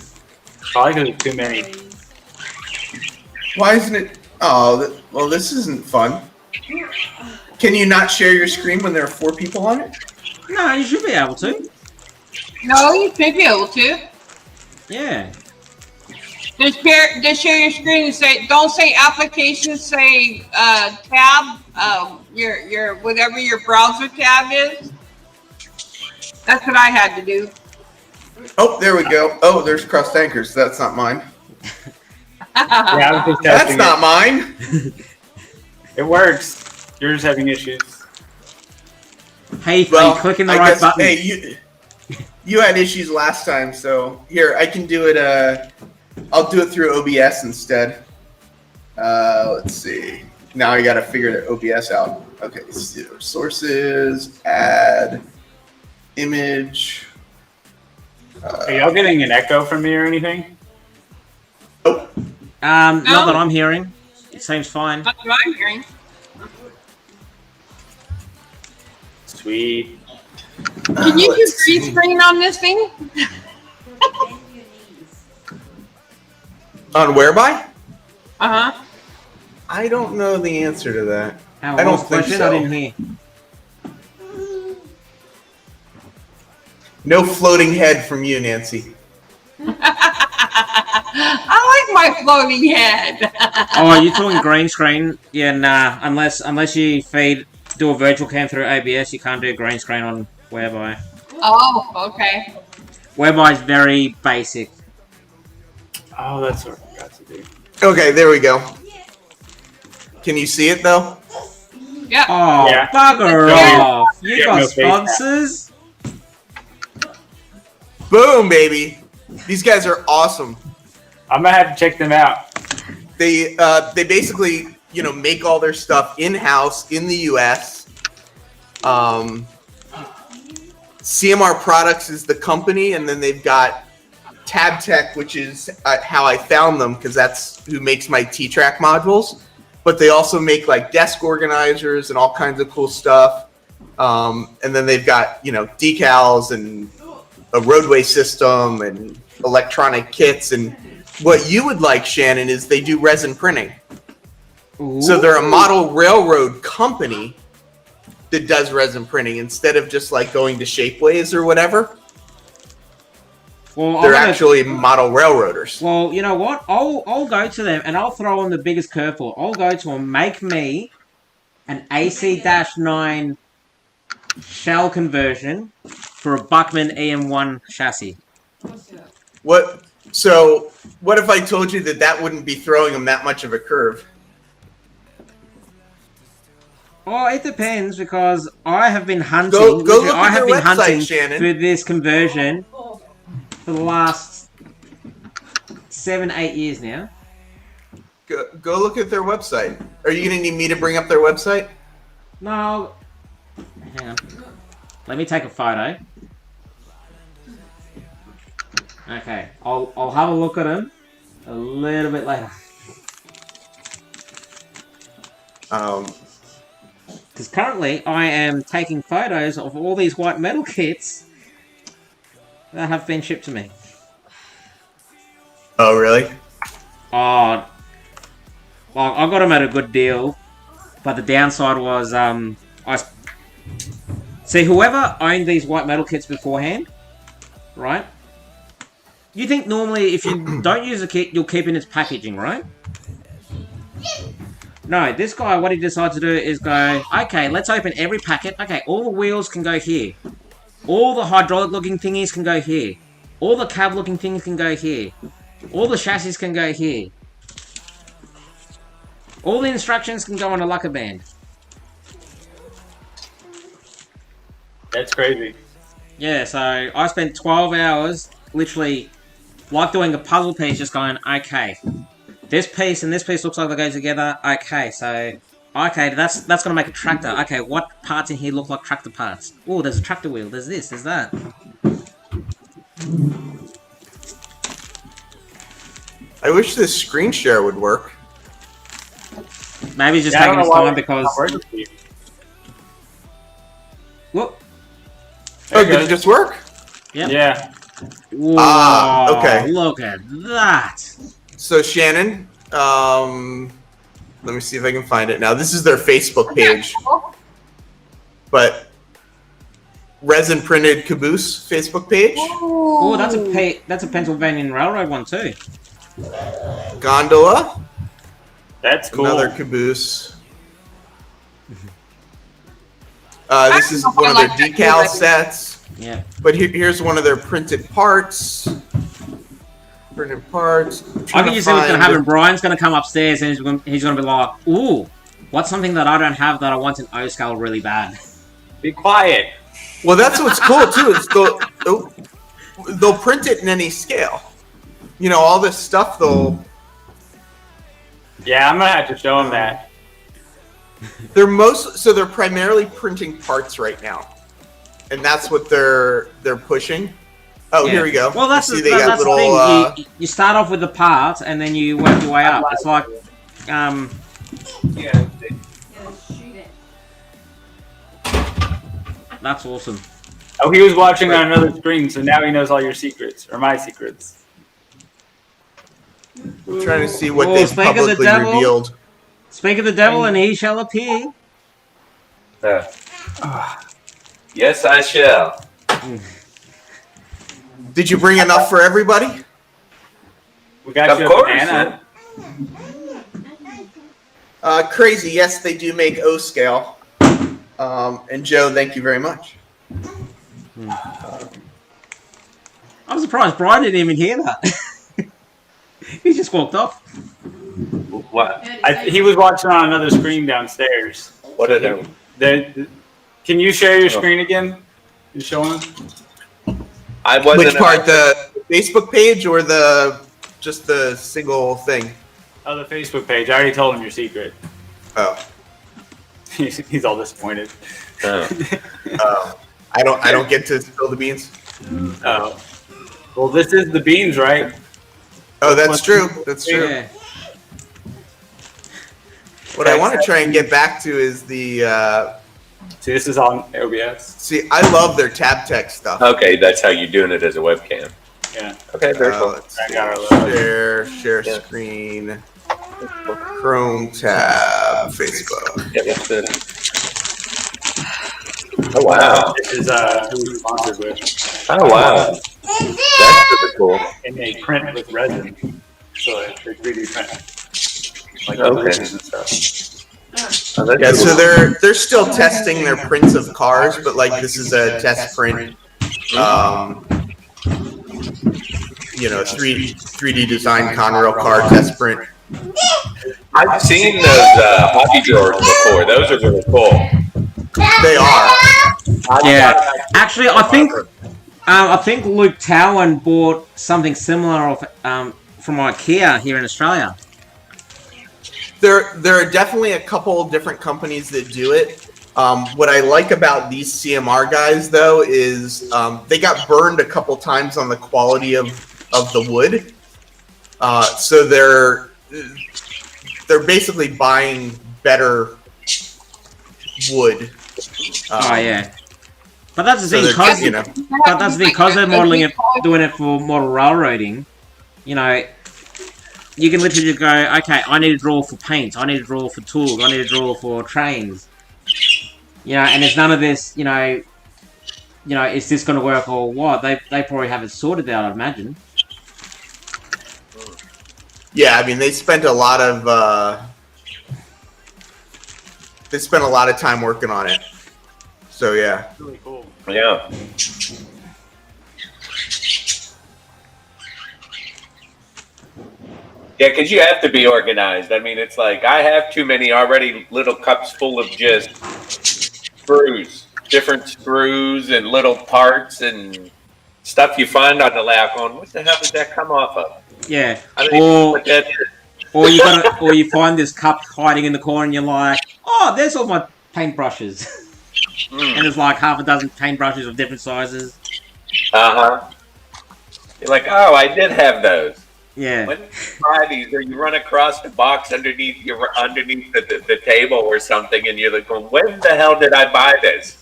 [SPEAKER 8] Probably because it's too many.
[SPEAKER 7] Why isn't it? Oh, well, this isn't fun. Can you not share your screen when there are 4 people on it?
[SPEAKER 1] No, you should be able to.
[SPEAKER 5] No, you should be able to.
[SPEAKER 1] Yeah.
[SPEAKER 5] Just share your screen and say, don't say application, say tab, your whatever your browser tab is. That's what I had to do.
[SPEAKER 7] Oh, there we go. Oh, there's crossed anchors. That's not mine.
[SPEAKER 8] Yeah, I was just
[SPEAKER 7] That's
[SPEAKER 8] testing
[SPEAKER 7] not mine.
[SPEAKER 8] It works. You're just having issues.
[SPEAKER 1] Hey, are
[SPEAKER 7] Well,
[SPEAKER 1] you clicking the
[SPEAKER 7] I
[SPEAKER 1] right
[SPEAKER 7] guess,
[SPEAKER 1] button?
[SPEAKER 7] hey, you had issues last time, so here I can do it. I'll do it through OBS instead. Let's see. Now I got to figure the OBS out. Okay, sources, add, image.
[SPEAKER 8] Are y'all getting an echo from me or anything?
[SPEAKER 7] Oh,
[SPEAKER 1] Not that I'm hearing. It seems fine.
[SPEAKER 5] That's what I'm hearing.
[SPEAKER 8] Sweet.
[SPEAKER 5] Can you do green screen on this thing?
[SPEAKER 7] on whereby?
[SPEAKER 5] Uh-huh.
[SPEAKER 7] I don't know the answer to that.
[SPEAKER 1] I
[SPEAKER 7] don't think
[SPEAKER 1] question,
[SPEAKER 7] so.
[SPEAKER 1] I didn't hear.
[SPEAKER 7] No floating head from you, Nancy.
[SPEAKER 5] I like my floating head.
[SPEAKER 1] Oh, are you talking green screen? Yeah, nah. Unless you do a virtual cam through ABS, you can't do a green screen on Whereby.
[SPEAKER 5] Oh, okay.
[SPEAKER 1] Whereby is very basic.
[SPEAKER 8] Oh, that's what I forgot to do.
[SPEAKER 7] Okay, there we go. Can you see it though?
[SPEAKER 5] Yeah.
[SPEAKER 1] Oh,
[SPEAKER 8] Yeah.
[SPEAKER 1] bugger
[SPEAKER 8] Yeah.
[SPEAKER 1] off! You
[SPEAKER 8] Yeah,
[SPEAKER 1] got
[SPEAKER 8] no face
[SPEAKER 1] sponsors?
[SPEAKER 7] Boom, baby. These guys are awesome.
[SPEAKER 8] I'm gonna have to check them out.
[SPEAKER 7] They basically, make all their stuff in-house in the US. CMR Products is the company, and then they've got Tab Tech, which is how I found them, because that's who makes my T-Track modules. But they also make like desk organizers and all kinds of cool stuff. And then they've got, decals and a roadway system and electronic kits. And what you would like, Shannon, is they do resin printing.
[SPEAKER 1] Ooh.
[SPEAKER 7] So they're a model railroad company that does resin printing instead of just like going to Shapeways or whatever.
[SPEAKER 1] Well,
[SPEAKER 7] They're actually model railroaders.
[SPEAKER 1] Well, you know what? I'll go to them and I'll throw on the biggest curveball. I'll go to them, make me an AC-9 shell conversion for a Buckman EM1 chassis.
[SPEAKER 7] What? So what if I told you that wouldn't be throwing them that much of a curve?
[SPEAKER 1] Oh, it depends, because I have been hunting.
[SPEAKER 7] Go look
[SPEAKER 1] I
[SPEAKER 7] at
[SPEAKER 1] have
[SPEAKER 7] their
[SPEAKER 1] been
[SPEAKER 7] website,
[SPEAKER 1] hunting
[SPEAKER 7] Shannon.
[SPEAKER 1] for this conversion for the last 7-8 years now.
[SPEAKER 7] Go look at their website. Are you going to need me to bring up their website?
[SPEAKER 1] No, hang on. Let me take a photo. Okay, I'll have a look at them a little bit later. Because currently I am taking photos of all these white metal kits that have been shipped to me.
[SPEAKER 7] Oh, really?
[SPEAKER 1] Oh, well, I got them at a good deal, but the downside was see, whoever owned these white metal kits beforehand, right? You think normally if you don't use a kit, you'll keep in its packaging, right? No, this guy, what he decides to do is go, okay, let's open every packet. Okay, all the wheels can go here. All the hydraulic looking thingies can go here. All the cab looking things can go here. All the chassis can go here. All the instructions can go on a lacquer band.
[SPEAKER 8] That's crazy.
[SPEAKER 1] Yeah, so I spent 12 hours literally like doing a puzzle piece, just going, okay, this piece and this piece looks like they go together. Okay, so okay, that's gonna make a tractor. Okay, what parts in here look like tractor parts? Oh, there's a tractor wheel. There's this. There's that.
[SPEAKER 7] I wish this screen share would work.
[SPEAKER 1] Maybe he's just taking his time because. Whoop.
[SPEAKER 7] Oh, did it just work?
[SPEAKER 1] Yep.
[SPEAKER 8] Yeah.
[SPEAKER 1] Whoa,
[SPEAKER 7] okay.
[SPEAKER 1] Look at that.
[SPEAKER 7] So Shannon, let me see if I can find it now. This is their Facebook page, but resin printed caboose Facebook page.
[SPEAKER 1] Oh, that's a Pennsylvania Railroad one too.
[SPEAKER 7] Gondola.
[SPEAKER 8] That's cool.
[SPEAKER 7] Another caboose. This is one of their decal sets.
[SPEAKER 1] Yeah.
[SPEAKER 7] But here's one of their printed parts. Printed parts.
[SPEAKER 1] I can just see what's going to happen. Brian's going to come upstairs and he's going to be like, ooh, what's something that I don't have that I want in O scale really bad?
[SPEAKER 8] Be quiet.
[SPEAKER 7] Well, that's what's cool too. Is they'll print it in any scale. You know, all this stuff they'll.
[SPEAKER 8] Yeah, I'm gonna have to show him that.
[SPEAKER 7] They're primarily printing parts right now, and that's what they're pushing. Oh,
[SPEAKER 1] Yeah.
[SPEAKER 7] here we go.
[SPEAKER 1] Well, that's the thing. You start off with the parts and then you work your way up. It's like, that's awesome.
[SPEAKER 8] Oh, he was watching on another screen, so now he knows all your secrets, or my secrets.
[SPEAKER 7] I'm trying to see what
[SPEAKER 1] Oh,
[SPEAKER 7] they've
[SPEAKER 1] speak of the
[SPEAKER 7] publicly
[SPEAKER 1] devil.
[SPEAKER 7] revealed.
[SPEAKER 1] Speak of the devil and he shall appear.
[SPEAKER 9] Yes, I shall.
[SPEAKER 7] Did you bring enough for everybody?
[SPEAKER 8] We got
[SPEAKER 9] Of
[SPEAKER 8] you
[SPEAKER 9] course.
[SPEAKER 8] a banana.
[SPEAKER 7] Crazy. Yes, they do make O scale. And Joe, thank you very much.
[SPEAKER 1] I'm surprised Brian didn't even hear that. He just walked off.
[SPEAKER 9] What?
[SPEAKER 8] He was watching on another screen downstairs.
[SPEAKER 9] What did I?
[SPEAKER 8] Can you share your screen again? You showing him?
[SPEAKER 9] I wasn't.
[SPEAKER 7] Which part? The Facebook page or just the single thing?
[SPEAKER 8] Oh, the Facebook page. I already told him your secret.
[SPEAKER 7] Oh.
[SPEAKER 8] He's all disappointed.
[SPEAKER 7] I don't get to spill the beans.
[SPEAKER 8] Oh. Well, this is the beans, right?
[SPEAKER 7] Oh, that's true. That's true.
[SPEAKER 1] Yeah.
[SPEAKER 7] What I want to try and get back to is the.
[SPEAKER 8] See, this is on OBS.
[SPEAKER 7] See, I love their tab tech stuff.
[SPEAKER 9] Okay, that's how you're doing it as a webcam.
[SPEAKER 8] Yeah.
[SPEAKER 9] Okay, very cool.
[SPEAKER 7] Let's
[SPEAKER 8] I got
[SPEAKER 7] see.
[SPEAKER 8] our logo.
[SPEAKER 7] Share screen. Chrome tab, Facebook.
[SPEAKER 9] Yeah, that's good. Oh wow!
[SPEAKER 8] This is who we sponsored with.
[SPEAKER 9] Oh wow! That's super cool.
[SPEAKER 8] And they print with resin, so it's 3D print. Like
[SPEAKER 9] Okay.
[SPEAKER 8] and stuff.
[SPEAKER 9] Oh, that's
[SPEAKER 7] Yeah,
[SPEAKER 9] cool.
[SPEAKER 7] so they're still testing their prints of cars, but like this is a test print. 3D design Conrail car test print.
[SPEAKER 9] I've seen those hockey drawers before. Those are really cool.
[SPEAKER 7] They are.
[SPEAKER 1] Yeah. Actually, I think Luke Towan bought something similar from IKEA here in Australia.
[SPEAKER 7] There are definitely a couple different companies that do it. What I like about these CMR guys, though, is they got burned a couple times on the quality of the wood. So they're basically buying better wood.
[SPEAKER 1] Oh yeah, but that's the
[SPEAKER 7] So
[SPEAKER 1] thing,
[SPEAKER 7] that,
[SPEAKER 1] cause
[SPEAKER 7] you know,
[SPEAKER 1] but that's the thing, cause they're modeling it, doing it for model railroading. You know, you can literally just go, okay, I need to draw for paint, I need to draw for tools, I need to draw for trains. You know, and there's none of this. You know, is this going to work or what? They probably have it sorted out, I'd imagine.
[SPEAKER 7] yeah, I mean, they spent a lot of time working on it. So yeah.
[SPEAKER 8] Really cool.
[SPEAKER 9] Yeah. Yeah, because you have to be organized. I mean, it's like I have too many already little cups full of just screws, different screws and little parts and stuff you find on the lab going, what the hell did that come off of?
[SPEAKER 1] Yeah,
[SPEAKER 9] I don't even know what that is.
[SPEAKER 1] or you find this cup hiding in the corner, and you're like, oh, there's all my paintbrushes, and there's like half a dozen paintbrushes of different sizes.
[SPEAKER 9] You're like, oh, I did have those.
[SPEAKER 1] Yeah.
[SPEAKER 9] When you buy these, or you run across the box underneath the table or something, and you're like, going, when the hell did I buy this?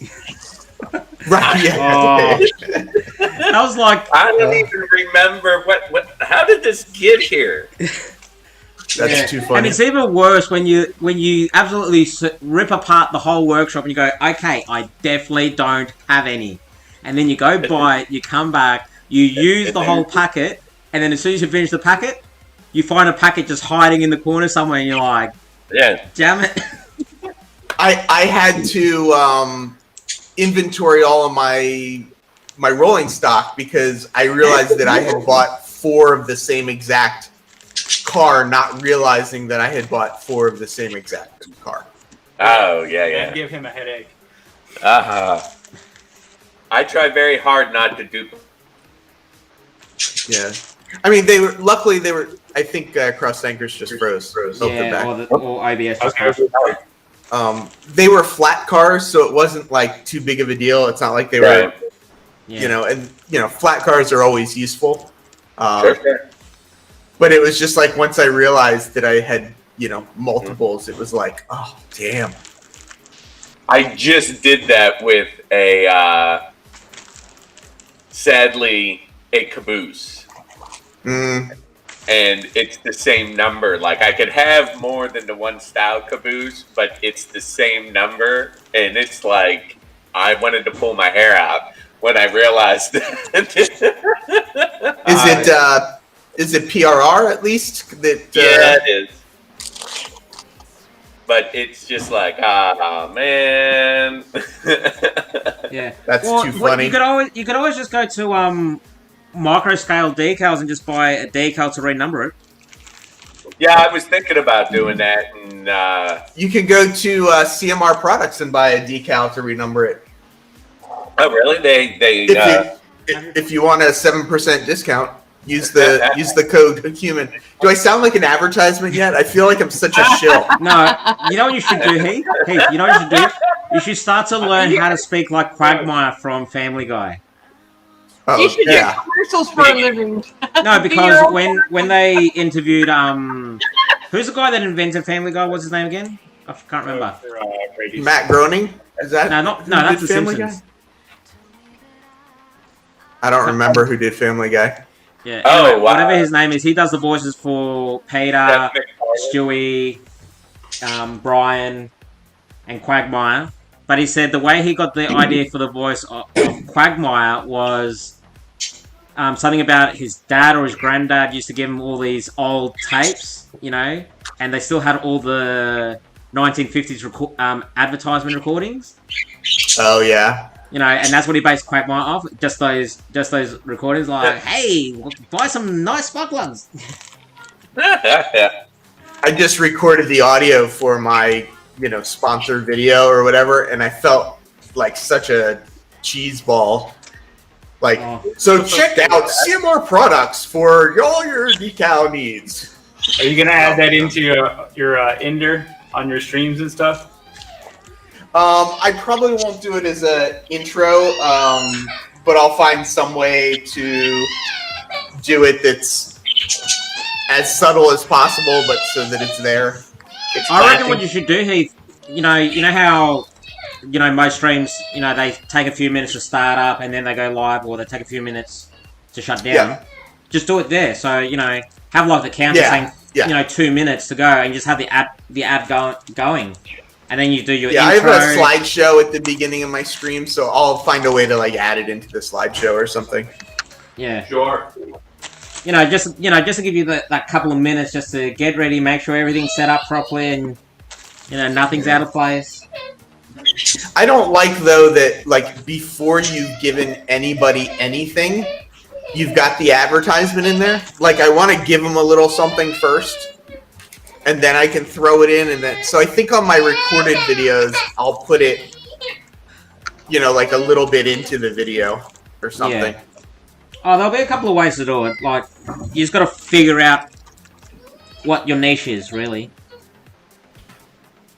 [SPEAKER 7] Right. Yeah.
[SPEAKER 1] Oh. I was like,
[SPEAKER 9] I don't even remember what. How did this get here?
[SPEAKER 7] That's too funny.
[SPEAKER 1] And it's even worse when you absolutely rip apart the whole workshop and you go, okay, I definitely don't have any, and then you go buy it, you come back, you use the whole packet. And then as soon as you finish the packet, you find a packet just hiding in the corner somewhere, and you're like,
[SPEAKER 9] yeah,
[SPEAKER 1] damn it.
[SPEAKER 7] I had to inventory all of my rolling stock because I realized that I had bought 4 of the same exact car, not realizing that I had bought 4 of the same exact car.
[SPEAKER 9] Oh, yeah.
[SPEAKER 8] And give him a headache.
[SPEAKER 9] I try very hard not to do.
[SPEAKER 7] Yeah. I mean, luckily they were. I think cross anchors just froze.
[SPEAKER 1] Yeah, or OBS just crashed.
[SPEAKER 7] They were flat cars, so it wasn't like too big of a deal. It's not like they were, flat cars are always useful.
[SPEAKER 9] Sure.
[SPEAKER 7] But it was just like once I realized that I had, multiples, it was like, oh damn.
[SPEAKER 9] I just did that with sadly, a caboose. And it's the same number. Like, I could have more than the one style caboose, but it's the same number. And it's like, I wanted to pull my hair out when I realized that.
[SPEAKER 7] Is it PRR at least?
[SPEAKER 9] Yeah, it is. But it's just like, man.
[SPEAKER 7] Yeah, that's too funny.
[SPEAKER 1] You could always just go to micro scale decals and just buy a decal to renumber it.
[SPEAKER 9] Yeah, I was thinking about doing that, and
[SPEAKER 7] you can go to CMR Products and buy a decal to renumber it.
[SPEAKER 9] Oh, really?
[SPEAKER 7] If you want a 7% discount, use the code human. Do I sound like an advertisement yet? I feel like I'm such a shill.
[SPEAKER 1] No, you know what you should do, Heath? You know what you should do? You should start to learn how to speak like Quagmire from Family Guy.
[SPEAKER 7] Oh,
[SPEAKER 5] you should do commercials for a living.
[SPEAKER 1] No, because when they interviewed who's the guy that invented Family Guy? What's his name again? I can't remember.
[SPEAKER 7] Matt Groening? Is that?
[SPEAKER 1] No, that's the
[SPEAKER 7] Family
[SPEAKER 1] Simpsons.
[SPEAKER 7] Guy? I don't remember who did Family Guy.
[SPEAKER 1] Yeah.
[SPEAKER 9] Oh,
[SPEAKER 1] anyway,
[SPEAKER 9] wow.
[SPEAKER 1] Whatever his name is, he does the voices for Peter, Stewie, Brian, and Quagmire. But he said the way he got the idea for the voice of Quagmire was something about his dad or his granddad used to give him all these old tapes, and they still had all the 1950s advertisement recordings.
[SPEAKER 7] Oh yeah.
[SPEAKER 1] And that's what he based Quagmire off. Just those recordings, like, hey, buy some nice sparklers.
[SPEAKER 9] Yeah.
[SPEAKER 7] I just recorded the audio for my, sponsored video or whatever, and I felt like such a cheese ball. Like, so check out CMR Products for all your decal needs.
[SPEAKER 8] Are you gonna add that into your Ender on your streams and stuff?
[SPEAKER 7] I probably won't do it as an intro, but I'll find some way to do it that's as subtle as possible, but so that it's there.
[SPEAKER 8] It's
[SPEAKER 1] I reckon
[SPEAKER 8] flashing.
[SPEAKER 1] what you should do, Heath, you know how, most streams, they take a few minutes to start up and then they go live, or they take a few minutes to shut down.
[SPEAKER 7] Yeah.
[SPEAKER 1] Just do it there. So, have like the counter saying, 2 minutes to go, and just have the ad going. And then you do your intro.
[SPEAKER 7] I have a slideshow at the beginning of my stream, so I'll find a way to like add it into the slideshow or something.
[SPEAKER 1] Yeah.
[SPEAKER 9] Sure.
[SPEAKER 1] Just to give you that couple of minutes just to get ready, make sure everything's set up properly, and nothing's out of place.
[SPEAKER 7] I don't like though that like before you've given anybody anything, you've got the advertisement in there. Like I want to give them a little something first, and then I can throw it in, and then so I think on my recorded videos I'll put it, like a little bit into the video or something.
[SPEAKER 1] Yeah. Oh, there'll be a couple of ways to do it. Like, you just got to figure out what your niche is, really.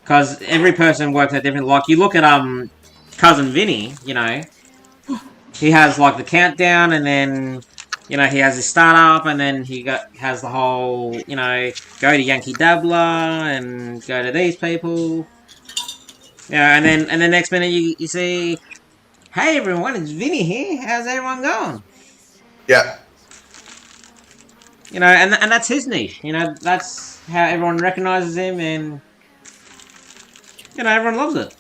[SPEAKER 1] Because every person works at different. Like, you look at cousin Vinny. He has like the countdown, and then he has his startup, and then he has the whole go to Yankee Dabbler and go to these people. And then next minute you see, hey everyone, it's Vinny here. How's everyone going?
[SPEAKER 7] Yeah.
[SPEAKER 1] And that's his niche. That's how everyone recognizes him, and everyone loves it.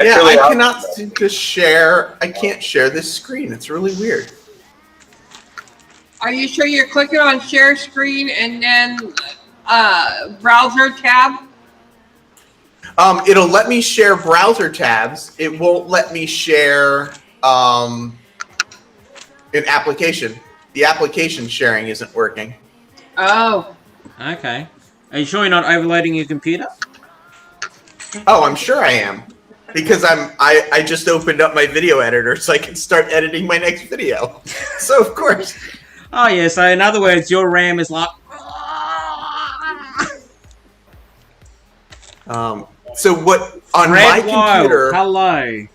[SPEAKER 7] Yeah, I cannot seem to share. I can't share this screen. It's really weird.
[SPEAKER 5] Are you sure you're clicking on share screen and then browser tab?
[SPEAKER 7] It'll let me share browser tabs. It won't let me share an application. The application sharing isn't working.
[SPEAKER 5] Oh.
[SPEAKER 1] Okay. Are you sure you're not overloading your computer?
[SPEAKER 7] Oh, I'm sure I am. Because I just opened up my video editor so I can start editing my next video. So of course.
[SPEAKER 1] Oh yeah, so in other words, your RAM is like
[SPEAKER 7] so what on my computer
[SPEAKER 1] hello.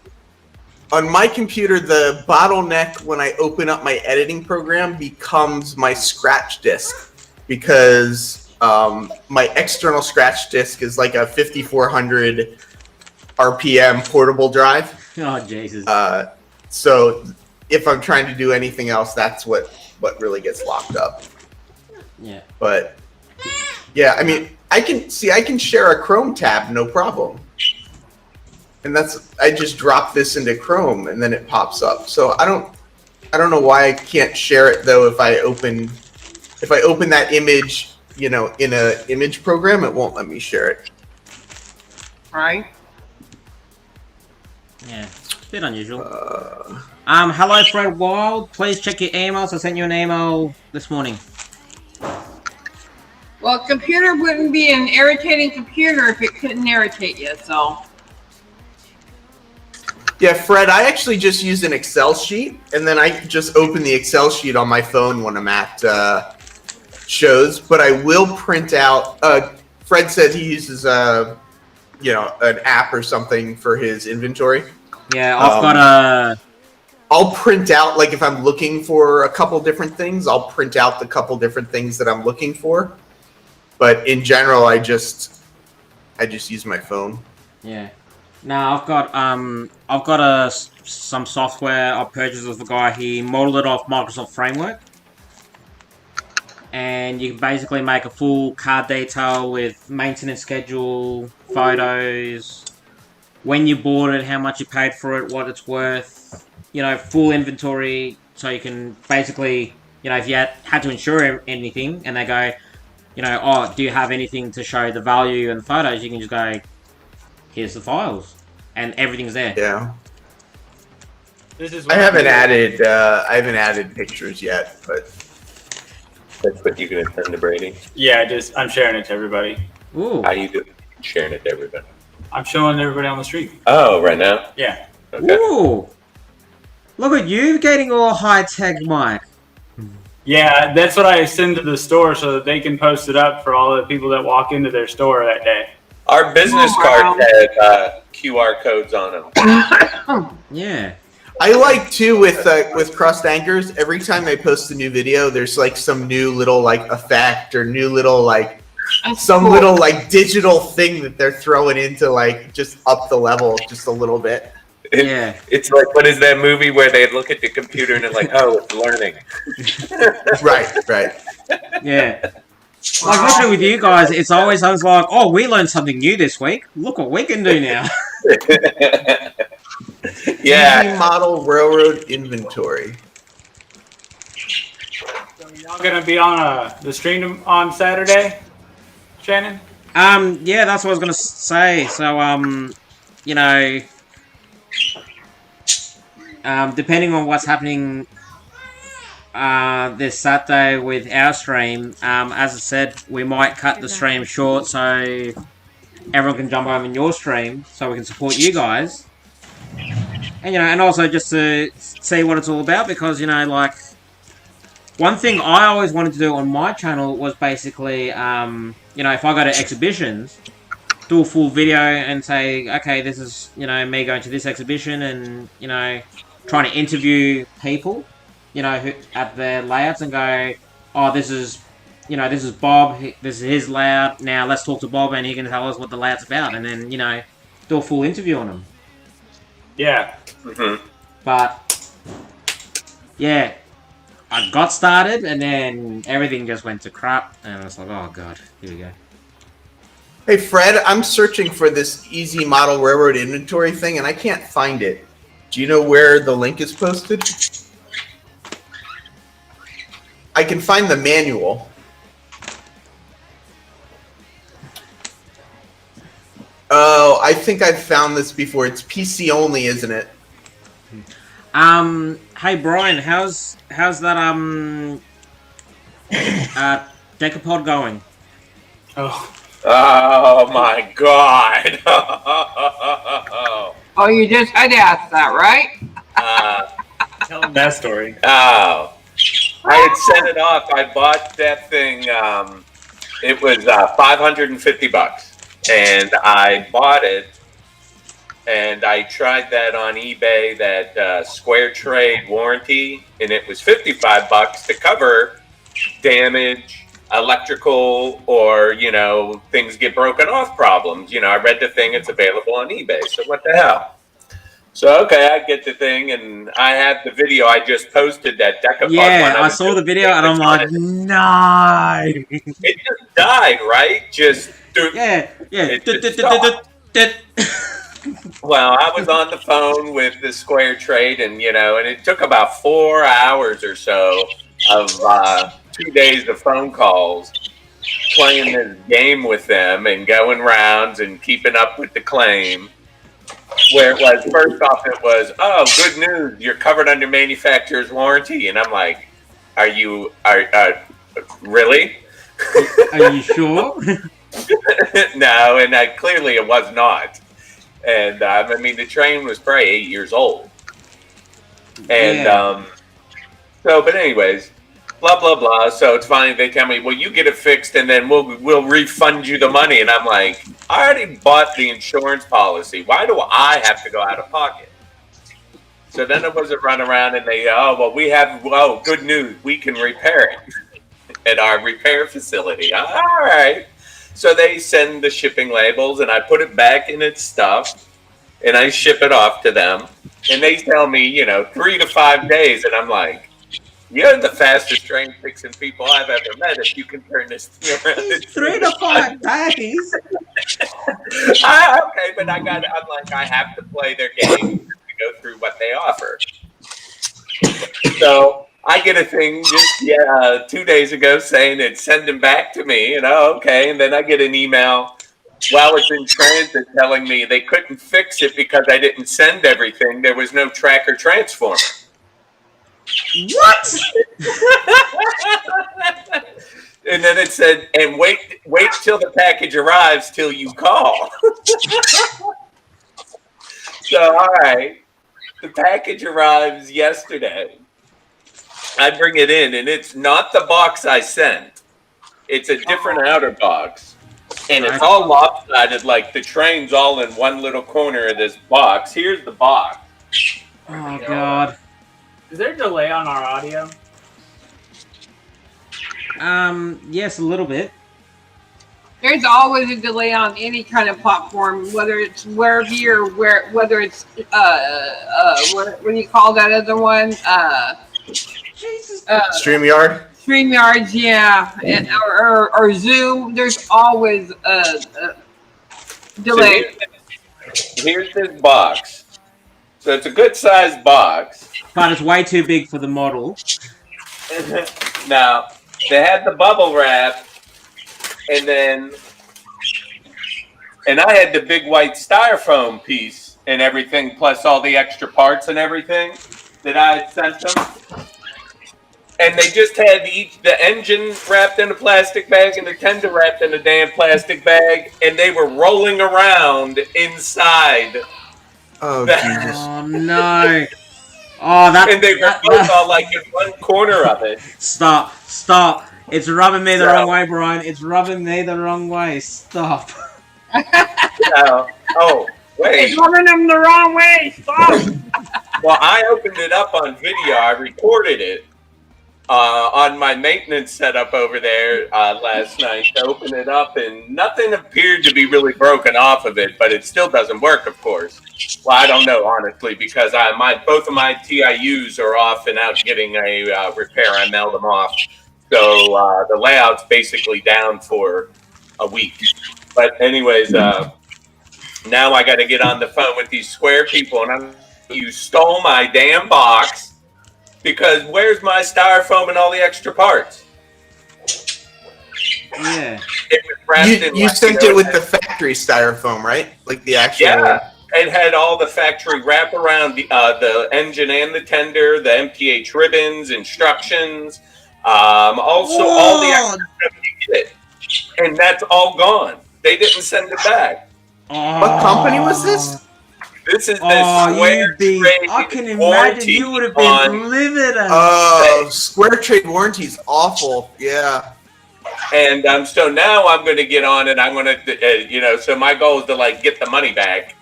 [SPEAKER 7] On my computer, the bottleneck when I open up my editing program becomes my scratch disk, because my external scratch disk is like a 5400 RPM portable drive.
[SPEAKER 1] Oh Jesus!
[SPEAKER 7] So if I'm trying to do anything else, that's what really gets locked up.
[SPEAKER 1] Yeah.
[SPEAKER 7] But yeah, I mean, I can share a Chrome tab, no problem. And I just drop this into Chrome and then it pops up. So I don't know why I can't share it though. If I open that image, in a image program, it won't let me share it.
[SPEAKER 5] Right.
[SPEAKER 1] Yeah, a bit unusual. Hello Fred Wild. Please check your emails. I sent you an email this morning.
[SPEAKER 5] Well, a computer wouldn't be an irritating computer if it couldn't irritate you, so.
[SPEAKER 7] Yeah, Fred, I actually just use an Excel sheet, and then I just open the Excel sheet on my phone when I'm at shows, but I will print out, Fred said he uses an app or something for his inventory.
[SPEAKER 1] Yeah, I've got
[SPEAKER 7] I'll print out, like if I'm looking for a couple different things, I'll print out the couple different things that I'm looking for. But in general, I just use my phone.
[SPEAKER 1] Yeah. No, I've got some software I purchased with a guy. He modeled it off Microsoft Framework, and you can basically make a full card detail with maintenance schedule, photos, when you bought it, how much you paid for it, what it's worth, full inventory. So you can basically, if you had to insure anything, and they go, oh, do you have anything to show the value and the photos? You can just go, here's the files, and everything's there.
[SPEAKER 7] Yeah.
[SPEAKER 8] This
[SPEAKER 7] I haven't added pictures yet, but
[SPEAKER 9] that's what you're gonna send to Brady.
[SPEAKER 8] Yeah, I'm sharing it to everybody.
[SPEAKER 1] Ooh.
[SPEAKER 9] How you doing? Sharing it to everybody.
[SPEAKER 8] I'm showing everybody on the street.
[SPEAKER 9] Oh, right now?
[SPEAKER 8] Yeah.
[SPEAKER 9] Okay.
[SPEAKER 1] Ooh. Look at you getting all high tech, Mike.
[SPEAKER 8] Yeah, that's what I send to the store so that they can post it up for all the people that walk into their store that day.
[SPEAKER 9] Our business cards had QR codes on them.
[SPEAKER 1] Yeah.
[SPEAKER 7] I like too with Crossed Anchors. Every time they post a new video, there's like some new little like effect or new little like little like digital thing that they're throwing into like just up the level just a little bit.
[SPEAKER 9] It's like, what is that movie where they look at the computer and they're like, oh, it's learning.
[SPEAKER 7] Right.
[SPEAKER 1] Yeah. Like looking with you guys, it's always I was like, oh, we learned something new this week. Look what we can do now.
[SPEAKER 9] Yeah.
[SPEAKER 7] Easy model railroad inventory.
[SPEAKER 8] So y'all gonna be on the stream on Saturday, Shannon?
[SPEAKER 1] Yeah, that's what I was gonna say. So, you know, depending on what's happening this Saturday with our stream, as I said, we might cut the stream short so everyone can jump over in your stream so we can support you guys. And, you know, and also just to see what it's all about because, you know, like, one thing I always wanted to do on my channel was basically, you know, if I go to exhibitions, do a full video and say, okay, this is, you know, me going to this exhibition and, you know, trying to interview people, you know, who, at their layouts and go, oh, this is, you know, this is Bob, this is his layout, now let's talk to Bob and he can tell us what the layout's about and then, you know, do a full interview on them.
[SPEAKER 8] Yeah.
[SPEAKER 9] Mm-hmm.
[SPEAKER 1] But, yeah, I got started and then everything just went to crap and I was like, oh god, here we go.
[SPEAKER 7] Hey Fred, I'm searching for this easy model railroad inventory thing and I can't find it. Do you know where the link is posted? I can find the manual. Oh, I think I've found this before. It's PC only, isn't it?
[SPEAKER 1] Hey Brian, how's that Decapod going?
[SPEAKER 9] Oh my god.
[SPEAKER 5] Oh, you just had to ask that, right?
[SPEAKER 8] Tell them that story.
[SPEAKER 9] Oh. I had sent it off. I bought that thing. It was $550. And I bought it, and I tried that on eBay, that Square Trade warranty, and it was $55 to cover damage, electrical, or, you know, things get broken off problems. You know, I read the thing, it's available on eBay, so what the hell? So, okay, I get the thing, and I have the video I just posted, that Decapod
[SPEAKER 1] Yeah,
[SPEAKER 9] one.
[SPEAKER 1] I saw the video, and I'm like, no!
[SPEAKER 9] It just died, right? Just...
[SPEAKER 1] Yeah.
[SPEAKER 9] Well, I was on the phone with the Square Trade, and you know, and it took about 4 hours or so of 2 days of phone calls, playing this game with them and going rounds and keeping up with the claim. Where it was, first off, it was, oh, good news, you're covered under manufacturer's warranty, and I'm like, really?
[SPEAKER 1] Are you sure?
[SPEAKER 9] No, and clearly it was not. And I mean, the train was probably 8 years old. And so, but anyways, blah blah blah. So it's finally they tell me, well, you get it fixed, and then we'll refund you the money. And I'm like, I already bought the insurance policy. Why do I have to go out of pocket? So then it was a run around, and they, good news, we can repair it at our repair facility. All right. So they send the shipping labels, and I put it back in its stuff, and I ship it off to them. And they tell me, you know, 3 to 5 days, and I'm like, you're the fastest train fixing people I've ever met if you can turn this thing around.
[SPEAKER 1] 3 to 5 days?
[SPEAKER 9] Okay, but I'm like, I have to play their game to go through what they offer. So I get a thing just 2 days ago saying it's sending back to me, and okay. And then I get an email while it's in transit telling me they couldn't fix it because I didn't send everything. There was no tracker transformer.
[SPEAKER 1] What?
[SPEAKER 9] And then it said, and wait till the package arrives till you call. So, all right, the package arrives yesterday. I bring it in, and it's not the box I sent. It's a different outer box. And it's all lopsided, like the train's all in one little corner of this box. Here's the box.
[SPEAKER 1] Oh god.
[SPEAKER 8] Is there a delay on our audio?
[SPEAKER 1] Yes, a little bit.
[SPEAKER 5] There's always a delay on any kind of platform, whether it's Webby or whether it's what do you call that other one?
[SPEAKER 1] Jesus.
[SPEAKER 7] StreamYard.
[SPEAKER 5] StreamYards, yeah, or Zoom. There's always a delay.
[SPEAKER 9] So here's this box. So it's a good sized box.
[SPEAKER 1] But it's way too big for the model.
[SPEAKER 9] Now, they had the bubble wrap, and I had the big white styrofoam piece and everything, plus all the extra parts and everything that I had sent them. And they just had the engine wrapped in a plastic bag and the tender wrapped in a damn plastic bag, and they were rolling around inside.
[SPEAKER 7] Oh, Jesus.
[SPEAKER 1] Oh no. Oh, that.
[SPEAKER 9] And they were both all like in one corner of it.
[SPEAKER 1] Stop. It's rubbing me the wrong way, Brian. It's rubbing me the wrong way. Stop.
[SPEAKER 9] Oh, wait.
[SPEAKER 5] It's rubbing them the wrong way. Stop.
[SPEAKER 9] Well, I opened it up on video. I recorded it on my maintenance setup over there last night. I opened it up, and nothing appeared to be really broken off of it, but it still doesn't work, of course. Well, I don't know, honestly, because both of my TIUs are off and out getting a repair. I mailed them off. So the layout's basically down for a week. But anyways, now I got to get on the phone with these Square people, and you stole my damn box, because where's my styrofoam and all the extra parts?
[SPEAKER 1] Yeah.
[SPEAKER 9] It was wrapped in
[SPEAKER 7] You sent it with the factory styrofoam, right? Like the actual.
[SPEAKER 9] Yeah. It had all the factory wrap around the engine and the tender, the MPH ribbons, instructions, also all the extra stuff you get. And that's all gone. They didn't send it back.
[SPEAKER 7] What company was this?
[SPEAKER 9] This is the Square Trade
[SPEAKER 1] I can imagine you would have been livid.
[SPEAKER 7] Oh, Square Trade warranty's awful. Yeah.
[SPEAKER 9] And so now I'm going to get on, and I'm going to, so my goal is to like get the money back.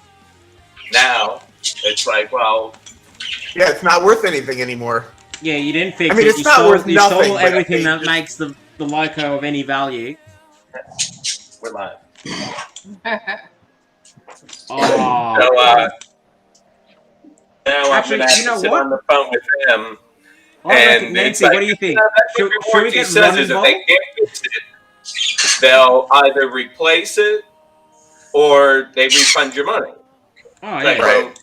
[SPEAKER 9] Now it's like, well,
[SPEAKER 7] yeah, it's not worth anything anymore.
[SPEAKER 1] Yeah, you didn't fix
[SPEAKER 7] I mean,
[SPEAKER 1] it.
[SPEAKER 7] it's not worth
[SPEAKER 1] you
[SPEAKER 7] nothing,
[SPEAKER 1] stole
[SPEAKER 7] but
[SPEAKER 1] everything that
[SPEAKER 7] just-
[SPEAKER 1] makes the loco of any value.
[SPEAKER 9] we're live.
[SPEAKER 1] Oh.
[SPEAKER 9] So now I'm
[SPEAKER 1] Actually,
[SPEAKER 9] going to have
[SPEAKER 1] you know
[SPEAKER 9] to sit
[SPEAKER 1] what?
[SPEAKER 9] on the phone with them.
[SPEAKER 1] I reckon,
[SPEAKER 9] And
[SPEAKER 1] Nancy,
[SPEAKER 9] it's like,
[SPEAKER 1] what do you think?
[SPEAKER 9] Should
[SPEAKER 1] Should we get
[SPEAKER 9] says
[SPEAKER 1] Ron
[SPEAKER 9] is if
[SPEAKER 1] involved?
[SPEAKER 9] they can't fix it, they'll either replace it or they refund your money.
[SPEAKER 1] Oh,
[SPEAKER 9] Like,
[SPEAKER 1] yeah.
[SPEAKER 7] Right.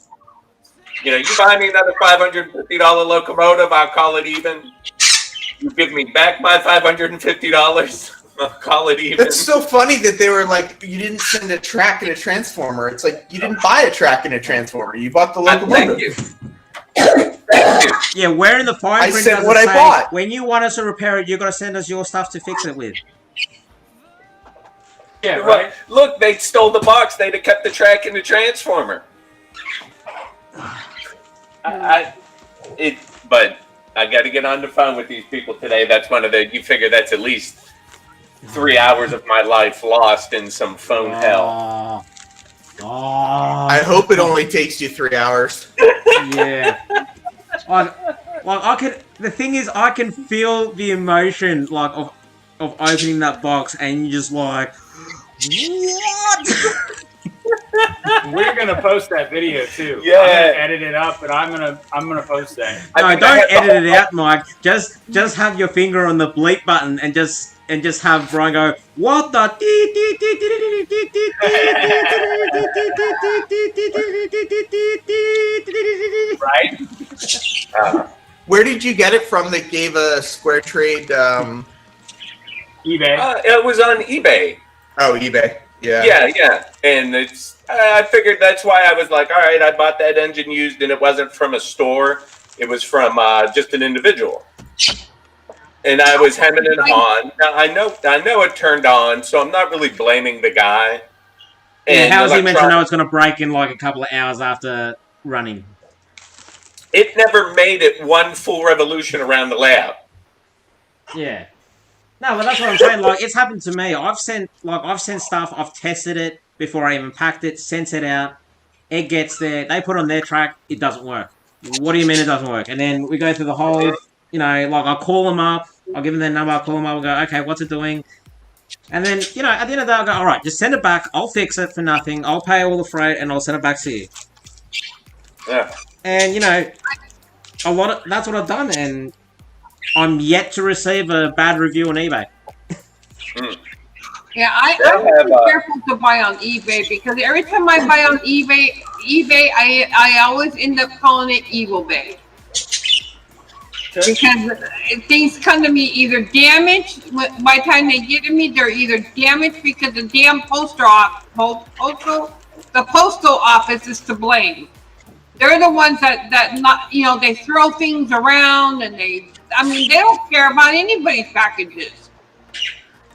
[SPEAKER 9] you buy me another $550 locomotive, I'll call it even. You give me back my $550, I'll call it even.
[SPEAKER 7] That's so funny that they were like, you didn't send a track and a transformer. It's like, you didn't buy a track and a transformer. You bought the locomotive.
[SPEAKER 9] Thank you. Thank you.
[SPEAKER 1] Yeah, where in the fine
[SPEAKER 7] I
[SPEAKER 1] print
[SPEAKER 7] said
[SPEAKER 1] does
[SPEAKER 7] what
[SPEAKER 1] it
[SPEAKER 7] I
[SPEAKER 1] say,
[SPEAKER 7] bought.
[SPEAKER 1] when you want us to repair it, you got to send us your stuff to fix it with?
[SPEAKER 8] Yeah, right.
[SPEAKER 9] Look, they stole the box. They'd have kept the track and the transformer. But I got to get on the phone with these people today. That's you figure that's at least 3 hours of my life lost in some phone hell.
[SPEAKER 1] Oh,
[SPEAKER 7] I hope it only takes you 3 hours.
[SPEAKER 1] yeah. The thing is, I can feel the emotion of opening that box, and you just like, what?
[SPEAKER 8] We're gonna post that video too.
[SPEAKER 9] Yeah.
[SPEAKER 8] I'm gonna edit it up, and I'm gonna post that.
[SPEAKER 1] No, don't edit it out, Mike. Just have your finger on the bleep button and just have Brian go, what the?
[SPEAKER 9] Right?
[SPEAKER 7] Where did you get it from that gave a Square Trade?
[SPEAKER 8] eBay.
[SPEAKER 9] It was on eBay.
[SPEAKER 7] Oh, eBay. Yeah.
[SPEAKER 9] Yeah. And I figured that's why I was like, all right, I bought that engine used, and it wasn't from a store. It was from just an individual. And I was hemming and hawing. Now, I know it turned on, so I'm not really blaming the guy.
[SPEAKER 1] Yeah,
[SPEAKER 9] And
[SPEAKER 1] how is he meant to know
[SPEAKER 9] electronic-
[SPEAKER 1] it's going to break in like a couple of hours after running?
[SPEAKER 9] It never made it one full revolution around the layout.
[SPEAKER 1] Yeah. No, but that's what I'm saying. Like, it's happened to me. I've sent stuff. I've tested it before I even packed it. Sent it out. It gets there. They put on their track. It doesn't work. what do you mean it doesn't work? And then we go through the whole, you know, like I'll call them up, I'll give them their number, I'll call them up, I'll go, okay, what's it doing? And then, you know, at the end of the day, I'll go, all right, just send it back, I'll fix it for nothing, I'll pay all the freight, and I'll send it back to you.
[SPEAKER 9] Yeah.
[SPEAKER 1] And, you know, that's what I've done, and I'm yet to receive a bad review on eBay.
[SPEAKER 5] Yeah, I'm really careful to buy on eBay because every time I buy on eBay, I always end up calling it Evil Bay. Because things come to me either damaged, by the time they get to me, they're either damaged because the damn postal office is to blame. They're the ones that not, you know, they throw things around and they don't care about anybody's packages.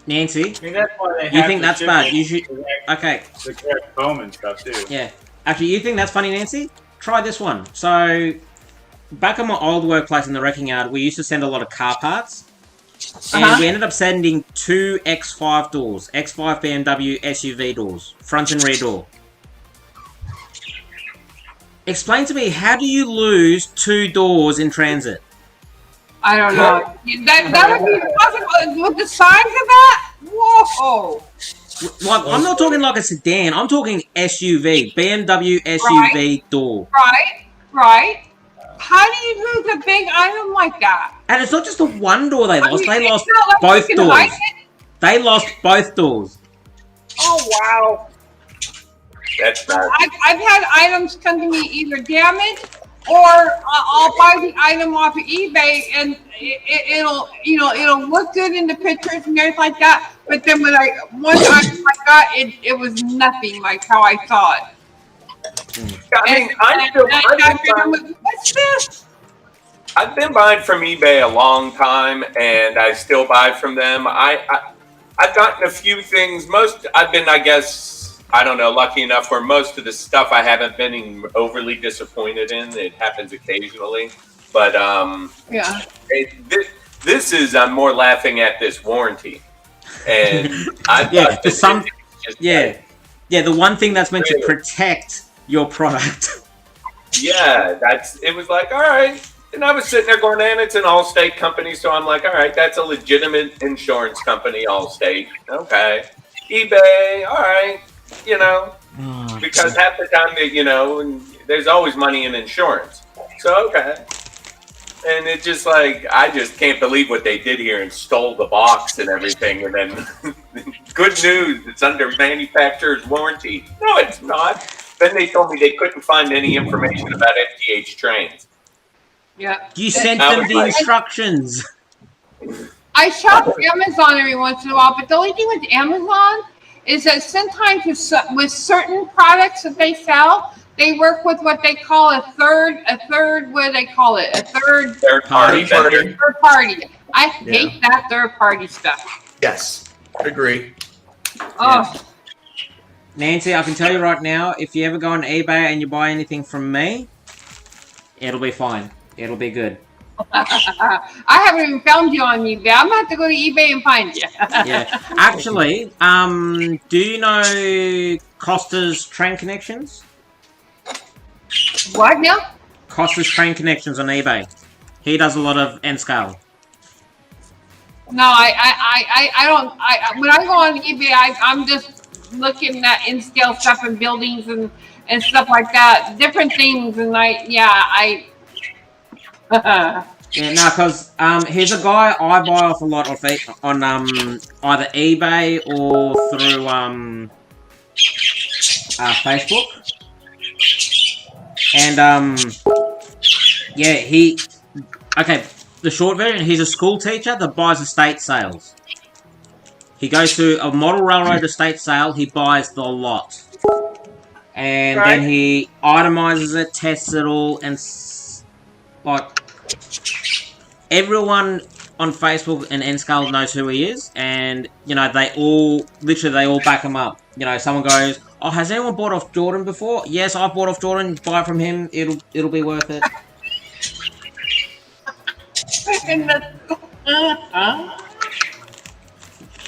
[SPEAKER 1] Nancy,
[SPEAKER 8] I mean, that's why they
[SPEAKER 1] you
[SPEAKER 8] have
[SPEAKER 1] think
[SPEAKER 8] to
[SPEAKER 1] that's
[SPEAKER 8] ship
[SPEAKER 1] bad?
[SPEAKER 8] it
[SPEAKER 1] You should. Okay.
[SPEAKER 8] the correct foam and stuff too.
[SPEAKER 1] Yeah. Actually, you think that's funny, Nancy? Try this one. So, back at my old workplace in the wrecking yard, we used to send a lot of car parts. And we ended up sending 2 X5 doors. X5 BMW SUV doors. Front and rear door. Explain to me, how do you lose 2 doors in transit?
[SPEAKER 5] I don't know. That would be possible with the size of that. Whoa!
[SPEAKER 1] Like, I'm not talking like a sedan. I'm talking SUV, BMW SUV door.
[SPEAKER 5] Right. How do you lose a big item like that?
[SPEAKER 1] And it's not just the one door they lost. They lost
[SPEAKER 5] like
[SPEAKER 1] both doors. They lost both doors.
[SPEAKER 5] Oh wow!
[SPEAKER 9] That's not.
[SPEAKER 5] I've had items come to me either damaged. Or I'll buy the item off of eBay and it'll look good in the pictures and everything like that. But then when once I got it was nothing like how I thought. What's this?
[SPEAKER 9] I've been buying from eBay a long time, and I still buy from them. I've gotten a few things. I've been, I guess, I don't know, lucky enough where most of the stuff I haven't been overly disappointed in. It happens occasionally, but
[SPEAKER 5] yeah.
[SPEAKER 9] This is I'm more laughing at this warranty, and
[SPEAKER 1] the one thing that's meant to protect your product.
[SPEAKER 9] Yeah, it was like, all right. And I was sitting there going, and it's an Allstate company, so I'm like, all right, that's a legitimate insurance company, Allstate. Okay. eBay, all right, you know, because half the time, and there's always money in insurance. So, okay. And it's just like, I just can't believe what they did here and stole the box and everything. And then, good news, it's under manufacturer's warranty. No, it's not. Then they told me they couldn't find any information about FTH trains.
[SPEAKER 5] Yeah.
[SPEAKER 1] You sent them the instructions.
[SPEAKER 5] I shop Amazon every once in a while, but the only thing with Amazon is that sometimes with certain products that they sell, they work with what they call a third, what do they call it? A third
[SPEAKER 9] party.
[SPEAKER 5] Third party. I hate that third party stuff.
[SPEAKER 7] Yes, agree.
[SPEAKER 5] Oh.
[SPEAKER 1] Yeah. Nancy, I can tell you right now, if you ever go on eBay and you buy anything from me, it'll be fine. It'll be good.
[SPEAKER 5] I haven't even found you on eBay. I'm going to have to go to eBay and find you.
[SPEAKER 1] Yeah. Actually, do you know Costa's Train Connections?
[SPEAKER 5] What now?
[SPEAKER 1] Costa's Train Connections on eBay. He does a lot of N-scale.
[SPEAKER 5] No, I don't. When I go on eBay, I'm just looking at N-scale stuff and buildings and stuff like that, different things, and
[SPEAKER 1] yeah, no, because he's a guy I buy off a lot of on either eBay or through Facebook, and the short version, he's a school teacher that buys estate sales. He goes to a model railroad estate sale, he buys the lot. And then he itemizes it, tests it all, and everyone on Facebook and N-Scale knows who he is, and they all back him up. Someone goes, "Oh, has anyone bought off Jordan before?" "Yes, I bought off Jordan. Buy it from him. It'll be worth it."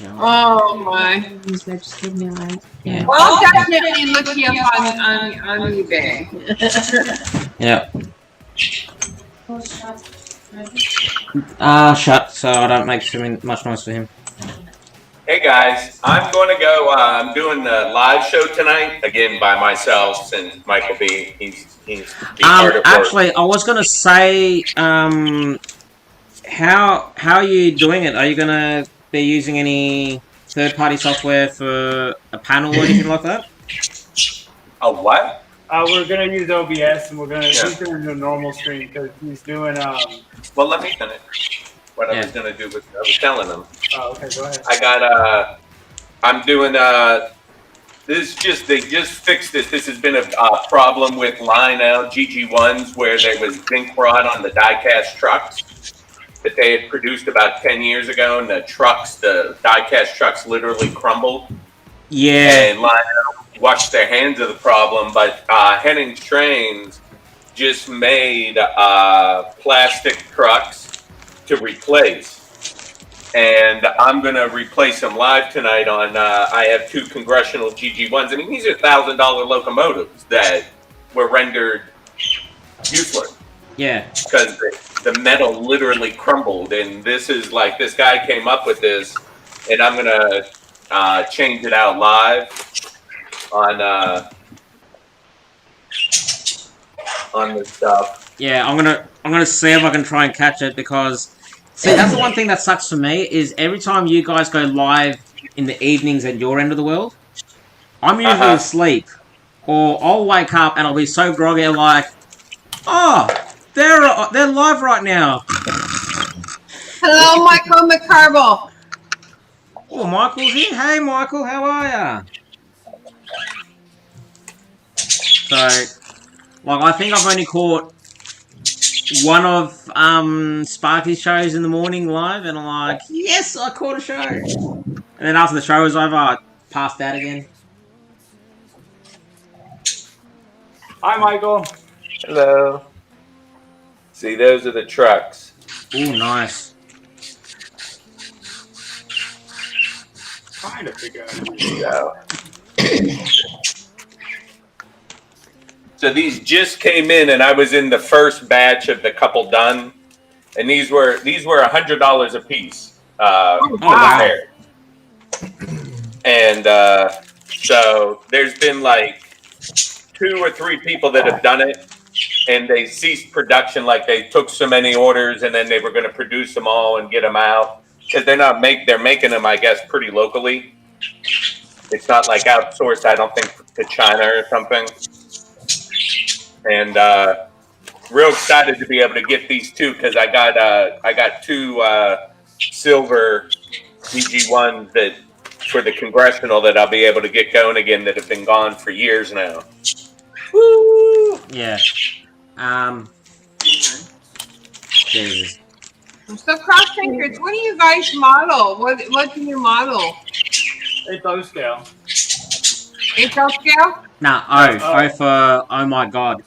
[SPEAKER 5] Oh my!
[SPEAKER 1] Yeah.
[SPEAKER 5] Well, I'll definitely look you up on eBay.
[SPEAKER 1] Yeah. Shut, so I don't make too much noise for him.
[SPEAKER 9] Hey guys, I'm going to go. I'm doing a live show tonight again by myself since Michael B. He's hard at work.
[SPEAKER 1] Actually, I was gonna say, how are you doing it? Are you gonna be using any third-party software for a panel or anything like that?
[SPEAKER 9] A what?
[SPEAKER 8] We're gonna use OBS and he's doing a normal stream because he's doing
[SPEAKER 9] Well, let me finish. What I was gonna do was I was telling him.
[SPEAKER 8] Oh, okay, go ahead.
[SPEAKER 9] I got I'm doing they just fixed this. This has been a problem with Lionel GG1s where there was zinc rot on the die-cast trucks that they had produced about 10 years ago, and the die-cast trucks literally crumbled.
[SPEAKER 1] Yeah.
[SPEAKER 9] And Lionel washed their hands of the problem, but Henning Trains just made plastic trucks to replace. And I'm going to replace them live tonight on, I have 2 Congressional GG1s. I mean, these are $1,000 locomotives that were rendered useless.
[SPEAKER 1] Yeah.
[SPEAKER 9] Because the metal literally crumbled. And this is like, this guy came up with this, and I'm going to change it out live on the stuff.
[SPEAKER 1] Yeah, I'm gonna see if I can try and catch it because see that's the one thing that sucks for me is every time you guys go live in the evenings at your end of the world, I'm usually asleep. Or I'll wake up and I'll be so groggy like, oh, they're live right now.
[SPEAKER 5] Hello, Michael McCarville.
[SPEAKER 1] Oh, Michael's here. Hey, Michael, how are ya? So, like, I think I've only caught one of Sparky's shows in the morning live, and I'm like, yes, I caught a show. And then after the show was over, I passed out again.
[SPEAKER 8] Hi, Michael.
[SPEAKER 9] Hello. See, those are the trucks.
[SPEAKER 1] Ooh, nice.
[SPEAKER 8] Trying to figure out.
[SPEAKER 9] So these just came in, and I was in the first batch of the couple done, and these were $100 a piece.
[SPEAKER 1] Wow.
[SPEAKER 9] And so there's been like 2 or 3 people that have done it, and they ceased production. Like they took so many orders, and then they were going to produce them all and get them out because they're making them, I guess, pretty locally. It's not like outsourced, I don't think, to China or something. And real excited to be able to get these 2 because I got 2 silver GG1s that for the Congressional that I'll be able to get going again that have been gone for years now.
[SPEAKER 1] Woo! Yeah. Jesus.
[SPEAKER 5] So cross thinkers, what do you guys model? What do you model?
[SPEAKER 8] 8 scale.
[SPEAKER 5] 8 scale?
[SPEAKER 1] Nah, O for oh my god.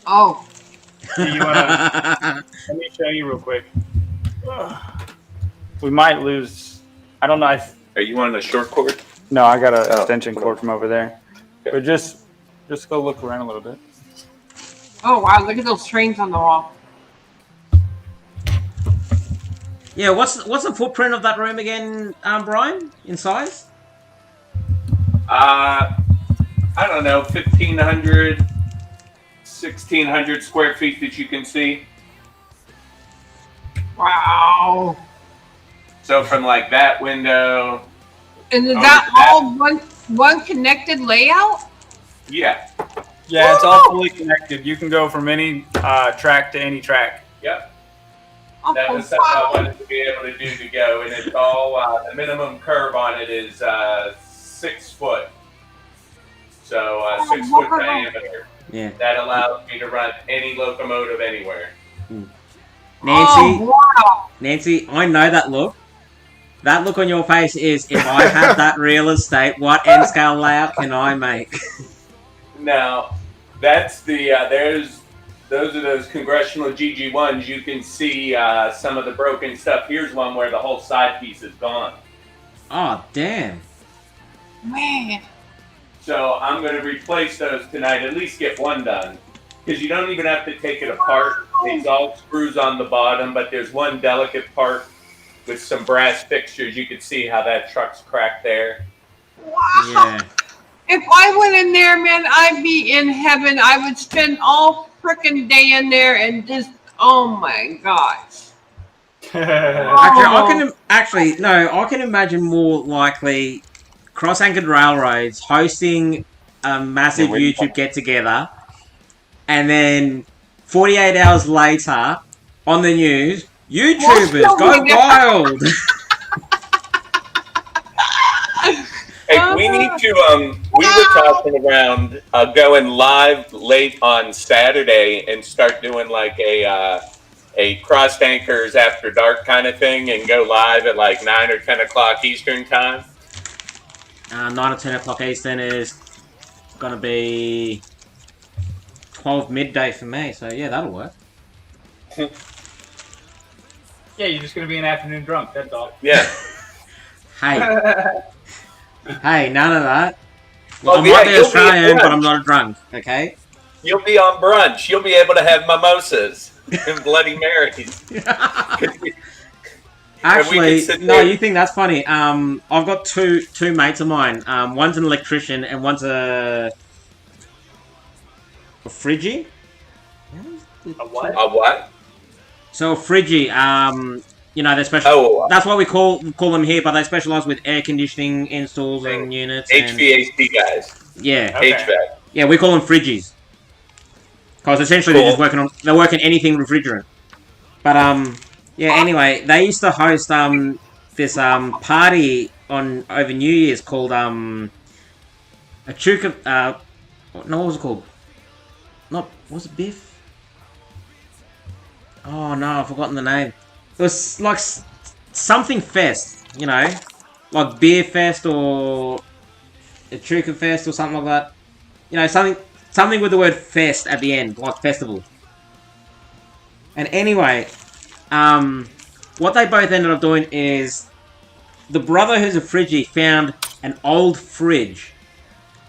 [SPEAKER 5] Oh.
[SPEAKER 8] You wanna, let me show you real quick. We might lose. I don't know.
[SPEAKER 9] Are you on a short cord?
[SPEAKER 8] No, I got an extension cord from over there. Okay. But just go look around a little bit.
[SPEAKER 5] Oh wow! Look at those trains on the wall.
[SPEAKER 1] Yeah, what's the footprint of that room again, Brian? In size?
[SPEAKER 9] I don't know, 1,500, 1,600 square feet that you can see.
[SPEAKER 5] Wow.
[SPEAKER 9] So from like that window.
[SPEAKER 5] And is that all one connected layout?
[SPEAKER 9] Yeah.
[SPEAKER 8] Yeah, it's all fully connected. You can go from any track to any track.
[SPEAKER 9] Yep. That was something I wanted to be able to do to go, and it's all the minimum curve on it is 6 foot. So 6 foot diameter.
[SPEAKER 1] Yeah.
[SPEAKER 9] That allows me to run any locomotive anywhere.
[SPEAKER 1] Nancy, Nancy, I know that look. That look on your face is, if I had that real estate, what N scale layout can I make?
[SPEAKER 9] Now, that's the those are those Congressional GG1s. You can see some of the broken stuff. Here's one where the whole side piece is gone.
[SPEAKER 1] Oh, damn.
[SPEAKER 5] Man.
[SPEAKER 9] So I'm going to replace those tonight, at least get one done. because you don't even have to take it apart. It's all screws on the bottom, but there's one delicate part with some brass fixtures. You can see how that truck's cracked there.
[SPEAKER 5] Wow.
[SPEAKER 1] Yeah.
[SPEAKER 5] If I went in there, man, I'd be in heaven. I would spend all frickin' day in there and just, oh my gosh.
[SPEAKER 1] I can imagine more likely cross-anchored railroads hosting a massive YouTube get-together, and then 48 hours later, on the news, YouTubers go wild.
[SPEAKER 9] Hey, we need to. We were talking around going live late on Saturday and start doing like a cross anchors after dark kind of thing, and go live at like 9 or 10 o'clock Eastern time.
[SPEAKER 1] 9 or 10 o'clock Eastern is gonna be 12 midday for me, so yeah, that'll work.
[SPEAKER 8] Yeah, you're just gonna be an afternoon drunk. That's all.
[SPEAKER 9] Yeah.
[SPEAKER 1] Hey, none of that. Well, I might be Australian, but I'm not a drunk. Okay.
[SPEAKER 9] You'll be on brunch. You'll be able to have mimosas and Bloody Marys.
[SPEAKER 1] Actually, no, you think that's funny. I've got two mates of mine. One's an electrician and one's a Friggy?
[SPEAKER 8] A what?
[SPEAKER 9] A what?
[SPEAKER 1] So a Friggy, you know, they're special.
[SPEAKER 9] Oh,
[SPEAKER 1] that's what we call them here, but they specialize with air conditioning installs and units.
[SPEAKER 9] HVAC guys.
[SPEAKER 1] Yeah.
[SPEAKER 9] Okay. HVAC.
[SPEAKER 1] Yeah, we call them Friggies. Because essentially they're just working anything refrigerant. But yeah, anyway, they used to host this party over New Year's called a Chuka no, what was it called? Was it Biff? Oh no, I've forgotten the name. It was like something fest, you know, like beer fest or a Chuka fest or something like that. You know, something with the word fest at the end, like festival. And anyway, what they both ended up doing is the brother who's a Friggy found an old fridge,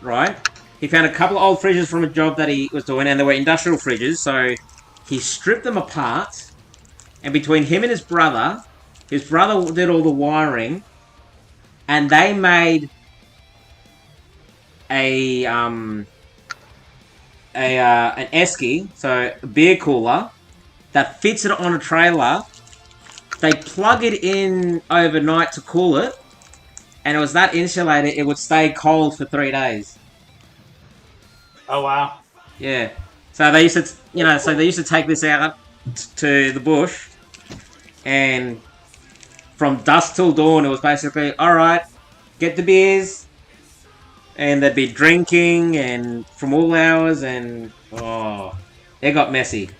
[SPEAKER 1] right? He found a couple of old fridges from a job that he was doing, and they were industrial fridges, so he stripped them apart, and between him and his brother did all the wiring, and they made an esky, so a beer cooler, that fits it on a trailer. They plug it in overnight to cool it, and it was that insulated, it would stay cold for 3 days.
[SPEAKER 8] Oh wow!
[SPEAKER 1] Yeah, so they used to, take this out to the bush, and from dusk till dawn, it was basically all right. Get the beers, and they'd be drinking, and from all hours, and it got messy.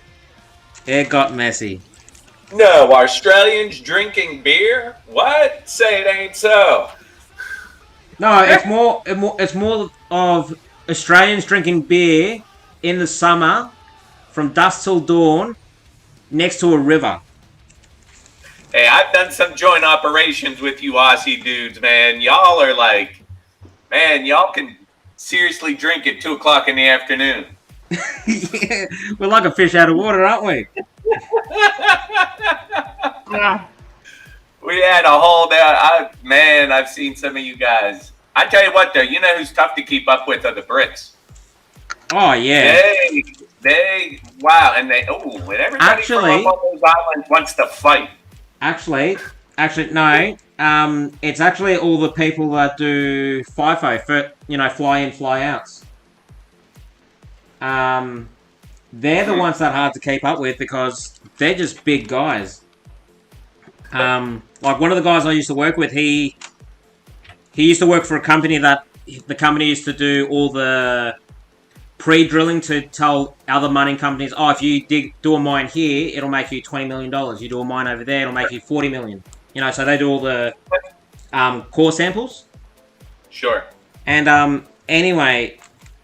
[SPEAKER 1] It got messy.
[SPEAKER 9] No, Australians drinking beer? What? Say it ain't so.
[SPEAKER 1] No, it's more of Australians drinking beer in the summer from dusk till dawn next to a river.
[SPEAKER 9] Hey, I've done some joint operations with you Aussie dudes, man. Y'all are like, man, y'all can seriously drink at 2 o'clock in the afternoon.
[SPEAKER 1] Yeah, we're like a fish out of water, aren't we?
[SPEAKER 9] We had a whole day. Man, I've seen some of you guys. I tell you what, though, you know who's tough to keep up with are the Brits.
[SPEAKER 1] Oh yeah.
[SPEAKER 9] Wow, and everybody from up on those islands wants to fight.
[SPEAKER 1] Actually, no. It's actually all the people that do FIFO for, fly in, fly outs. They're the ones that are hard to keep up with because they're just big guys. Like one of the guys I used to work with, he used to work for a company that the company used to do all the pre-drilling to tell other mining companies, oh, if you do a mine here, it'll make you $20 million. You do a mine over there, it'll make you $40 million. So they do all the core samples.
[SPEAKER 9] Sure.
[SPEAKER 1] And anyway,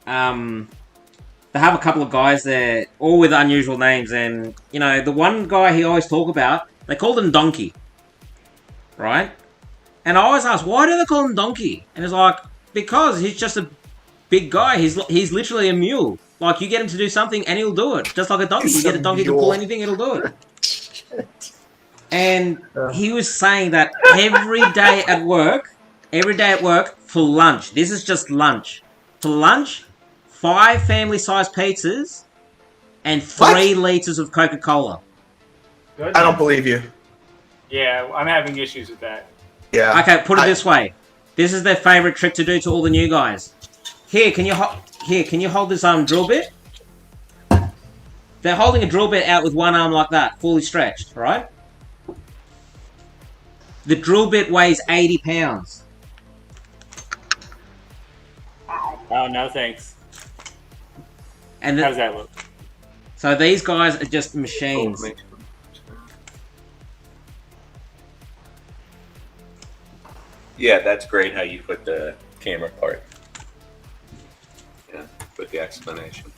[SPEAKER 1] they have a couple of guys there, all with unusual names. And, the one guy he always talk about, they called him Donkey. Right? And I always ask, why do they call him Donkey? And it's like, because he's just a big guy. He's literally a mule. Like, you get him to do something and he'll do it. Just like a donkey. You get a donkey to pull anything, it'll do it. And he was saying that every day at work, for lunch, this is just lunch. For lunch, 5 family-sized pizzas and 3 liters of Coca-Cola.
[SPEAKER 7] I don't believe you.
[SPEAKER 8] Yeah, I'm having issues with that.
[SPEAKER 7] Yeah.
[SPEAKER 1] Okay, put it this way. This is their favorite trick to do to all the new guys. Here, can you hold this drill bit? They're holding a drill bit out with one arm like that, fully stretched, right? The drill bit weighs 80 pounds.
[SPEAKER 8] Oh, no thanks.
[SPEAKER 1] And
[SPEAKER 8] how does that look?
[SPEAKER 1] So these guys are just machines.
[SPEAKER 9] Yeah, that's great how you put the camera part. Yeah, with the explanation.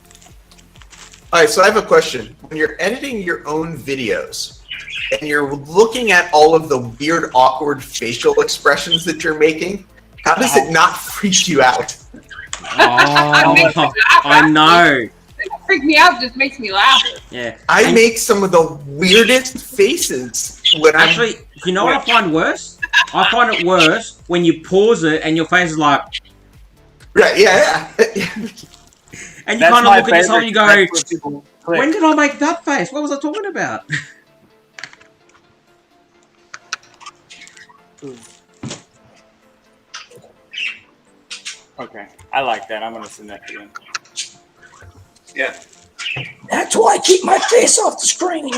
[SPEAKER 7] All right, so I have a question. When you're editing your own videos and you're looking at all of the weird, awkward facial expressions that you're making, how does it not freak you out?
[SPEAKER 1] Oh, I know.
[SPEAKER 5] It doesn't freak me out, it just makes me laugh.
[SPEAKER 1] Yeah.
[SPEAKER 7] I make some of the weirdest faces when
[SPEAKER 1] Actually, you know what I find worse? I find it worse when you pause it and your face is like...
[SPEAKER 7] Right, yeah.
[SPEAKER 1] And you kind of look at yourself and you go, when did I make that face? What was I talking about?
[SPEAKER 8] Okay, I like that. I'm going to send that to him.
[SPEAKER 9] Yeah.
[SPEAKER 2] That's why I keep my face off the screen.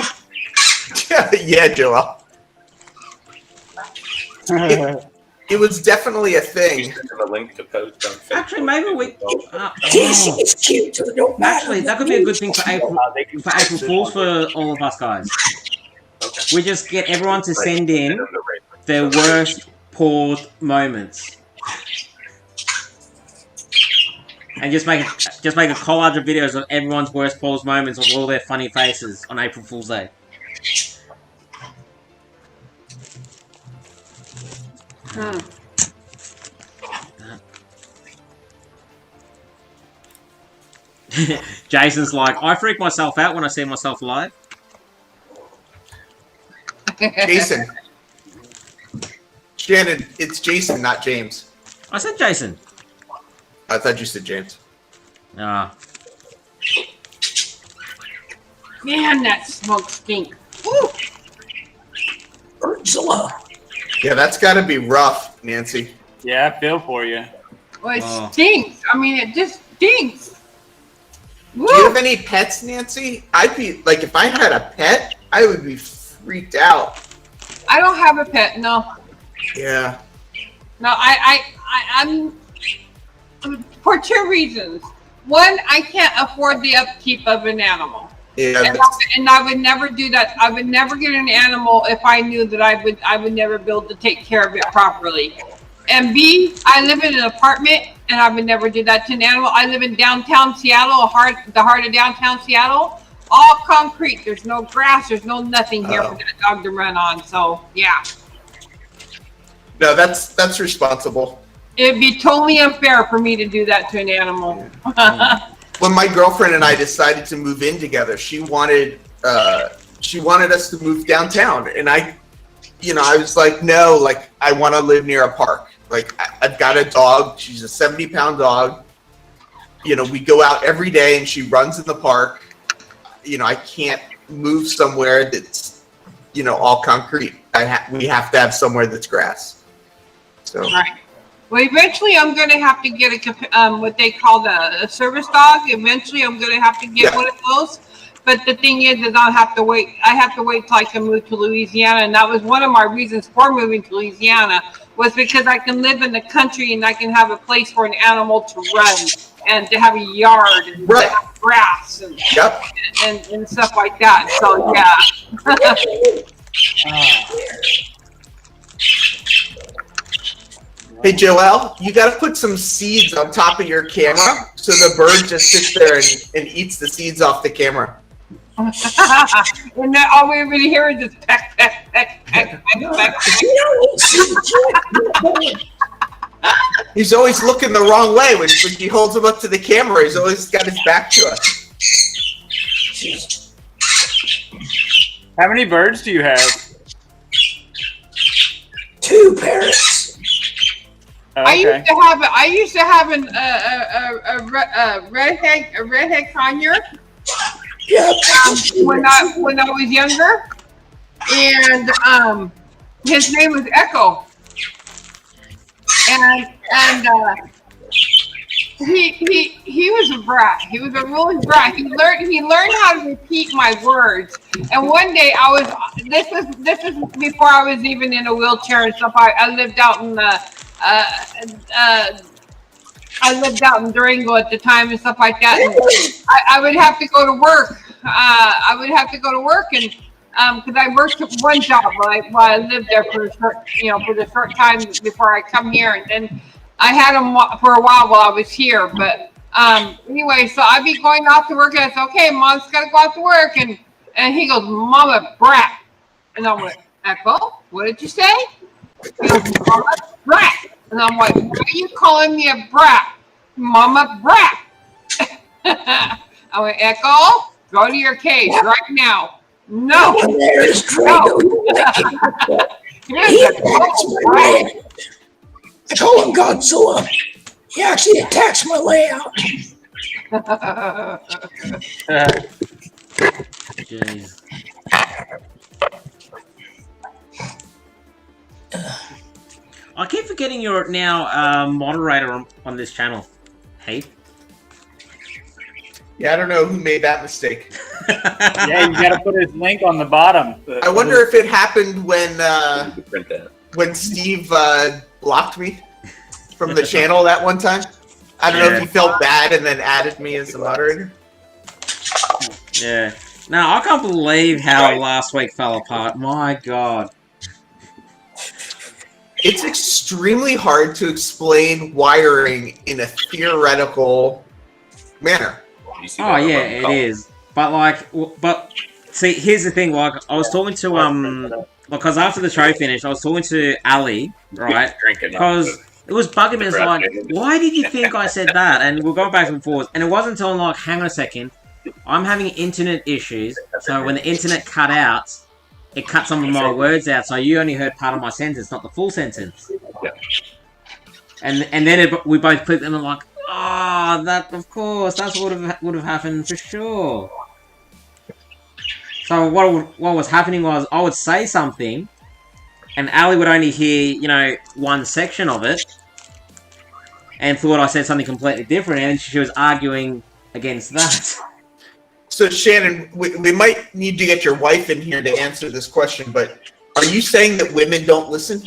[SPEAKER 7] Yeah, Joel. It was definitely a thing.
[SPEAKER 9] A link to post on Facebook.
[SPEAKER 1] Actually, maybe we...
[SPEAKER 2] TC is cute, so it don't matter.
[SPEAKER 1] Actually, that could be a good thing for April Fools for all of us guys. We just get everyone to send in their worst paused moments. And just make a collage of videos of everyone's worst paused moments of all their funny faces on April Fool's Day. Jason's like, I freak myself out when I see myself live.
[SPEAKER 7] Jason. Shannon, it's Jason, not James.
[SPEAKER 1] I said Jason.
[SPEAKER 7] I thought you said James.
[SPEAKER 1] Ah.
[SPEAKER 5] Man, that smoke stink. Woo!
[SPEAKER 2] Ursula.
[SPEAKER 7] Yeah, that's got to be rough, Nancy.
[SPEAKER 8] Yeah, I feel for you.
[SPEAKER 5] Well, it stinks. I mean, it just stinks. Woo!
[SPEAKER 7] Do you have any pets, Nancy? I'd be, like, if I had a pet, I would be freaked out.
[SPEAKER 5] I don't have a pet, no.
[SPEAKER 7] Yeah.
[SPEAKER 5] No, I'm for 2 reasons. One, I can't afford the upkeep of an animal.
[SPEAKER 7] Yeah.
[SPEAKER 5] And I would never do that. I would never get an animal if I knew that I would never be able to take care of it properly. And B, I live in an apartment and I would never do that to an animal. I live in downtown Seattle, the heart of downtown Seattle. All concrete. There's no grass. There's no nothing here for that dog to run on. So yeah.
[SPEAKER 7] No, that's responsible.
[SPEAKER 5] It'd be totally unfair for me to do that to an animal.
[SPEAKER 7] When my girlfriend and I decided to move in together, she wanted us to move downtown, and I was like, no, like I want to live near a park. Like I've got a dog. She's a 70-pound dog. We go out every day, and she runs in the park. I can't move somewhere that's all concrete. We have to have somewhere that's grass. So.
[SPEAKER 5] Right. Well, eventually I'm going to have to get what they call a service dog. Eventually I'm going to have to get one of those. But the thing is I'll have to wait. I have to wait till I can move to Louisiana. And that was one of my reasons for moving to Louisiana, was because I can live in the country and I can have a place for an animal to run and to have a yard and to have grass and stuff like that. So, yeah.
[SPEAKER 7] Hey, Joelle, you got to put some seeds on top of your camera so the bird just sits there and eats the seeds off the camera.
[SPEAKER 5] And then all we really hear is just peck, peck, peck, peck, peck, peck.
[SPEAKER 7] He's always looking the wrong way when he holds him up to the camera. He's always got his back to us.
[SPEAKER 8] How many birds do you have?
[SPEAKER 2] 2 parrots.
[SPEAKER 8] Oh,
[SPEAKER 5] I
[SPEAKER 8] okay.
[SPEAKER 5] used to have a redhead conure.
[SPEAKER 2] Yeah.
[SPEAKER 5] When I was younger, and his name was Echo, and he was a brat. He was a really brat. He learned how to repeat my words. And one day this was before I was even in a wheelchair and stuff. I lived out in Durango at the time and stuff like that. And I would have to go to work. And because I worked at one job while I lived there for the short time before I come here, and then I had him for a while I was here. But anyway, so I'd be going off to work, and I said, "Okay, Mom's got to go off to work," and he goes, "Mama, brat," and I went, "Echo, what did you say?" He goes, "Mama, brat," and I'm like, "Why are you calling me a brat, Mama, brat?" I went, "Echo, go to your cage right now." No.
[SPEAKER 2] There's Drago. I call him Godzilla. He actually attacks my layout.
[SPEAKER 1] Jeez. I keep forgetting you're now moderator on this channel. Hey.
[SPEAKER 7] Yeah, I don't know who made that mistake.
[SPEAKER 8] Yeah, you gotta put his link on the bottom.
[SPEAKER 7] I wonder if it happened when Steve blocked me from the channel that one time. I don't know if he felt bad and then added me as a moderator.
[SPEAKER 1] Yeah. No, I can't believe how last week fell apart. My God.
[SPEAKER 7] It's extremely hard to explain wiring in a theoretical manner.
[SPEAKER 1] Oh yeah, it is. But see, here's the thing. Like, I was talking to because after the show finished, I was talking to Ali, right? Because it was bugging me. It's like, why did you think I said that? And we'll go back and forth. And it wasn't until I'm like, hang on a second, I'm having internet issues. So when the internet cut out, it cut some of my words out. So you only heard part of my sentence, not the full sentence.
[SPEAKER 9] Yeah.
[SPEAKER 1] And then we both clicked, and I'm like, oh, that of course, that's what would have happened for sure. So what was happening was I would say something, and Ali would only hear one section of it, and thought I said something completely different, and she was arguing against that.
[SPEAKER 7] So Shannon, we might need to get your wife in here to answer this question, but are you saying that women don't listen?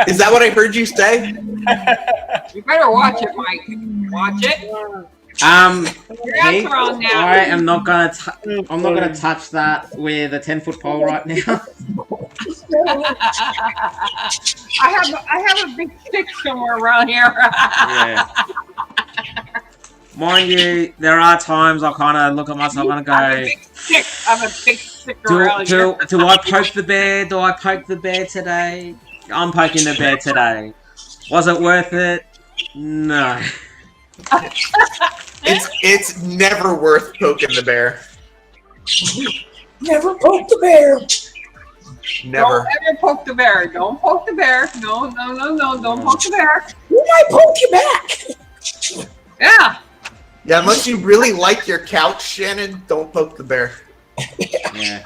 [SPEAKER 7] Is that what I heard you say?
[SPEAKER 5] You better watch it, Mike. Watch it.
[SPEAKER 1] Hey, I am not gonna. I'm not gonna touch that with a 10-foot pole right now.
[SPEAKER 5] I have a big stick somewhere around here.
[SPEAKER 1] Yeah. Mind you, there are times I kind of look at myself and I go,
[SPEAKER 5] I have a big stick around here.
[SPEAKER 1] do I poke the bear? Do I poke the bear today? I'm poking the bear today. Was it worth it? No.
[SPEAKER 7] It's never worth poking the bear.
[SPEAKER 2] Never poke the bear.
[SPEAKER 7] Never.
[SPEAKER 5] Don't ever poke the bear. Don't poke the bear. No. Don't poke the bear.
[SPEAKER 2] We might poke you back.
[SPEAKER 5] Yeah.
[SPEAKER 7] Yeah, unless you really like your couch, Shannon, don't poke the bear.
[SPEAKER 1] Yeah.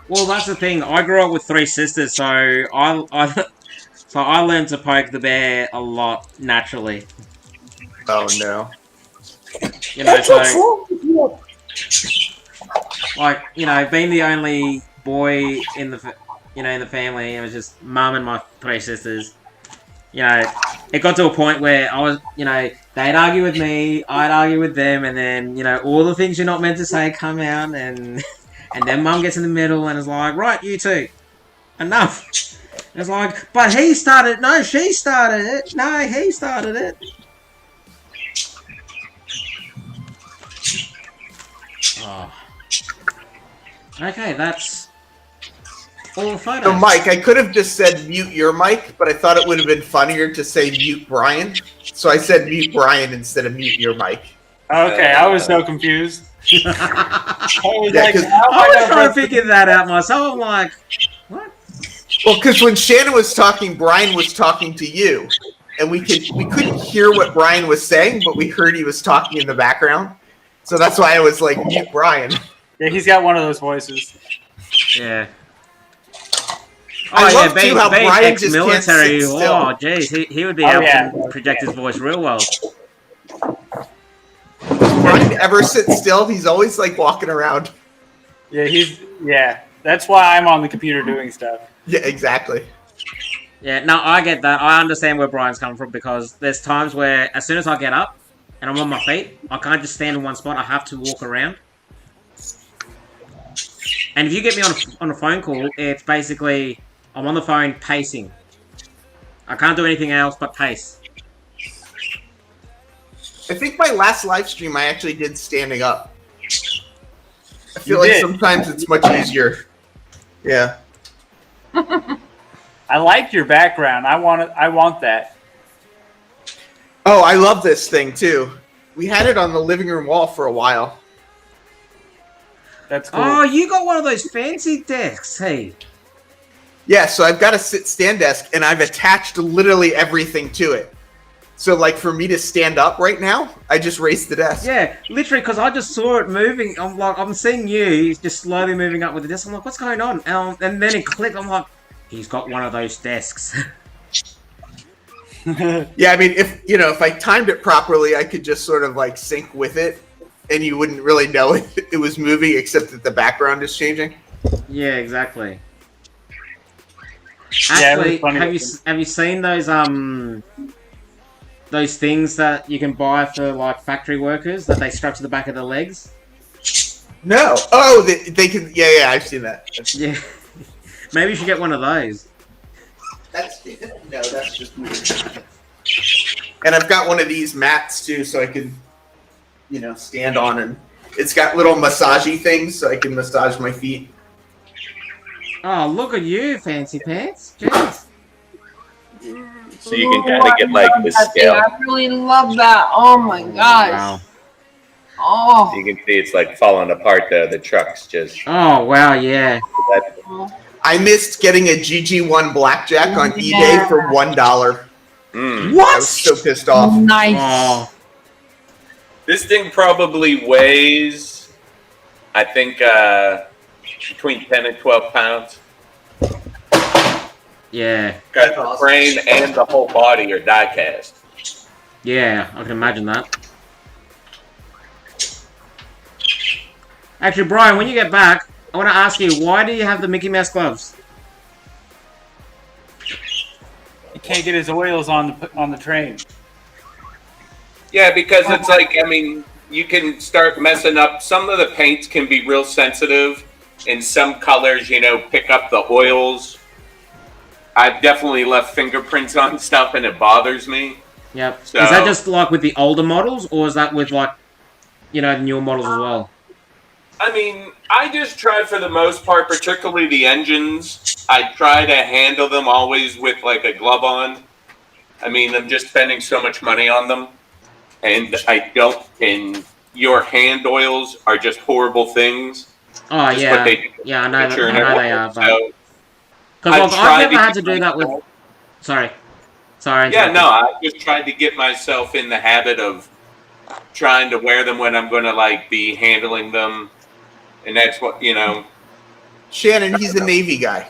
[SPEAKER 1] Well, that's the thing. I grew up with 3 sisters, so I learned to poke the bear a lot naturally.
[SPEAKER 7] Oh no.
[SPEAKER 1] Being the only boy in the family, it was just mum and my 3 sisters. It got to a point where I was, they'd argue with me, I'd argue with them, and then, all the things you're not meant to say come out, and then mum gets in the middle and is like, right, you two, enough. And it's like, but he started, no, she started it, no, he started it. Oh. Okay, that's all photos.
[SPEAKER 7] So, Mike, I could have just said mute your mic, but I thought it would have been funnier to say mute Brian. So I said mute Brian instead of mute your mic.
[SPEAKER 8] Okay, I was so confused. I was
[SPEAKER 7] Yeah,
[SPEAKER 8] like,
[SPEAKER 7] 'cause-
[SPEAKER 8] how am
[SPEAKER 1] I was
[SPEAKER 8] gonna
[SPEAKER 1] trying to
[SPEAKER 8] press
[SPEAKER 1] figure that out myself. I'm like, what?
[SPEAKER 7] Well, because when Shannon was talking, Brian was talking to you, and we couldn't hear what Brian was saying, but we heard he was talking in the background. So that's why I was like, mute Brian.
[SPEAKER 8] Yeah, he's got one of those voices.
[SPEAKER 1] Yeah.
[SPEAKER 7] I
[SPEAKER 1] Oh,
[SPEAKER 7] love,
[SPEAKER 1] yeah,
[SPEAKER 7] too, how
[SPEAKER 1] being
[SPEAKER 7] Brian just can't
[SPEAKER 1] ex-military.
[SPEAKER 7] sit still.
[SPEAKER 1] Oh, jeez, he would be
[SPEAKER 8] Oh,
[SPEAKER 1] able
[SPEAKER 8] yeah.
[SPEAKER 1] to project his voice real well.
[SPEAKER 7] Brian ever sit still? He's always like walking around.
[SPEAKER 8] Yeah, that's why I'm on the computer doing stuff.
[SPEAKER 7] Yeah, exactly.
[SPEAKER 1] Yeah, no, I get that. I understand where Brian's coming from because there's times where as soon as I get up and I'm on my feet, I can't just stand in one spot. I have to walk around. And if you get me on a phone call, it's basically I'm on the phone pacing. I can't do anything else but pace.
[SPEAKER 7] I think my last live stream I actually did standing up. I feel
[SPEAKER 8] You
[SPEAKER 7] like
[SPEAKER 8] did.
[SPEAKER 7] sometimes it's much easier. Yeah.
[SPEAKER 8] I like your background. I want that.
[SPEAKER 7] Oh, I love this thing too. We had it on the living room wall for a while.
[SPEAKER 8] That's cool.
[SPEAKER 1] Oh, you got one of those fancy desks, hey.
[SPEAKER 7] Yeah, so I've got a stand desk and I've attached literally everything to it. So like for me to stand up right now, I just raised the desk.
[SPEAKER 1] Yeah, literally, because I just saw it moving. I'm like, I'm seeing you just slowly moving up with the desk. I'm like, what's going on? And then it clicked. I'm like, he's got one of those desks.
[SPEAKER 7] Yeah, I mean, if I timed it properly, I could just sort of like sync with it, and you wouldn't really know it was moving, except that the background is changing.
[SPEAKER 1] Yeah, exactly.
[SPEAKER 8] Yeah, it was
[SPEAKER 1] Actually,
[SPEAKER 8] funny.
[SPEAKER 1] have you seen those things that you can buy for like factory workers that they strap to the back of their legs?
[SPEAKER 7] No. Oh, they can. Yeah, I've seen that.
[SPEAKER 1] Yeah. Maybe you should get one of those.
[SPEAKER 7] That's just weird. And I've got one of these mats too, so I can, stand on, and it's got little massagey things, so I can massage my feet.
[SPEAKER 1] Oh, look at you, fancy pants. Jeez.
[SPEAKER 9] So you can kind of get like the scale.
[SPEAKER 5] I really love that. Oh my gosh.
[SPEAKER 1] Wow.
[SPEAKER 5] Oh.
[SPEAKER 9] You can see it's like falling apart there. The truck's just.
[SPEAKER 1] Oh, wow, yeah.
[SPEAKER 7] I missed getting a GG1 blackjack on eBay for $1.
[SPEAKER 9] Mm.
[SPEAKER 7] I was so pissed off.
[SPEAKER 5] Nice.
[SPEAKER 1] Oh,
[SPEAKER 9] This thing probably weighs, I think, between 10 and 12 pounds.
[SPEAKER 1] yeah.
[SPEAKER 9] Got the frame and the whole body are die cast.
[SPEAKER 1] Yeah, I can imagine that. Actually, Brian, when you get back, I want to ask you, why do you have the Mickey Mouse gloves?
[SPEAKER 8] He can't get his oils on the train.
[SPEAKER 9] Yeah, because it's like, I mean, you can start messing up. Some of the paints can be real sensitive, and some colors, pick up the oils. I've definitely left fingerprints on stuff, and it bothers me.
[SPEAKER 1] Yep.
[SPEAKER 9] So-
[SPEAKER 1] Is that just like with the older models, or is that with like, the newer models as well?
[SPEAKER 9] I mean, I just try for the most part, particularly the engines. I try to handle them always with like a glove on. I mean, I'm just spending so much money on them, and and your hand oils are just horrible things.
[SPEAKER 1] Oh,
[SPEAKER 9] Just
[SPEAKER 1] yeah.
[SPEAKER 9] what they do.
[SPEAKER 1] Yeah, I know,
[SPEAKER 9] Sure,
[SPEAKER 1] I know they are, but...
[SPEAKER 9] So,
[SPEAKER 1] Because
[SPEAKER 9] I
[SPEAKER 1] I've
[SPEAKER 9] tried
[SPEAKER 1] never had
[SPEAKER 9] to
[SPEAKER 1] to do that with... Sorry. Sorry.
[SPEAKER 9] yeah, no, I just tried to get myself in the habit of trying to wear them when I'm going to like be handling them, and that's what
[SPEAKER 7] Shannon, he's a Navy guy.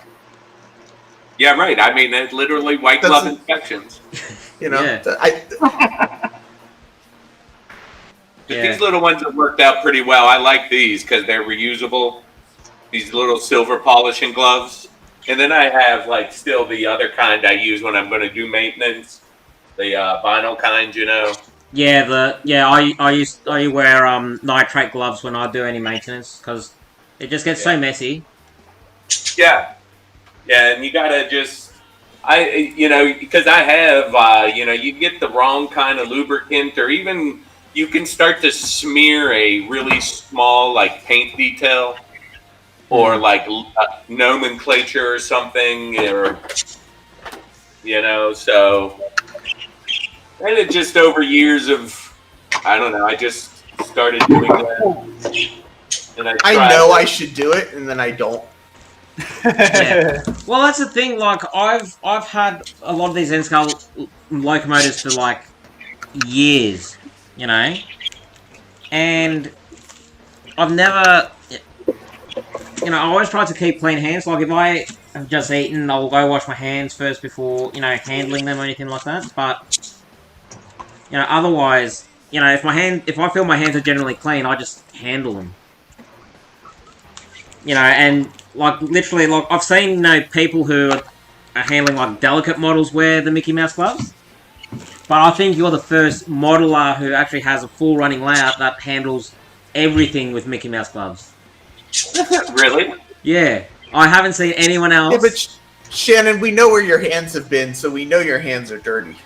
[SPEAKER 9] Yeah, right. I mean, it's literally white glove
[SPEAKER 7] That's-
[SPEAKER 9] inspections.
[SPEAKER 1] Yeah.
[SPEAKER 9] But
[SPEAKER 1] Yeah.
[SPEAKER 9] these little ones have worked out pretty well. I like these because they're reusable. These little silver polishing gloves. And then I have like still the other kind I use when I'm going to do maintenance. The vinyl kind,
[SPEAKER 1] Yeah, I wear nitrate gloves when I do any maintenance because it just gets so messy.
[SPEAKER 9] Yeah. Yeah, and you gotta just, because I have, you get the wrong kind of lubricant, or even you can start to smear a really small, like, paint detail, or like nomenclature or something, or so. And it just over years of, I don't know, I just started doing that. And
[SPEAKER 7] I know I should do it, and then I don't.
[SPEAKER 1] Yeah. Well, that's the thing. Like, I've had a lot of these N-scale locomotives for like years, and I've never, I always try to keep clean hands. Like, if I have just eaten, I'll go wash my hands first before handling them or anything like that. But otherwise, if I feel my hands are generally clean, I just handle them. And like literally, like I've seen people who are handling like delicate models wear the Mickey Mouse gloves, but I think you're the first modeler who actually has a full running layout that handles everything with Mickey Mouse gloves.
[SPEAKER 9] Really?
[SPEAKER 1] Yeah, I haven't seen anyone else.
[SPEAKER 7] Yeah, but Shannon, we know where your hands have been, so we know your hands are dirty.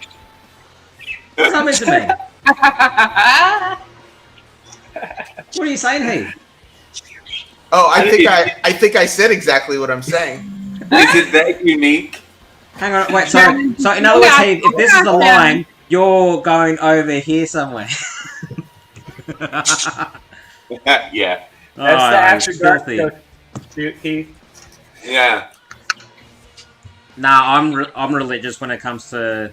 [SPEAKER 1] What's that meant to me? What are you saying, hey?
[SPEAKER 7] Oh, I think I said exactly what I'm saying.
[SPEAKER 9] Is it that unique?
[SPEAKER 1] Hang on, wait. So in other words, hey, if this is the line, you're going over here somewhere.
[SPEAKER 9] Yeah.
[SPEAKER 8] That's the
[SPEAKER 1] filthy.
[SPEAKER 8] after Keith.
[SPEAKER 9] Yeah.
[SPEAKER 1] Nah, I'm religious when it comes to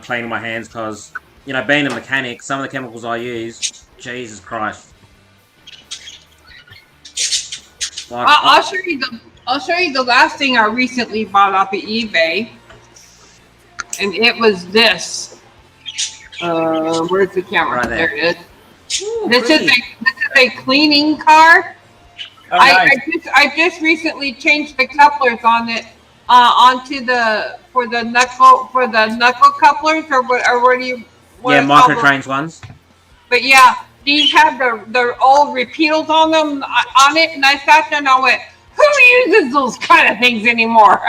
[SPEAKER 1] cleaning my hands because being a mechanic, some of the chemicals I use, Jesus Christ. Like,
[SPEAKER 5] I'll show you the last thing I recently bought off of eBay, and it was this. Where's the camera?
[SPEAKER 1] Right there.
[SPEAKER 5] There it is.
[SPEAKER 1] Ooh,
[SPEAKER 5] This is a cleaning car.
[SPEAKER 8] Oh, nice.
[SPEAKER 5] I just recently changed the couplers on it onto for the knuckle couplers or what do you
[SPEAKER 1] micro trains ones.
[SPEAKER 5] But yeah, these have the old repeatals on them on it, and I sat there and I went, who uses those kind of things anymore?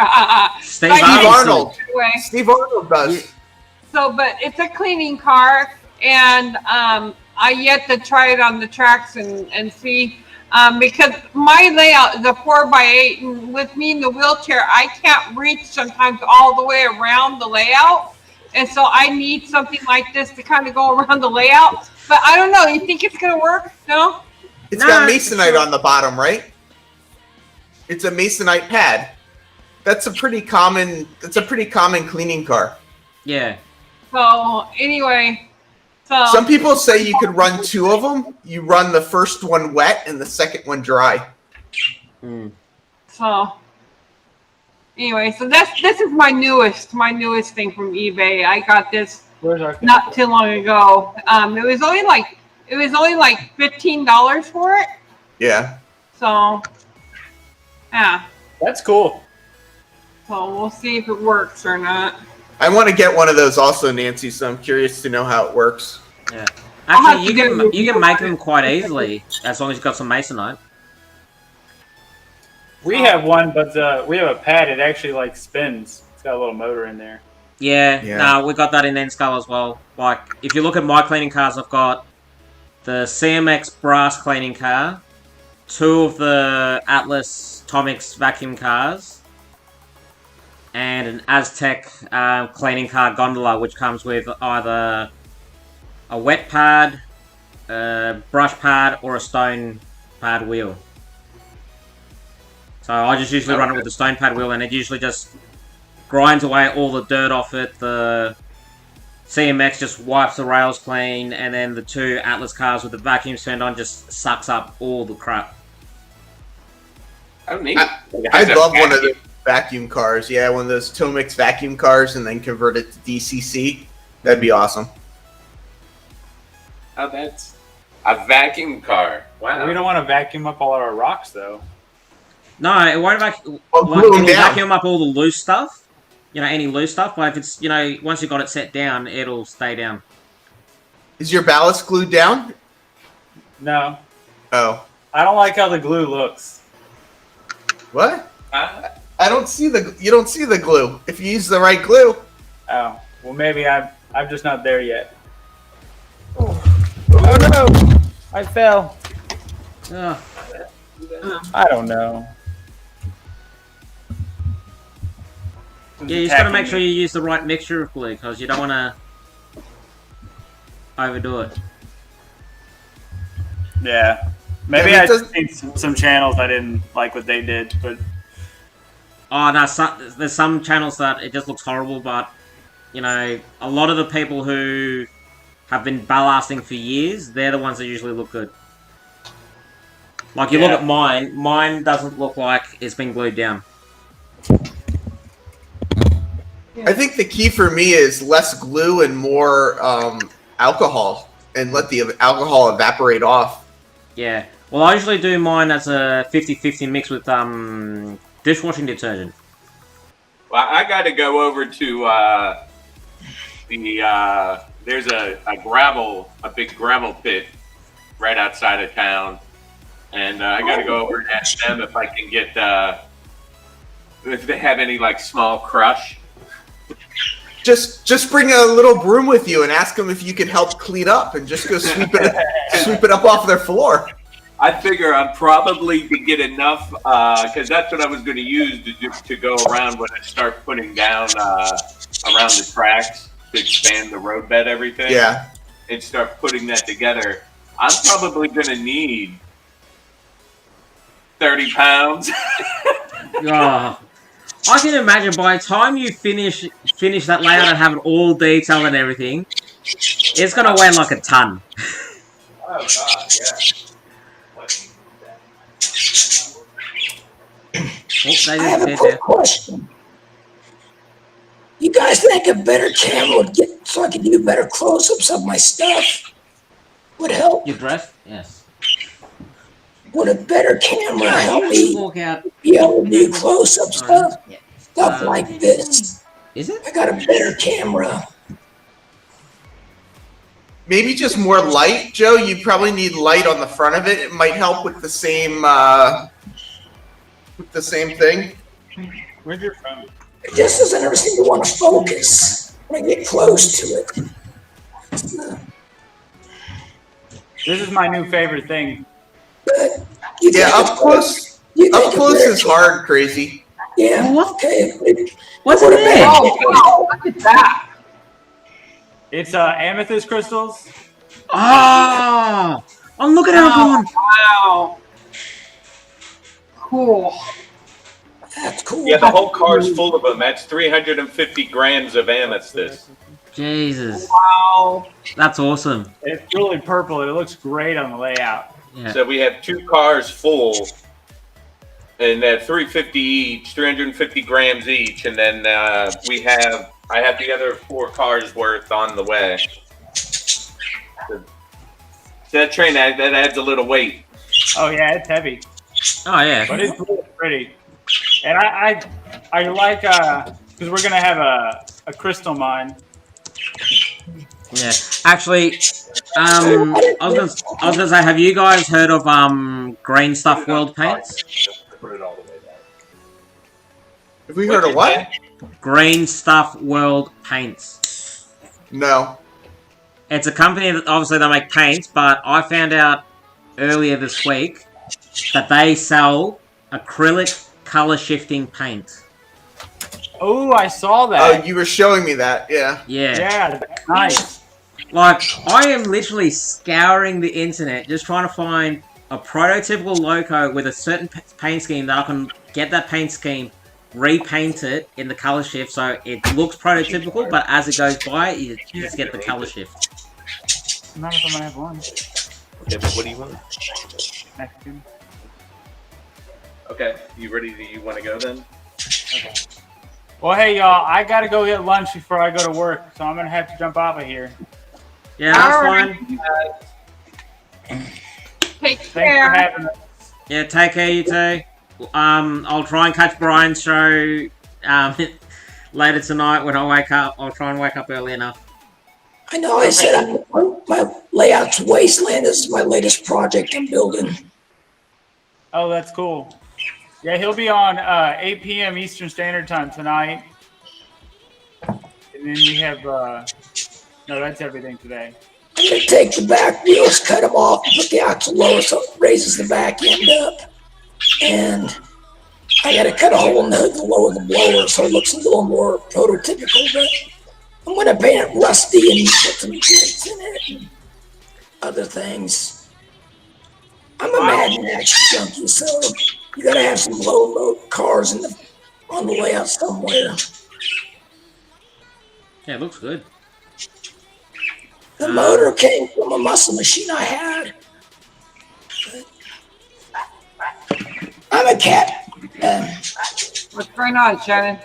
[SPEAKER 1] Steve
[SPEAKER 7] Arnold. Steve Arnold does.
[SPEAKER 5] So, but it's a cleaning car, and I yet to try it on the tracks and see. Because my layout is a 4x8, and with me in the wheelchair, I can't reach sometimes all the way around the layout. And so I need something like this to kind of go around the layout. But I don't know. You think it's going to work? No?
[SPEAKER 7] It's got masonite on the bottom, right? It's a masonite pad. That's a pretty common cleaning car.
[SPEAKER 1] Yeah.
[SPEAKER 5] So anyway,
[SPEAKER 7] some people say you could run two of them. You run the first one wet and the second one dry.
[SPEAKER 5] So anyway, so this is my newest thing from eBay. I got this not too long ago. It was only like $15 for it.
[SPEAKER 7] Yeah.
[SPEAKER 5] So yeah.
[SPEAKER 8] That's cool.
[SPEAKER 5] So we'll see if it works or not.
[SPEAKER 7] I want to get one of those also, Nancy, so I'm curious to know how it works.
[SPEAKER 1] Yeah. Actually, you can make them quite easily as long as you've got some masonite.
[SPEAKER 8] We have one, but we have a pad. It actually like spins. It's got a little motor in there.
[SPEAKER 1] Yeah. No, we got that in N-scale as well. Like, if you look at my cleaning cars, I've got the CMX brass cleaning car, 2 of the Atlas Tomix vacuum cars, and an Aztec cleaning car gondola, which comes with either a wet pad, a brush pad, or a stone pad wheel. So I just usually run it with the stone pad wheel, and it usually just grinds away all the dirt off it. The CMX just wipes the rails clean, and then the 2 Atlas cars with the vacuums turned on just sucks up all the crap.
[SPEAKER 9] Oh, neat.
[SPEAKER 7] I'd love one of those vacuum cars. Yeah, one of those Tomix vacuum cars, and then convert it to DCC. That'd be awesome.
[SPEAKER 9] Oh, that's a vacuum car. Wow.
[SPEAKER 8] We don't want to vacuum up all our rocks, though.
[SPEAKER 1] No, it won't it'll vacuum up all the loose stuff. Any loose stuff. But if it's, once you've got it set down, it'll stay down.
[SPEAKER 7] Is your ballast glued down?
[SPEAKER 8] No.
[SPEAKER 7] Oh.
[SPEAKER 8] I don't like how the glue looks.
[SPEAKER 7] What? I don't see you don't see the glue. If you use the right glue.
[SPEAKER 8] Oh. Well, maybe I'm just not there yet.
[SPEAKER 7] Oh no!
[SPEAKER 8] I fell.
[SPEAKER 1] Oh.
[SPEAKER 8] I don't know.
[SPEAKER 1] Yeah, you just gotta make sure you use the right mixture of glue because you don't want to overdo it.
[SPEAKER 8] Yeah. Maybe I just seen some channels I didn't like what they did, but...
[SPEAKER 1] Oh, no, there's some channels that it just looks horrible, but, you know, a lot of the people who have been ballasting for years, they're the ones that usually look good. Like, you look at mine doesn't look like it's been glued down.
[SPEAKER 7] I think the key for me is less glue and more alcohol, and let the alcohol evaporate off.
[SPEAKER 1] Yeah. Well, I usually do mine as a 50-50 mix with dishwashing detergent.
[SPEAKER 9] Well, I got to go over to there's a big gravel pit right outside of town, and I got to go over and ask them if I can get if they have any like small crush.
[SPEAKER 7] Just bring a little broom with you and ask them if you can help clean up, and just go sweep it up off their floor.
[SPEAKER 9] I figure I'm probably to get enough because that's what I was going to use to go around when I start putting down around the tracks to expand the roadbed, everything.
[SPEAKER 7] Yeah.
[SPEAKER 9] And start putting that together. I'm probably going to need 30 pounds.
[SPEAKER 1] Oh, I can imagine by the time you finish that layout and have it all detailed and everything, it's going to weigh like a ton.
[SPEAKER 9] Oh, God, yeah.
[SPEAKER 2] I have a quick question. You guys think a better camera would get so I can do better close-ups of my stuff? Would help?
[SPEAKER 1] Your dress? Yes.
[SPEAKER 2] Would a better camera help me be able to do close-up stuff? Stuff like this.
[SPEAKER 1] Is it?
[SPEAKER 2] I got a better camera.
[SPEAKER 7] Maybe just more light, Joe. You probably need light on the front of it. It might help with the same thing.
[SPEAKER 8] Where's your phone?
[SPEAKER 2] It just doesn't ever seem to want to focus when I get close to it.
[SPEAKER 8] This is my new favorite thing.
[SPEAKER 7] Yeah, up close. Up close is hard, crazy.
[SPEAKER 2] Yeah. Okay.
[SPEAKER 1] What's in there?
[SPEAKER 5] Oh, wow. Look at that.
[SPEAKER 8] It's amethyst crystals.
[SPEAKER 1] Oh, look at how going.
[SPEAKER 5] Wow. Cool.
[SPEAKER 2] That's cool.
[SPEAKER 9] Yeah, the whole car's full of them. That's 350 grams of amethyst.
[SPEAKER 1] Jesus.
[SPEAKER 5] Wow.
[SPEAKER 1] That's awesome.
[SPEAKER 8] It's really purple. It looks great on the layout.
[SPEAKER 1] Yeah.
[SPEAKER 9] So we have 2 cars full, and they're 350 each, 350 grams each, and then I have the other 4 cars worth on the way. So that train that adds a little weight.
[SPEAKER 8] Oh yeah, it's heavy.
[SPEAKER 1] Oh yeah.
[SPEAKER 8] But it's really pretty. And I like because we're gonna have a crystal mine.
[SPEAKER 1] Yeah. Actually, I was gonna say, have you guys heard of Green Stuff World Paints?
[SPEAKER 7] Have we heard of what?
[SPEAKER 1] Green Stuff World Paints.
[SPEAKER 7] No.
[SPEAKER 1] It's a company that obviously they make paints, but I found out earlier this week that they sell acrylic color shifting paint.
[SPEAKER 8] Oh, I saw that.
[SPEAKER 7] Oh, you were showing me that. Yeah.
[SPEAKER 1] Yeah.
[SPEAKER 8] Yeah, that's nice.
[SPEAKER 1] Like, I am literally scouring the internet just trying to find a prototypical loco with a certain paint scheme that I can get that paint scheme, repaint it in the color shift so it looks prototypical, but as it goes by, you just get the color shift.
[SPEAKER 8] Not if I'm gonna have one.
[SPEAKER 9] Okay, but what do you want?
[SPEAKER 8] Mexican.
[SPEAKER 9] Okay, you ready? Do you want to go then?
[SPEAKER 8] Okay. Well, hey y'all, I gotta go get lunch before I go to work, so I'm gonna have to jump off of here.
[SPEAKER 1] Yeah, that's fine.
[SPEAKER 5] Take
[SPEAKER 8] Thanks
[SPEAKER 5] care.
[SPEAKER 8] for having us.
[SPEAKER 1] Yeah, take care, you two. I'll try and catch Brian's show later tonight when I wake up. I'll try and wake up early enough.
[SPEAKER 2] I know I said my layout's Wasteland. This is my latest project I'm building.
[SPEAKER 8] Oh, that's cool. Yeah, he'll be on 8 p.m. Eastern Standard Time tonight. And then we have, no, that's everything today.
[SPEAKER 2] I'm going to take the back wheels, cut them off, and put the axle lower so it raises the back end up. and I gotta cut a hole in the hood to lower the blower so it looks a little more prototypical, but I'm gonna paint it rusty and put some dents in it and other things. I'm a Mad Max junkie, so you gotta have some low cars on the layout somewhere.
[SPEAKER 1] Yeah, it looks good.
[SPEAKER 2] The motor came from a muscle machine I had. I'm a cat.
[SPEAKER 5] What's going on, Shannon?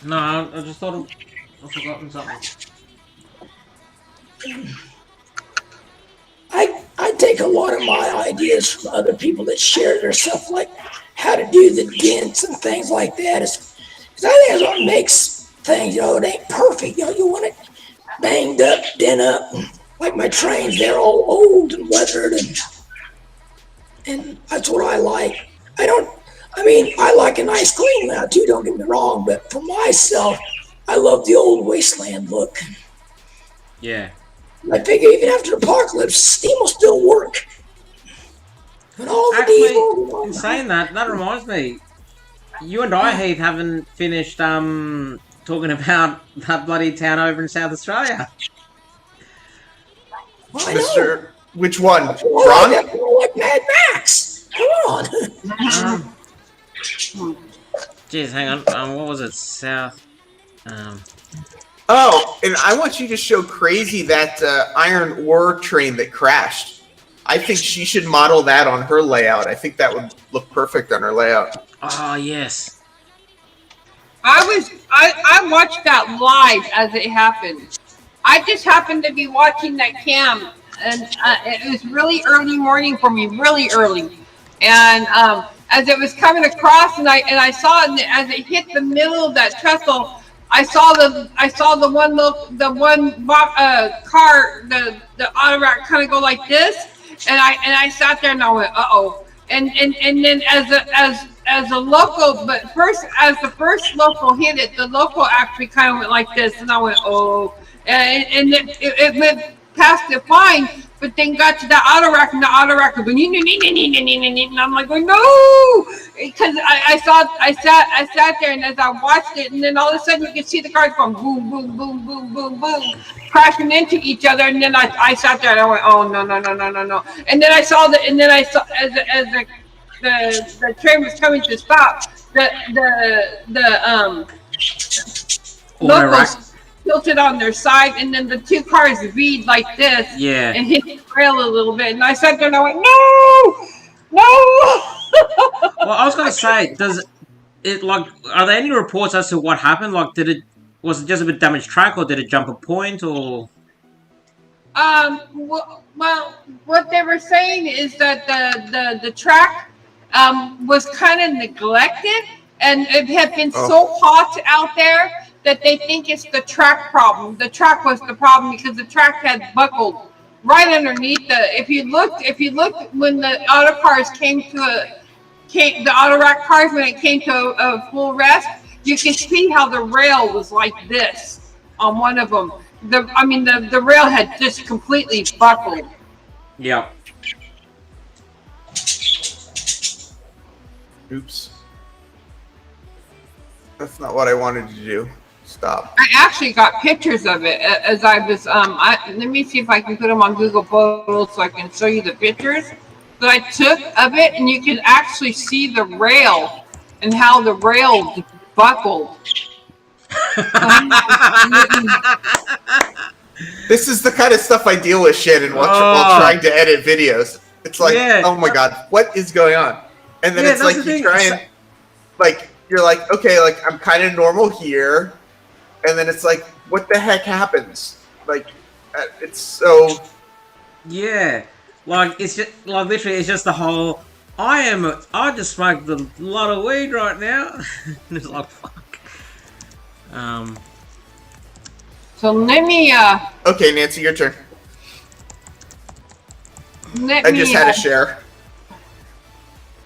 [SPEAKER 1] No, I just thought I've forgotten something.
[SPEAKER 2] I take a lot of my ideas from other people that share their stuff, like how to do the dents and things like that. Because I think that's what makes things, it ain't perfect. You want it banged up, dent up. Like my trains, they're all old and weathered, and that's what I like. I like a nice clean now too, don't get me wrong, but for myself, I love the old wasteland look.
[SPEAKER 1] Yeah.
[SPEAKER 2] I figure even after the apocalypse, steam will still work. And all the
[SPEAKER 1] Actually,
[SPEAKER 2] diesel,
[SPEAKER 1] in saying that reminds me. You and I, Heath, haven't finished talking about that bloody town over in South Australia.
[SPEAKER 2] Well, I know.
[SPEAKER 7] Mr. Which one?
[SPEAKER 2] Ron?
[SPEAKER 7] Ron?
[SPEAKER 2] Like Mad Max. Come on.
[SPEAKER 1] Jeez, hang on. What was it? South.
[SPEAKER 7] Oh, and I want you to show Crazy that iron ore train that crashed. I think she should model that on her layout. I think that would look perfect on her layout.
[SPEAKER 1] Oh, yes.
[SPEAKER 5] I watched that live as it happened. I just happened to be watching that cam, and it was really early morning for me, really early. And as it was coming across, and I saw it as it hit the middle of that trestle, I saw the one car, the autorack kind of go like this, and I sat there and I went, uh-oh. And then as a local, but first as the first local hit it, the local actually kind of went like this, and I went, oh, and it went past it fine, but then got to the auto rack, and the auto rack was going, and I'm like, no, because I sat there, and as I watched it, and then all of a sudden you can see the cars going boom, boom, boom, boom, boom, boom, crashing into each other, and then I sat there and I went, oh no, and then I saw as the train was coming to stop, the locals tilted on their side, and then the two cars V'd like this, and hit the rail a little bit, and I sat there and I went, no.
[SPEAKER 1] Well, I was gonna say, does it are there any reports as to what happened? Like, was it just a bit damaged track, or did it jump a point, or?
[SPEAKER 5] Well, what they were saying is that the track was kind of neglected, and it had been so hot out there that they think it's the track problem. The track was the problem because the track had buckled right underneath if you looked when the auto cars the auto rack cars, when it came to a full rest, you can see how the rail was like this on one of them. The rail had just completely buckled.
[SPEAKER 1] Yeah.
[SPEAKER 7] Oops. That's not what I wanted to do. Stop.
[SPEAKER 5] I actually got pictures of it as I was. Let me see if I can put them on Google Photos so I can show you the pictures that I took of it, and you can actually see the rail and how the rail buckled.
[SPEAKER 7] This is the kind of stuff I deal with, Shannon, while trying to edit videos. It's like, oh my god, what is going on? And then it's like you try and you're like, okay, like I'm kind of normal here, and then it's like, what the heck happens? Like, it's so.
[SPEAKER 1] Yeah, like it's just like literally, it's just the whole. I just smoked a lot of weed right now. It's like fuck.
[SPEAKER 5] So let me.
[SPEAKER 7] Okay, Nancy, your turn.
[SPEAKER 5] I
[SPEAKER 7] just had to share.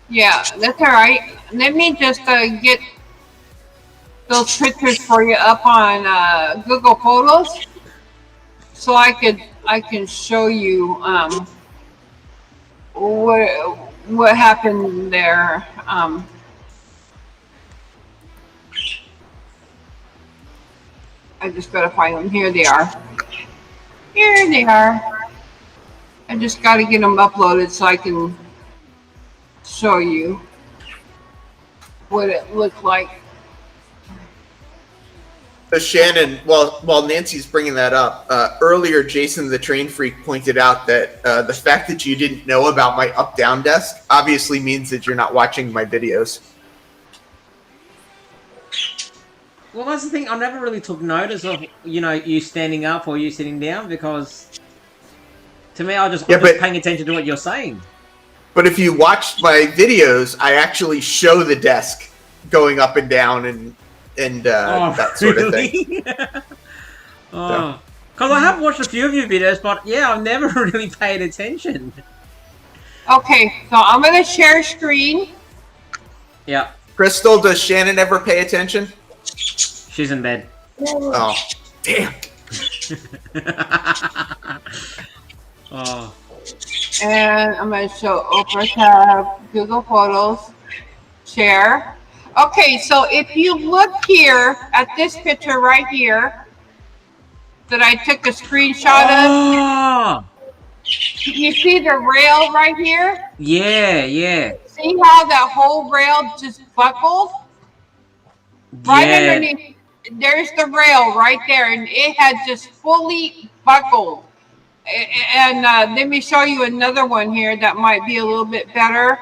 [SPEAKER 5] Yeah, that's all right. Let me just get those pictures for you up on Google Photos, so I can show you what happened there. I just gotta find them. Here they are. Here they are. I just gotta get them uploaded so I can show you what it looked like.
[SPEAKER 7] So Shannon, while Nancy's bringing that up, earlier Jason the Train Freak pointed out that the fact that you didn't know about my up-down desk obviously means that you're not watching my videos.
[SPEAKER 1] Well, that's the thing. I never really took notice of, you standing up or you sitting down because, to me, I'm just paying attention to what you're saying.
[SPEAKER 7] But if you watch my videos, I actually show the desk going up and down and that sort of thing.
[SPEAKER 1] Because I have watched a few of your videos, but yeah, I've never really paid attention.
[SPEAKER 5] Okay, so I'm gonna share screen.
[SPEAKER 1] Yeah.
[SPEAKER 7] Crystal, does Shannon ever pay attention?
[SPEAKER 1] She's in bed.
[SPEAKER 7] Oh, damn.
[SPEAKER 1] Oh.
[SPEAKER 5] And I'm going to show Oprah tab, Google Photos, share. Okay, so if you look here at this picture right here that I took a screenshot of, you see the rail right here?
[SPEAKER 1] Yeah.
[SPEAKER 5] See how that whole rail just buckled? Right underneath, there's the rail right there, and it had just fully buckled. And let me show you another one here that might be a little bit better.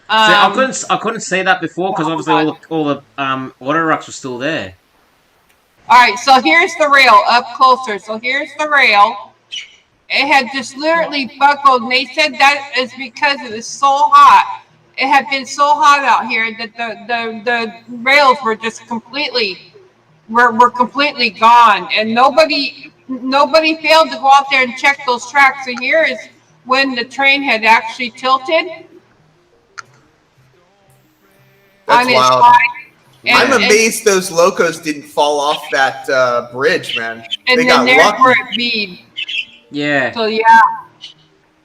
[SPEAKER 1] I couldn't see that before because obviously all the auto rocks were still there.
[SPEAKER 5] All right, so here's the rail up closer. So here's the rail. It had just literally buckled, and they said that is because it was so hot. It had been so hot out here that the rails were just completely completely gone, and nobody failed to go out there and check those tracks. So here is when the train had actually tilted.
[SPEAKER 7] That's
[SPEAKER 5] on
[SPEAKER 7] wild.
[SPEAKER 5] its side.
[SPEAKER 7] I'm amazed those locos didn't fall off that bridge, man.
[SPEAKER 5] And
[SPEAKER 7] they
[SPEAKER 5] then
[SPEAKER 7] got
[SPEAKER 5] there's
[SPEAKER 7] lucky.
[SPEAKER 5] where it bead.
[SPEAKER 1] Yeah.
[SPEAKER 5] So yeah.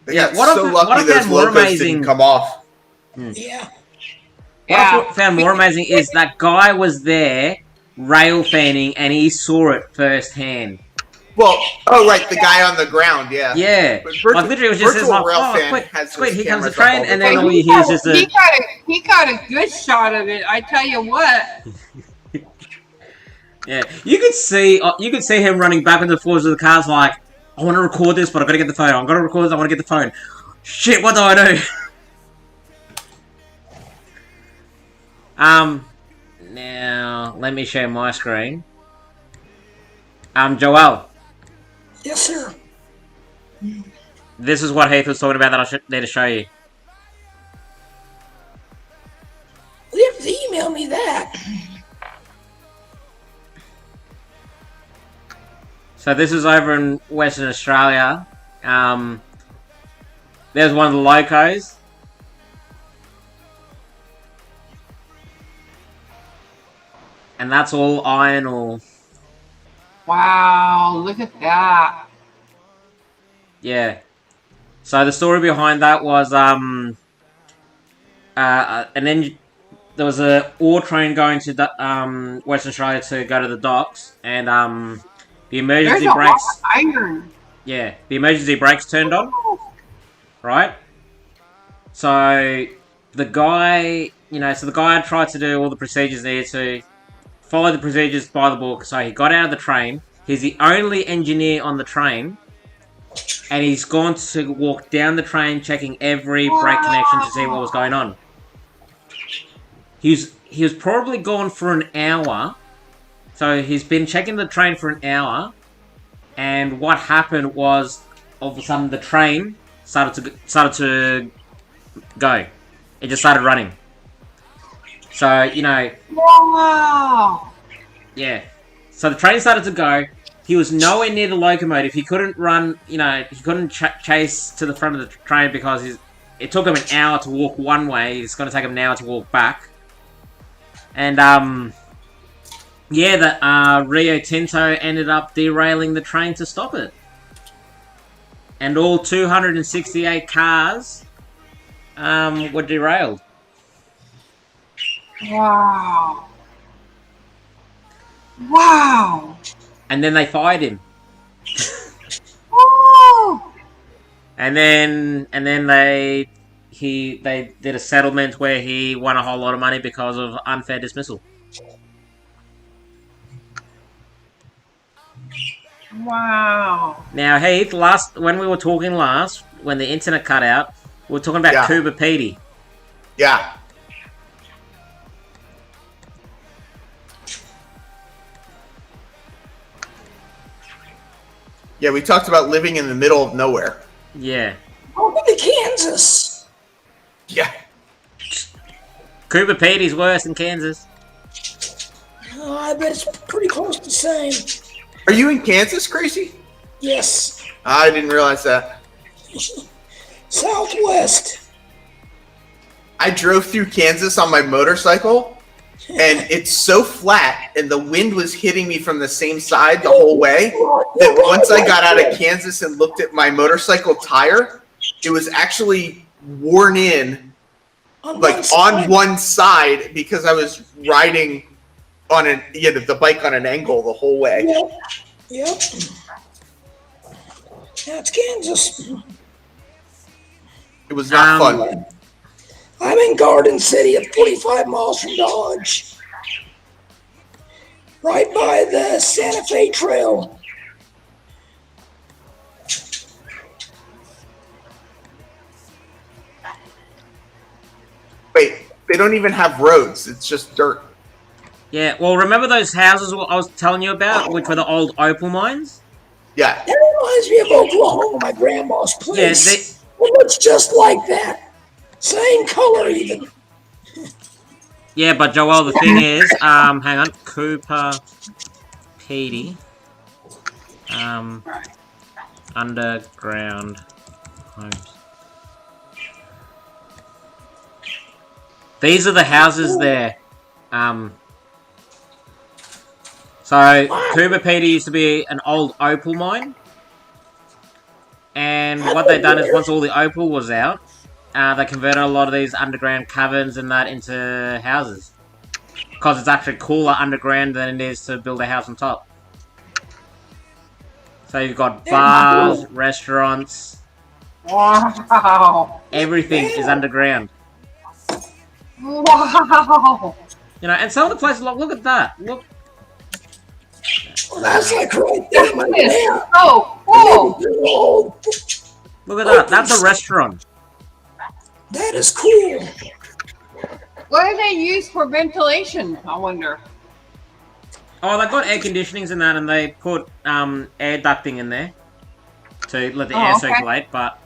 [SPEAKER 7] They got so lucky those locos didn't come off.
[SPEAKER 2] Yeah.
[SPEAKER 1] What I found more amazing is that guy was there rail fanning and he saw it firsthand.
[SPEAKER 7] Well, right, the guy on the ground, yeah.
[SPEAKER 1] Yeah.
[SPEAKER 7] Like
[SPEAKER 1] literally it was just
[SPEAKER 7] Virtual Rail Fan
[SPEAKER 1] quick,
[SPEAKER 7] has
[SPEAKER 1] quick,
[SPEAKER 7] his
[SPEAKER 1] here comes the
[SPEAKER 7] cameras up
[SPEAKER 1] train,
[SPEAKER 7] all the
[SPEAKER 1] and then
[SPEAKER 7] time.
[SPEAKER 1] all you hear is just
[SPEAKER 5] he got a good shot of it, I tell you what.
[SPEAKER 1] Yeah. You could see him running back into the forwards of the cars like, I want to record this, but I better get the phone. I'm gonna record this, I want to get the phone. Shit, what do I do? Now, let me share my screen. Joel.
[SPEAKER 2] Yes, sir.
[SPEAKER 1] This is what Heath was talking about that I need to show you.
[SPEAKER 2] You have to email me that.
[SPEAKER 1] So this is over in Western Australia. There's one of the locos. And that's all iron ore.
[SPEAKER 5] Wow, look at that.
[SPEAKER 1] Yeah. So the story behind that was and then there was a ore train going to Western Australia to go to the docks, and the emergency
[SPEAKER 5] There's
[SPEAKER 1] brakes.
[SPEAKER 5] A lot of iron.
[SPEAKER 1] Yeah, the emergency brakes turned on. Right. So the guy, the guy tried to do all the procedures there to follow the procedures by the book. So he got out of the train. He's the only engineer on the train. And he's gone to walk down the train, checking every brake connection to see what was going on. He was probably gone for an hour. So he's been checking the train for an hour. And what happened was, all of a sudden, the train started to go. It just started running. So,
[SPEAKER 5] Wow.
[SPEAKER 1] Yeah. So the train started to go. He was nowhere near the locomotive. He couldn't run, he couldn't chase to the front of the train because it took him an hour to walk one way. It's going to take him an hour to walk back. And, the Rio Tinto ended up derailing the train to stop it. And all 268 cars were derailed.
[SPEAKER 5] Wow. Wow.
[SPEAKER 1] And then they fired him.
[SPEAKER 5] Oh.
[SPEAKER 1] And then they did a settlement where he won a whole lot of money because of unfair dismissal.
[SPEAKER 5] Wow.
[SPEAKER 1] Now, Heath, when we were talking last, when the internet cut out, we were talking about Cooper Petey.
[SPEAKER 7] Yeah. Yeah, we talked about living in the middle of nowhere.
[SPEAKER 1] Yeah.
[SPEAKER 2] Welcome to Kansas.
[SPEAKER 7] Yeah.
[SPEAKER 1] Cooper Petey's worse than Kansas.
[SPEAKER 2] I bet it's pretty close to the same.
[SPEAKER 7] Are you in Kansas, Gracie?
[SPEAKER 2] Yes.
[SPEAKER 7] I didn't realize that.
[SPEAKER 2] Southwest.
[SPEAKER 7] I drove through Kansas on my motorcycle, and it's so flat, and the wind was hitting me from the same side the whole way, that once I got out of Kansas and looked at my motorcycle tire, it was actually worn in, like on one side, because I was riding on the bike on an angle the whole way.
[SPEAKER 2] Yep. That's Kansas.
[SPEAKER 7] It was not fun.
[SPEAKER 2] I'm in Garden City at 45 miles from Dodge. Right by the Santa Fe Trail.
[SPEAKER 7] Wait, they don't even have roads. It's just dirt.
[SPEAKER 1] Yeah, well, remember those houses I was telling you about, which were the old opal mines?
[SPEAKER 7] Yeah.
[SPEAKER 2] That reminds me of Oklahoma, my grandma's place.
[SPEAKER 1] Yeah,
[SPEAKER 2] it looks just like that. Same color, even.
[SPEAKER 1] Yeah, but Joel, the thing is, hang on, Cooper Petey, underground homes. These are the houses there. So Cooper Petey used to be an old opal mine, and what they've done is once all the opal was out, they converted a lot of these underground caverns and that into houses. Because it's actually cooler underground than it is to build a house on top. So you've got bars, restaurants.
[SPEAKER 5] Wow.
[SPEAKER 1] Everything is underground.
[SPEAKER 5] Wow.
[SPEAKER 1] You know, and some of the places, look at that. Look.
[SPEAKER 2] Well, that's like right there, my man.
[SPEAKER 5] Oh, whoa.
[SPEAKER 1] Look at that. That's a restaurant.
[SPEAKER 2] That is cool.
[SPEAKER 5] What do they use for ventilation, I wonder?
[SPEAKER 1] Oh, they've got air conditionings in that, and they put air ducting in there to let the air circulate, but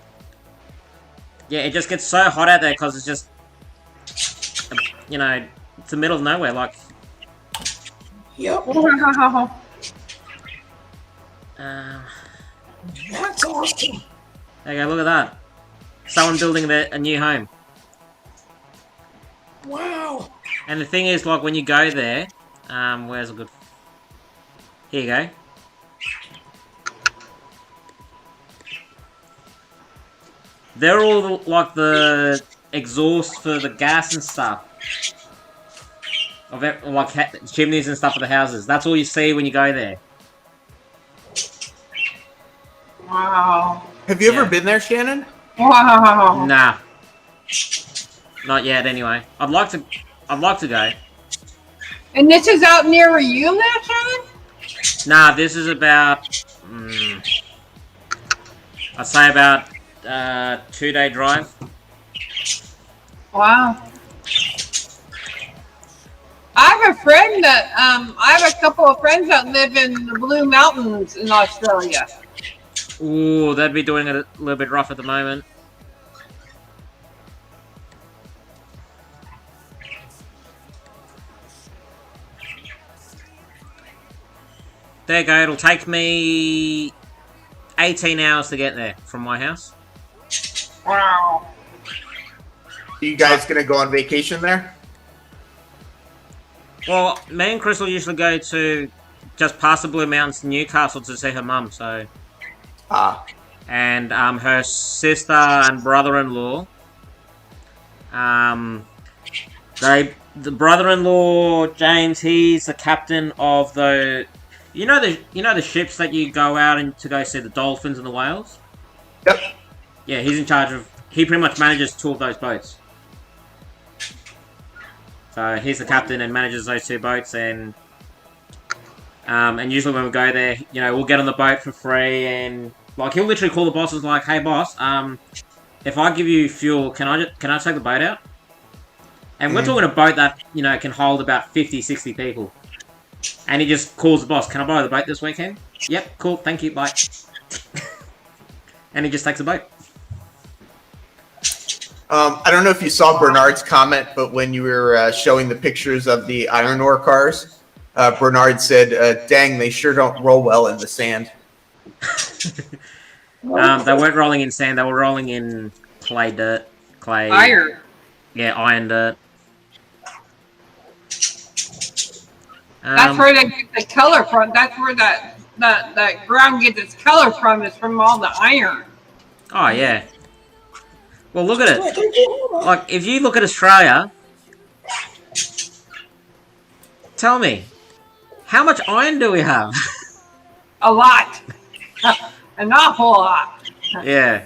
[SPEAKER 1] yeah, it just gets so hot out there because it's just, you know, it's the middle of nowhere, like.
[SPEAKER 2] Yep.
[SPEAKER 5] Wow.
[SPEAKER 2] That's awesome.
[SPEAKER 1] There you go, look at that. Someone building a new home.
[SPEAKER 2] Wow.
[SPEAKER 1] And the thing is, like, when you go there, where's a good... Here you go. They're all, like, the exhaust for the gas and stuff. Of it, like, chimneys and stuff for the houses. That's all you see when you go there.
[SPEAKER 5] Wow.
[SPEAKER 7] Have you ever been there, Shannon?
[SPEAKER 5] Wow.
[SPEAKER 1] Nah. Not yet, anyway. I'd like to go.
[SPEAKER 5] And this is out near where you live, Shannon?
[SPEAKER 1] Nah, this is about... I'd say about 2-day drive.
[SPEAKER 5] Wow. I have a friend that, I have a couple of friends that live in the Blue Mountains in Australia.
[SPEAKER 1] Ooh, they'd be doing it a little bit rough at the moment. There you go, it'll take me 18 hours to get there from my house.
[SPEAKER 5] Wow.
[SPEAKER 7] Are you guys gonna go on vacation there?
[SPEAKER 1] Well, me and Crystal usually go to just past the Blue Mountains to Newcastle to see her mum, so... And her sister and brother-in-law The brother-in-law James, he's the captain of the ships that you go out and to go see the dolphins and the whales.
[SPEAKER 7] Yep.
[SPEAKER 1] Yeah, he's in charge of. He pretty much manages 2 of those boats. So he's the captain and manages those 2 boats, and usually when we go there, we'll get on the boat for free, and like he'll literally call the bosses like, "Hey boss, if I give you fuel, can I take the boat out?" And we're talking a boat that can hold about 50, 60 people, and he just calls the boss, "Can I borrow the boat this weekend?" "Yep, cool, thank you, bye." And he just takes the boat.
[SPEAKER 7] I don't know if you saw Bernard's comment, but when you were showing the pictures of the iron ore cars, Bernard said, "Dang, they sure don't roll well in the sand."
[SPEAKER 1] They weren't rolling in sand; they were rolling in clay dirt, clay
[SPEAKER 5] Iron.
[SPEAKER 1] Yeah, iron dirt.
[SPEAKER 5] That's where they get the color from. That's where that ground gets its color from. Is from all the iron.
[SPEAKER 1] Oh yeah. Well, look at it. Like, if you look at Australia, tell me, how much iron do we have?
[SPEAKER 5] A lot. An awful lot.
[SPEAKER 1] Yeah.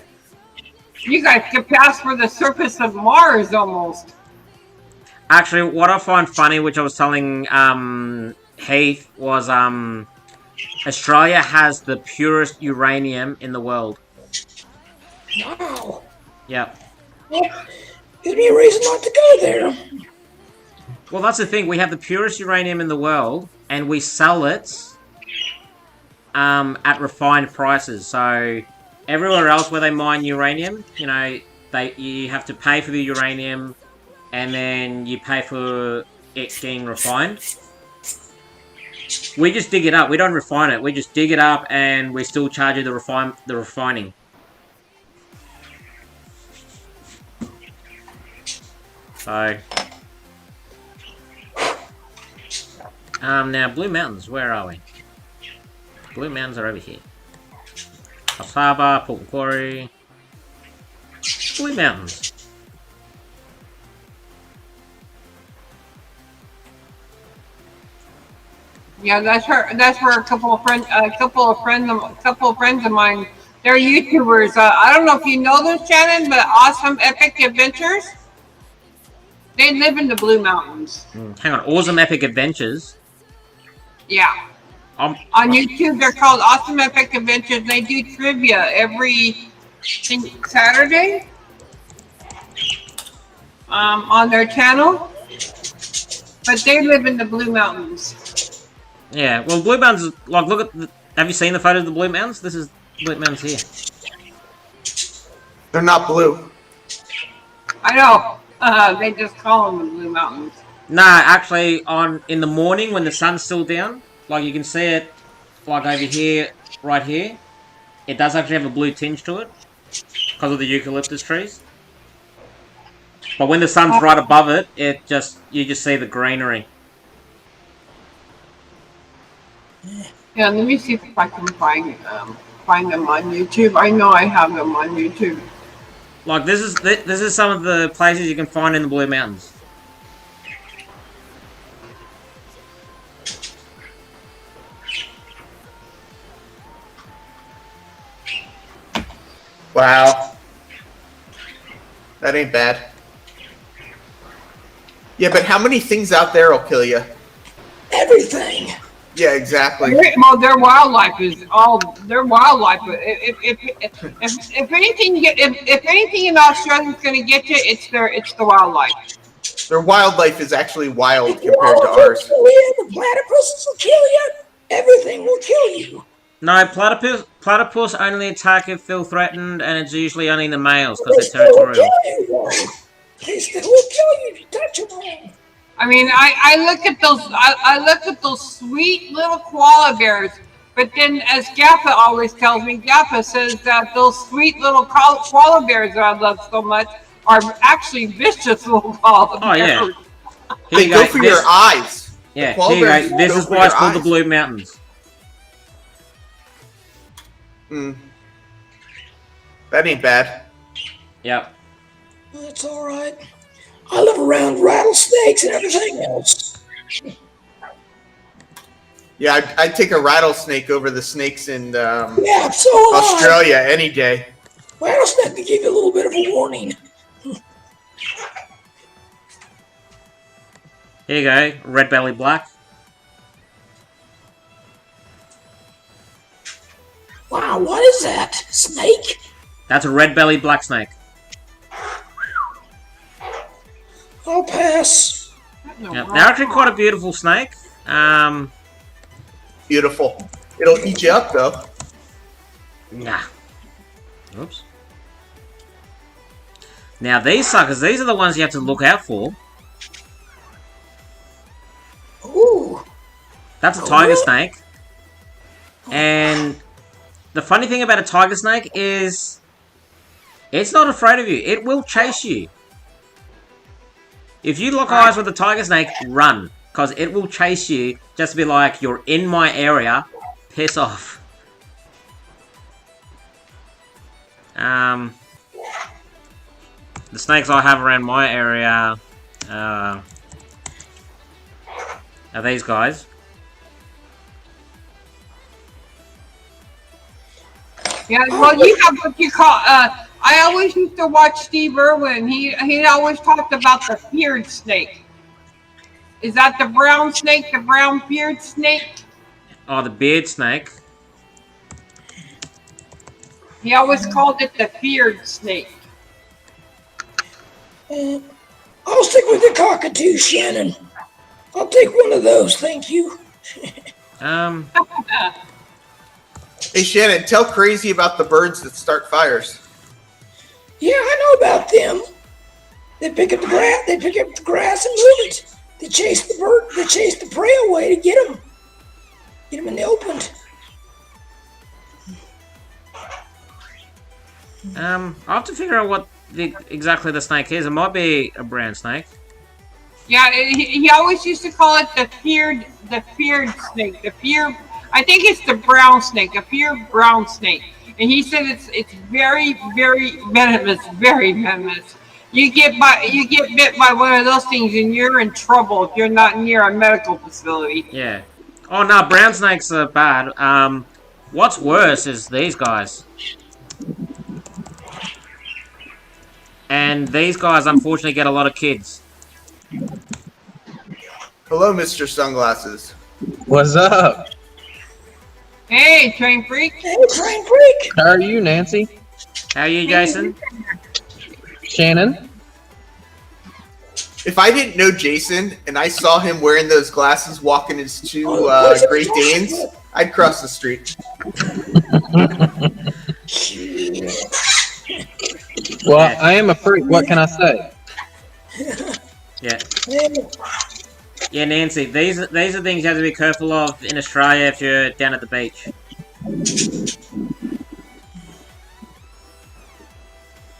[SPEAKER 5] You guys could pass for the surface of Mars almost.
[SPEAKER 1] Actually, what I find funny, which I was telling Heath, was Australia has the purest uranium in the world.
[SPEAKER 2] Wow.
[SPEAKER 1] Yep.
[SPEAKER 2] Well, gives me a reason not to go there.
[SPEAKER 1] Well, that's the thing. We have the purest uranium in the world, and we sell it at refined prices. So everywhere else where they mine uranium, you have to pay for the uranium, and then you pay for it getting refined. We just dig it up. We don't refine it. We just dig it up, and we still charge you the refining. So, now Blue Mountains, where are we? Blue Mountains are over here. Coffs Harbour, Port Quarry. Blue Mountains.
[SPEAKER 5] Yeah, that's where a couple of friends of mine. They're YouTubers. I don't know if you know them, Shannon, but Awesome Epic Adventures. They live in the Blue Mountains.
[SPEAKER 1] Hang on, Awesome Epic Adventures.
[SPEAKER 5] Yeah. On YouTube, they're called Awesome Epic Adventures. They do trivia every Saturday on their channel. But they live in the Blue Mountains.
[SPEAKER 1] Yeah, well, Blue Mountains, like, look at have you seen the photos of the Blue Mountains? This is Blue Mountains here.
[SPEAKER 7] They're not blue.
[SPEAKER 5] I know. They just call them the Blue Mountains.
[SPEAKER 1] Nah, actually, in the morning when the sun's still down, like you can see it, like over here, right here, it does actually have a blue tinge to it because of the eucalyptus trees. But when the sun's right above it, you just see the greenery.
[SPEAKER 5] Yeah, let me see if I can find them on YouTube. I know I have them on YouTube.
[SPEAKER 1] Like this is some of the places you can find in the Blue Mountains.
[SPEAKER 7] Wow. That ain't bad. Yeah, but how many things out there will kill you?
[SPEAKER 2] Everything.
[SPEAKER 7] Yeah, exactly.
[SPEAKER 5] Well, their wildlife is all their wildlife. If anything in Australia is going to get you, it's the wildlife.
[SPEAKER 7] Their wildlife is actually wild compared to ours.
[SPEAKER 2] The platypuses will kill you. Everything will kill you.
[SPEAKER 1] No, platypus only attack if feel threatened, and it's usually only the males because they're territorial.
[SPEAKER 2] They still will kill you if you touch them.
[SPEAKER 5] I mean, I look at those sweet little koala bears, but then as Gaffa always tells me, Gaffa says that those sweet little koala bears that I love so much are actually vicious little koala bears.
[SPEAKER 1] Oh yeah,
[SPEAKER 7] they go for your eyes.
[SPEAKER 1] Yeah, here you go. This is why it's called the Blue Mountains.
[SPEAKER 7] That ain't bad.
[SPEAKER 1] Yep.
[SPEAKER 2] That's all right. I live around rattlesnakes and everything else.
[SPEAKER 7] Yeah, I'd take a rattlesnake over the snakes in
[SPEAKER 2] Yeah, so
[SPEAKER 7] Australia any day.
[SPEAKER 2] rattlesnake can give you a little bit of a warning.
[SPEAKER 1] Here you go, red belly black.
[SPEAKER 2] Wow, what is that? Snake?
[SPEAKER 1] That's a red belly black snake.
[SPEAKER 2] I'll pass.
[SPEAKER 1] Yep. They're actually quite a beautiful snake.
[SPEAKER 7] Beautiful. It'll eat you up though.
[SPEAKER 1] Nah. Oops. Now these suckers, these are the ones you have to look out for.
[SPEAKER 2] Ooh.
[SPEAKER 1] That's a tiger snake. And the funny thing about a tiger snake is it's not afraid of you. It will chase you. If you lock eyes with a tiger snake, run. Because it will chase you just to be like, you're in my area, piss off. The snakes I have around my area are these guys.
[SPEAKER 5] Yeah, well, you have what you call, I always used to watch Steve Irwin. He always talked about the feared snake. Is that the brown snake, the brown feared snake?
[SPEAKER 1] Oh, the beard snake.
[SPEAKER 5] He always called it the feared snake.
[SPEAKER 2] I'll stick with the cockatoo, Shannon. I'll take one of those, thank you.
[SPEAKER 7] Hey Shannon, tell Crazy about the birds that start fires.
[SPEAKER 2] Yeah, I know about them. They pick up the grass. They pick up the grass and move it. They chase the bird. They chase the prey away to get them. Get them in the open.
[SPEAKER 1] I'll have to figure out what exactly the snake is. It might be a brown snake.
[SPEAKER 5] Yeah, he always used to call it the feared snake. I think it's the brown snake, a feared brown snake. And he said it's very, very venomous, very venomous. You get bit by one of those things and you're in trouble if you're not near a medical facility.
[SPEAKER 1] Yeah. Oh no, brown snakes are bad. What's worse is these guys. And these guys unfortunately get a lot of kids.
[SPEAKER 7] Hello, Mr. Sunglasses.
[SPEAKER 10] What's up?
[SPEAKER 5] Hey, train freak.
[SPEAKER 2] Hey, train freak.
[SPEAKER 10] How are you, Nancy?
[SPEAKER 1] How are you, Jason?
[SPEAKER 10] Shannon?
[SPEAKER 7] If I didn't know Jason and I saw him wearing those glasses walking his two Great Danes, I'd cross the street.
[SPEAKER 10] Well, I am a freak. What can I say?
[SPEAKER 1] Yeah. Yeah, Nancy, these are things you have to be careful of in Australia if you're down at the beach.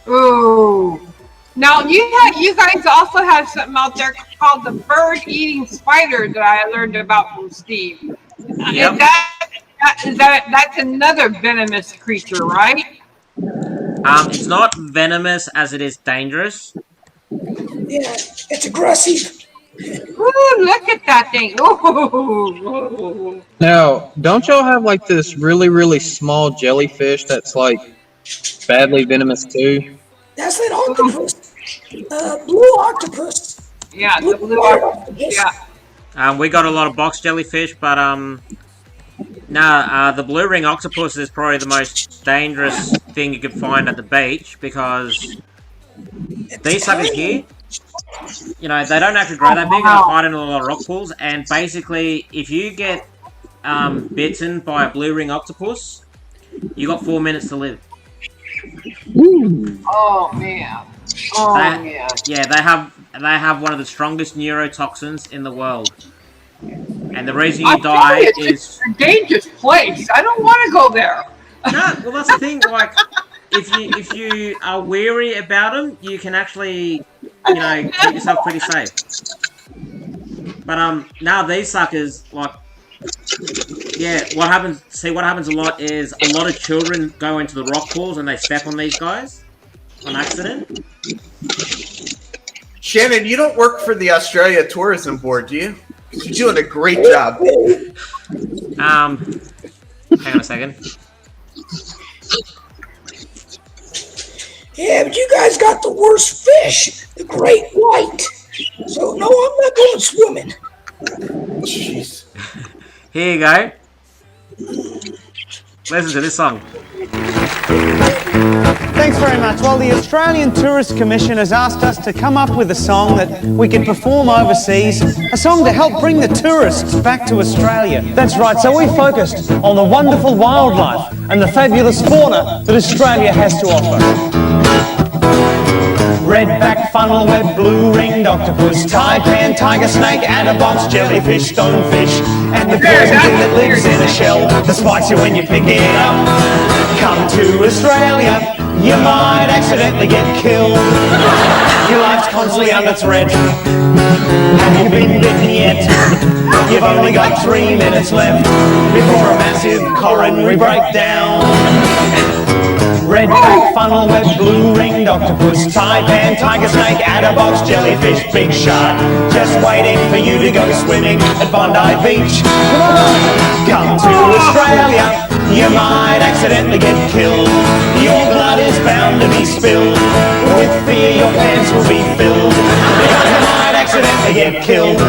[SPEAKER 5] Ooh. Now you guys also have something out there called the bird-eating spider that I learned about from Steve.
[SPEAKER 1] Yep.
[SPEAKER 5] That's another venomous creature, right?
[SPEAKER 1] It's not venomous as it is dangerous.
[SPEAKER 2] Yeah, it's aggressive.
[SPEAKER 5] Ooh, look at that thing. Ooh.
[SPEAKER 10] Now, don't y'all have like this really, really small jellyfish that's like badly venomous too?
[SPEAKER 2] That's that octopus. Blue octopus.
[SPEAKER 5] Yeah, the blue octopus. Yeah.
[SPEAKER 1] We got a lot of box jellyfish, but the blue ring octopus is probably the most dangerous thing you could find at the beach because these suckers here, you know, they don't actually grow that big. They hide in a lot of rock pools, and basically, if you get bitten by a blue ring octopus, you got 4 minutes to live.
[SPEAKER 5] Oh man. Oh man.
[SPEAKER 1] Yeah, they have one of the strongest neurotoxins in the world, and the reason you die is
[SPEAKER 5] a dangerous place. I don't want to go there.
[SPEAKER 1] No, well that's the thing. Like, if you are weary about them, you can actually, you know, keep yourself pretty safe. But now these suckers, like, yeah, what happens a lot is a lot of children go into the rock pools and they step on these guys on accident.
[SPEAKER 7] Shannon, you don't work for the Australia Tourism Board, do you? You're doing a great job.
[SPEAKER 1] Hang on a second.
[SPEAKER 2] Yeah, but you guys got the worst fish, the great white. So no, I'm not going swimming.
[SPEAKER 7] Jeez.
[SPEAKER 1] Here you go. Listen to this song.
[SPEAKER 11] Thanks very much. Well, the Australian Tourist Commission has asked us to come up with a song that we can perform overseas, a song to help bring the tourists back to Australia. That's right, so we focused on the wonderful wildlife and the fabulous fauna that Australia has to offer. Redback, funnel-web, blue-ringed octopus, taipan, tiger snake, adderbox, jellyfish, stonefish, and the poison thing that lives in a shell that spikes you when you pick it up. Come to Australia, you might accidentally get killed. Your life's constantly under threat. Have you been bitten yet? You've only got 3 minutes left before a massive coronary breakdown. Redback, funnel-web, blue-ringed octopus, taipan, tiger snake, adderbox, jellyfish, big shark, just waiting for you to go swimming at Bondi Beach. Come on, come to Australia, you might accidentally get killed. Your blood is bound to be spilled. With fear, your pants will be filled, because you might accidentally get killed.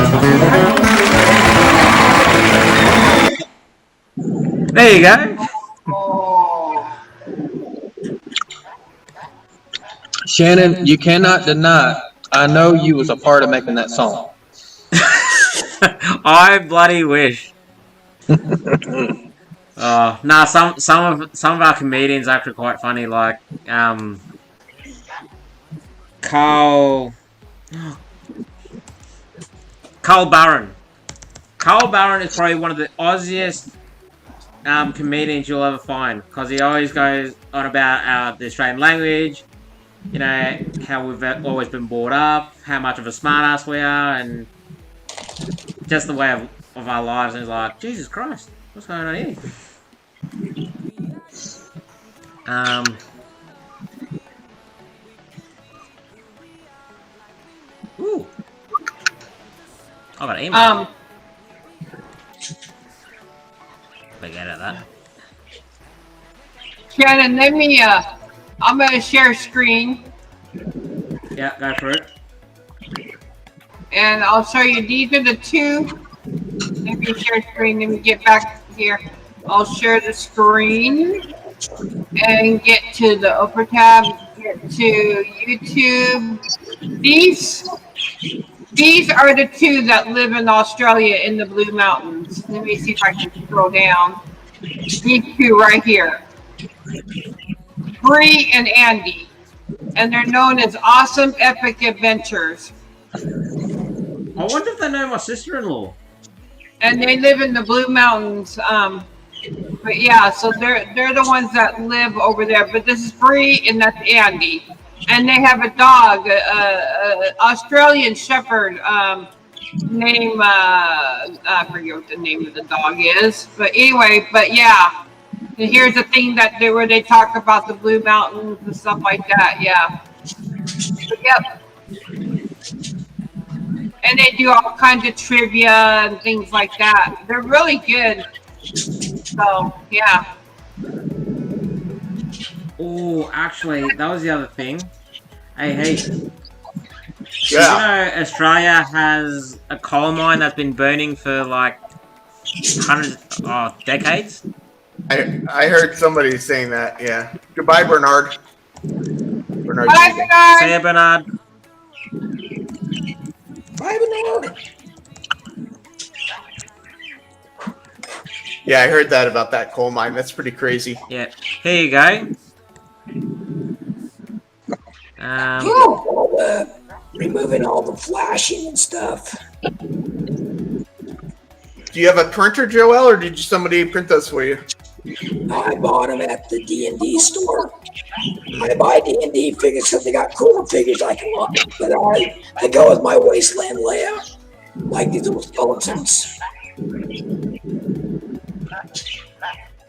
[SPEAKER 1] There you go.
[SPEAKER 10] Shannon, you cannot deny. I know you was a part of making that song.
[SPEAKER 1] I bloody wish. Nah, some of our comedians are actually quite funny. Like Carl Barron. Carl Barron is probably one of the Aussiest comedians you'll ever find, because he always goes on about the Australian language. You know, how we've always been brought up, how much of a smartass we are, and just the way of our lives. And it's like, Jesus Christ, what's going on here? Ooh. I got an email. Forget about that.
[SPEAKER 5] Shannon, let me, I'm gonna share screen.
[SPEAKER 1] Yeah, go for it.
[SPEAKER 5] And I'll show you, these are the two. Let me share screen, let me get back here. I'll share the screen and get to the upper tab, get to YouTube. These are the two that live in Australia in the Blue Mountains. Let me see if I can scroll down. These two right here. Bree and Andy. And they're known as Awesome Epic Adventures.
[SPEAKER 1] I wonder if they know my sister-in-law.
[SPEAKER 5] And they live in the Blue Mountains. But yeah, so they're the ones that live over there. But this is Bree and that's Andy. And they have a dog, Australian Shepherd, named, I forget what the name of the dog is. But anyway, but yeah. And here's the thing where they talk about the Blue Mountains and stuff like that, yeah. But, yep. And they do all kinds of trivia and things like that. They're really good. So, yeah.
[SPEAKER 1] Oh, actually, that was the other thing. Hey.
[SPEAKER 7] Yeah.
[SPEAKER 1] You know, Australia has a coal mine that's been burning for like decades?
[SPEAKER 7] I heard somebody saying that, yeah. Goodbye, Bernard. Bernard.
[SPEAKER 5] Bye, Bernard.
[SPEAKER 1] See ya, Bernard.
[SPEAKER 2] Bye, Bernard.
[SPEAKER 7] Yeah, I heard that about that coal mine. That's pretty crazy.
[SPEAKER 1] Yeah. Here you go.
[SPEAKER 2] Removing all the flashing and stuff.
[SPEAKER 7] Do you have a printer, Joel, or did somebody print those for you?
[SPEAKER 2] I bought them at the D&D store. I buy D&D figures because they got cooler figures I can want. But I go with my wasteland layout, like these little skeletons.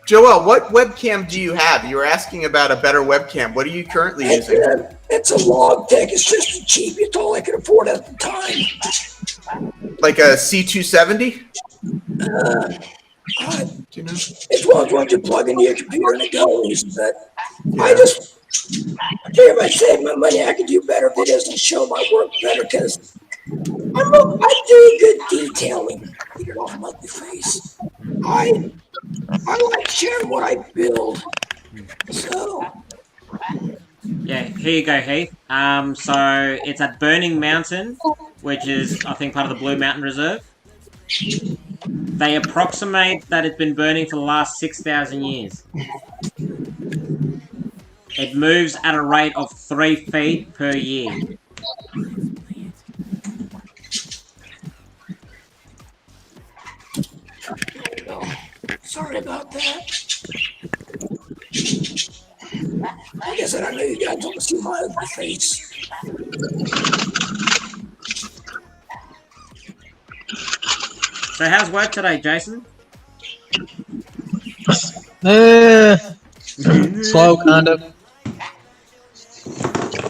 [SPEAKER 7] Joel, what webcam do you have? You were asking about a better webcam. What are you currently using?
[SPEAKER 2] It's a Logitech. It's just cheap. It's all I could afford at the time.
[SPEAKER 7] Like a C270?
[SPEAKER 2] Do you know? It's one of the ones you plug into your computer and it goes. But
[SPEAKER 7] Yeah.
[SPEAKER 2] I tell you, if I save my money, I could do better videos and show my work better because I do good detailing. Get it off my face. I like sharing what I build. So.
[SPEAKER 1] Yeah, here you go, Heath. So it's at Burning Mountain, which is, I think, part of the Blue Mountain Reserve. They approximate that it's been burning for the last 6,000 years. It moves at a rate of 3 feet per year.
[SPEAKER 2] Sorry about that. Like I said, I know you guys don't see my ugly face.
[SPEAKER 1] So how's work today, Jason?
[SPEAKER 10] Slow, kind of.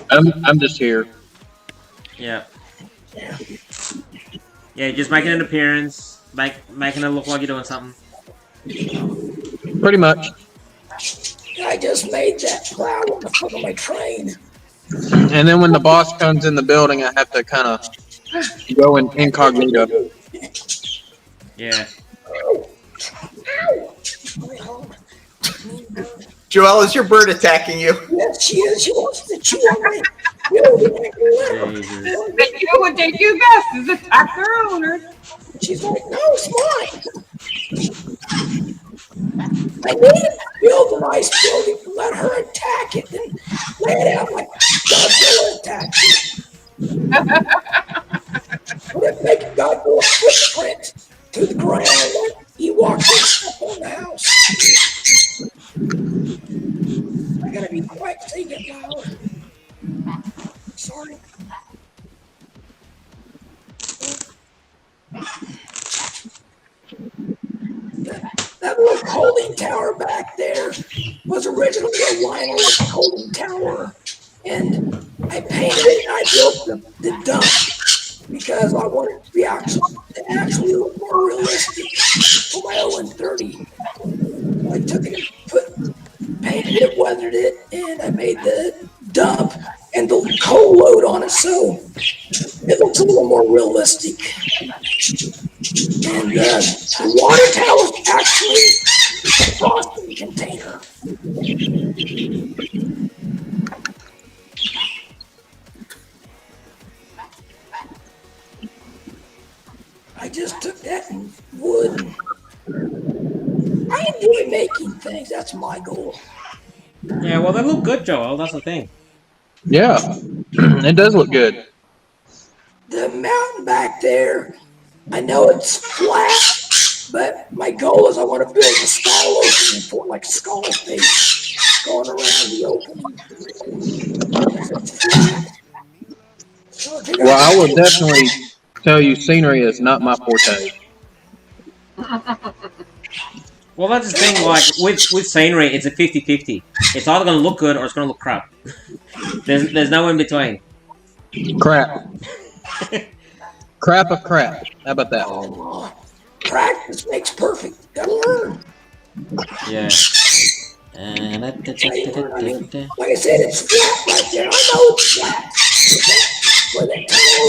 [SPEAKER 10] I'm just here.
[SPEAKER 1] Yeah. Yeah, just making an appearance, making it look like you're doing something.
[SPEAKER 10] Pretty much.
[SPEAKER 2] I just made that cloud on the front of my train.
[SPEAKER 10] And then when the boss comes in the building, I have to kind of go in incognito.
[SPEAKER 1] Yeah.
[SPEAKER 7] Joel, is your bird attacking you?
[SPEAKER 2] Yes, she is. She wants to chew on me.
[SPEAKER 5] What they do best is attack their owner.
[SPEAKER 2] She's like, no, it's mine. I need to build a nice building and let her attack it and lay it out like Godzilla attacks it. We're gonna make Godzilla footprint to the ground like Ewoks up on the house. I gotta be quiet so you get loud. Sorry. That little holding tower back there was originally a liner holding tower, and I painted it and I built the dump because I wanted it to be actually look more realistic for my 0-30. I took it and painted it, weathered it, and I made the dump and the coal load on it, so it looks a little more realistic. And the water tower is actually a frosting container. I just took that in wood. I enjoy making things. That's my goal.
[SPEAKER 1] Yeah, well, they look good, Joel. That's the thing.
[SPEAKER 10] Yeah, it does look good.
[SPEAKER 2] The mountain back there, I know it's flat, but my goal is I want to build a skull opening for like skull face going around the opening. It's flat. So
[SPEAKER 10] Well, I will definitely tell you scenery is not my forte.
[SPEAKER 1] Well, that's the thing, like, with scenery, it's a 50-50. It's either going to look good or it's going to look crap. There's no in between.
[SPEAKER 10] Crap. Crap of crap. How about that?
[SPEAKER 2] Practice makes perfect. Gotta learn.
[SPEAKER 1] Yeah.
[SPEAKER 2] Like I said, it's flat right there. I know it's flat. Where that tunnel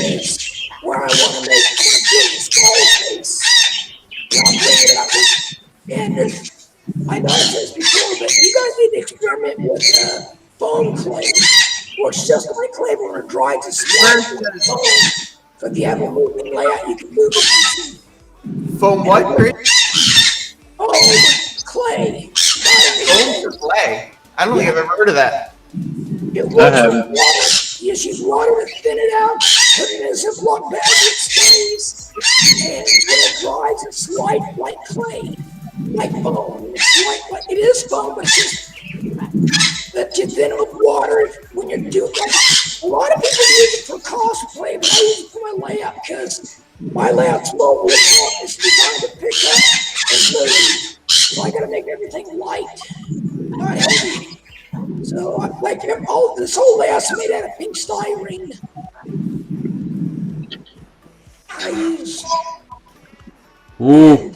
[SPEAKER 2] is where I want to make a skull face. I'll bring it up. And I know I said this before, but you guys need to experiment with foam clay. Works just like clay when it dries to slide with foam. So if you have a moving layout, you can move it.
[SPEAKER 7] Foam what, Chris?
[SPEAKER 2] Oh, clay.
[SPEAKER 7] Foam for clay? I don't think I've ever heard of that.
[SPEAKER 2] It works with water. You just use water to thin it out, put it in a Ziploc bag, it stays. And when it dries, it's light like clay, like foam. It's light like it is foam, but it's just that you thin it with water when you're doing it. A lot of people use it for cosplay, but I use it for my layout because my layout's low. It's designed to this whole layout's made out of pink styrene. I use.
[SPEAKER 1] Ooh.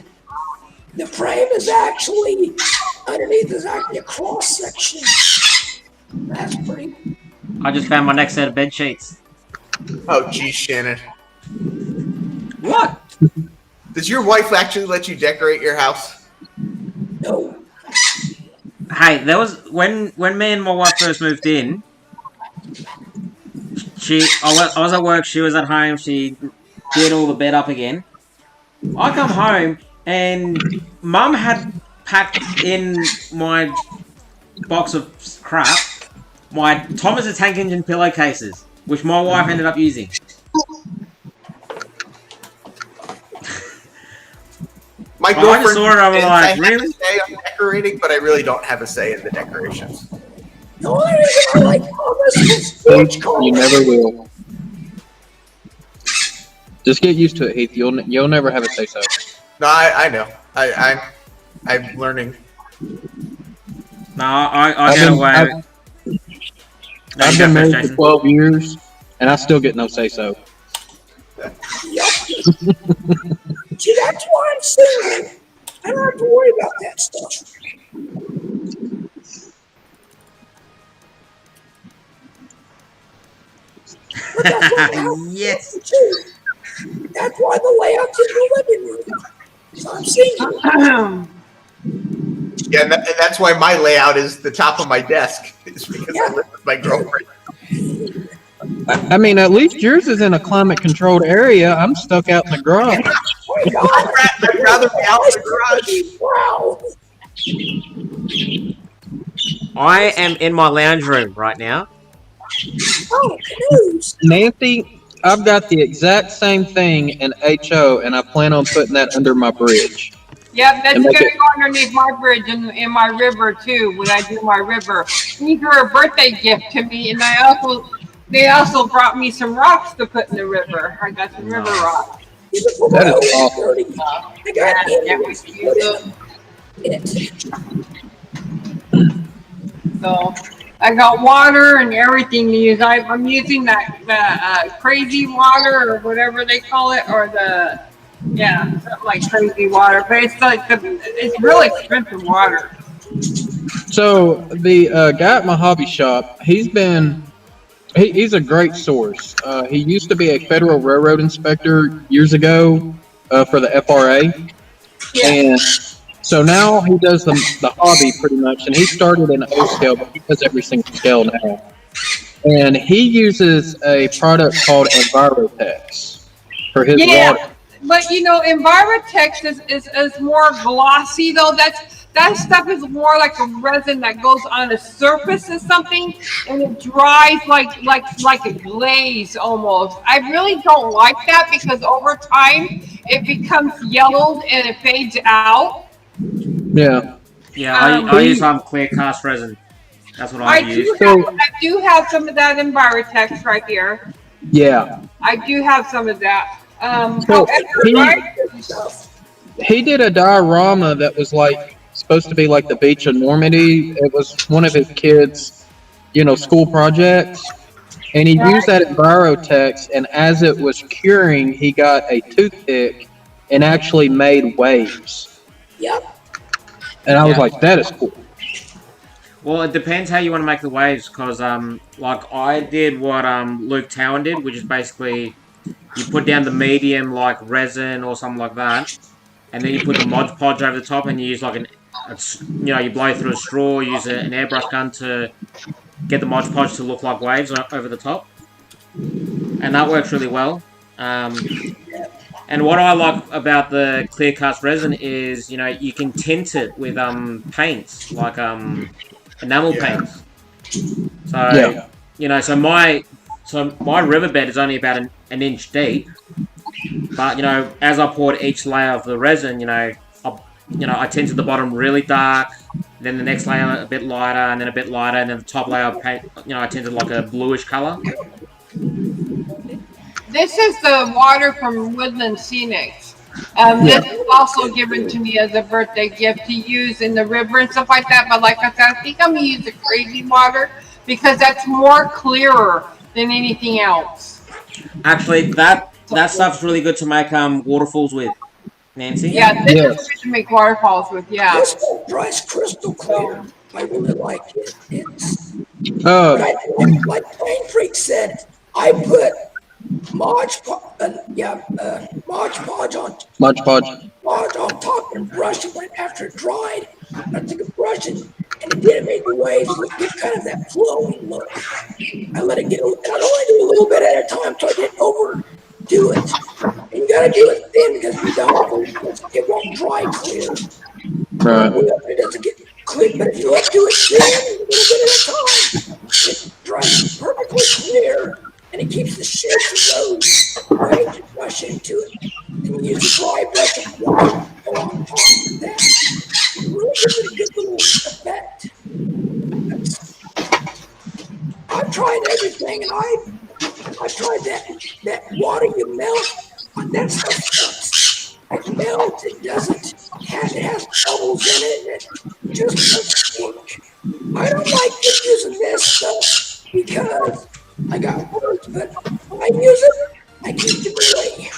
[SPEAKER 2] The frame is actually underneath. Is actually a cross section. That's pretty.
[SPEAKER 1] I just found my next set of bed sheets.
[SPEAKER 7] Oh, geez, Shannon.
[SPEAKER 1] What?
[SPEAKER 7] Does your wife actually let you decorate your house?
[SPEAKER 2] No.
[SPEAKER 1] Hey, there was when me and my wife first moved in. I was at work. She was at home. She did all the bed up again. I come home and Mum had packed in my box of crap my Thomas the Tank Engine pillowcases, which my wife ended up using.
[SPEAKER 7] My
[SPEAKER 1] Well, I just
[SPEAKER 7] girlfriend
[SPEAKER 1] saw it, I'm
[SPEAKER 7] thinks
[SPEAKER 1] like,
[SPEAKER 7] I have
[SPEAKER 1] really?
[SPEAKER 7] a say on decorating, but I really don't have a say in the decorations.
[SPEAKER 2] The only reason I like Thomas is George
[SPEAKER 10] You
[SPEAKER 2] Carlin.
[SPEAKER 10] never will. Just get used to it, Heath. You'll never have a say so.
[SPEAKER 7] No, I know. I'm learning.
[SPEAKER 1] No, I get away.
[SPEAKER 10] I've been married for 12 years, and I still get no say so.
[SPEAKER 2] Yup. See, that's why I'm single. I don't have to worry about that stuff. But that's why the house
[SPEAKER 1] Yes.
[SPEAKER 2] too. That's why the layout's in the living room. So I'm single.
[SPEAKER 7] Yeah, and that's why my layout is the top of my desk. It's because I live with my girlfriend.
[SPEAKER 10] I mean, at least yours is in a climate-controlled area. I'm stuck out in the garage.
[SPEAKER 7] I'd rather be out in the
[SPEAKER 2] Wow.
[SPEAKER 1] I am in my lounge room right now.
[SPEAKER 2] Oh, news.
[SPEAKER 10] Nancy, I've got the exact same thing in HO, and I plan on putting that under my bridge.
[SPEAKER 5] Yep, that's
[SPEAKER 10] And
[SPEAKER 5] gonna
[SPEAKER 10] make it-
[SPEAKER 5] go underneath my bridge and in my river too. When I do my river, these were a birthday gift to me, and they also brought me some rocks to put in the river. I got some river rocks.
[SPEAKER 10] That is awesome.
[SPEAKER 2] I got
[SPEAKER 5] Yeah, that was cute. So I got water and everything to use. I'm using the crazy water or whatever they call it, or something like crazy water. But it's really expensive water.
[SPEAKER 10] So the guy at my hobby shop, he's a great source. He used to be a Federal Railroad inspector years ago for the FRA, and so now he does the hobby pretty much. And he started in O scale, but he does every single scale now. And he uses a product called Envirotex for his water.
[SPEAKER 5] But Envirotex is more glossy though. That stuff is more like a resin that goes on a surface of something, and it dries like a glaze almost. I really don't like that because over time it becomes yellowed and it fades out.
[SPEAKER 10] Yeah.
[SPEAKER 1] Yeah, I use clear cast resin. That's what I use.
[SPEAKER 5] I do have some of that Envirotex right here.
[SPEAKER 10] Yeah.
[SPEAKER 5] I do have some of that.
[SPEAKER 10] So he did a diorama that was supposed to be like the beach of Normandy. It was one of his kids' school projects, and he used that Envirotex, and as it was curing, he got a toothpick and actually made waves.
[SPEAKER 2] Yep.
[SPEAKER 10] And I was like, that is cool.
[SPEAKER 1] Well, it depends how you want to make the waves, because I did what Luke Towan did, which is basically you put down the medium resin or something like that, and then you put the Mod Podge over the top, and you use you blow through a straw, use an airbrush gun to get the Mod Podge to look like waves over the top, and that works really well. And what I like about the clear cast resin is, you can tint it with paints, like enamel paints. So, so my riverbed is only about an inch deep, but as I poured each layer of the resin, I tinted the bottom really dark, then the next layer a bit lighter, and then a bit lighter, and then the top layer of paint, I tinted like a bluish color.
[SPEAKER 5] This is the water from Woodland Scenics. This was also given to me as a birthday gift to use in the river and stuff like that. But like I said, I think I'm going to use the crazy water because that's more clearer than anything else.
[SPEAKER 1] Actually, that stuff's really good to make waterfalls with, Nancy.
[SPEAKER 5] Yeah, this is good to make waterfalls with. Yeah.
[SPEAKER 2] This stuff dries crystal clear. I really like it. It's
[SPEAKER 10] Uh,
[SPEAKER 2] like Plain Freak said, I put Mod Podge on top and brushed it after it dried. I took a brush and it did make the waves get kind of that flowing look. I let it get, and I only do a little bit at a time so I didn't overdo it. And you gotta do it thin because if you don't, it won't dry clear.
[SPEAKER 10] Right.
[SPEAKER 2] It doesn't get clear, but if you let do it thin, a little bit at a time, it dries perfectly clear, and it keeps the shapes of those waves to brush into it. And you use a dry brush of water go on top of that. It really gives it a good little effect. I've tried everything, and I've tried that water you melt. That stuff sucks. It melts. It doesn't. It has bubbles in it. And it just doesn't stink. I don't like using this stuff because I got words, but when I use it, I keep it away.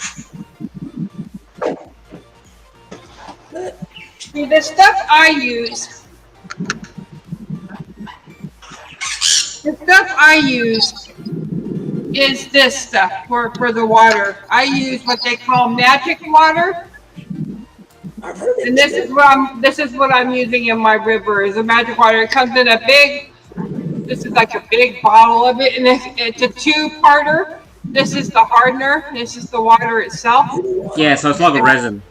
[SPEAKER 5] See, the stuff I use. Is this stuff for the water. I use what they call magic water. And this is what I'm using in my river is a magic water. It comes in this is like a big bottle of it, and it's a two-parter. This is the hardener. This is the water itself.
[SPEAKER 1] Yeah, so it's like a resin.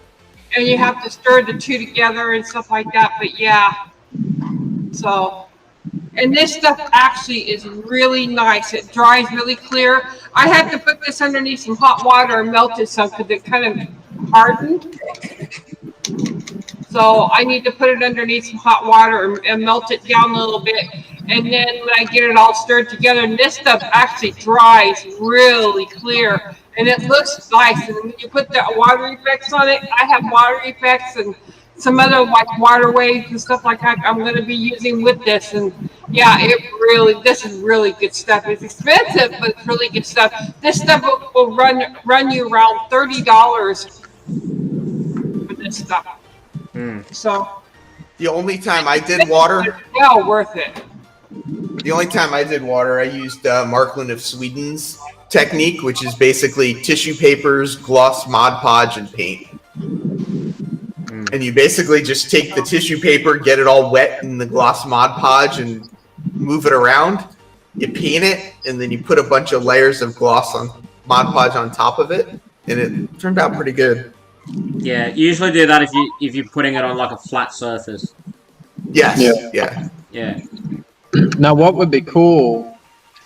[SPEAKER 5] And you have to stir the two together and stuff like that. But yeah, so. And this stuff actually is really nice. It dries really clear. I had to put this underneath some hot water and melt it some because it kind of hardened. So I need to put it underneath some hot water and melt it down a little bit. And then when I get it all stirred together, and this stuff actually dries really clear. And it looks nice. And when you put the water effects on it, I have water effects and some other like water waves and stuff like that I'm going to be using with this. And yeah, this is really good stuff. It's expensive, but it's really good stuff. This stuff will run you around $30 for this stuff. So
[SPEAKER 7] the only time I did water,
[SPEAKER 5] well worth it.
[SPEAKER 7] The only time I did water, I used Markland of Sweden's technique, which is basically tissue papers, gloss, Mod Podge, and paint. And you basically just take the tissue paper, get it all wet in the gloss Mod Podge, and move it around. You paint it, and then you put a bunch of layers of gloss on Mod Podge on top of it, and it turned out pretty good.
[SPEAKER 1] Yeah, you usually do that if you're putting it on like a flat surface.
[SPEAKER 7] Yes.
[SPEAKER 1] Yeah.
[SPEAKER 10] Now, what would be cool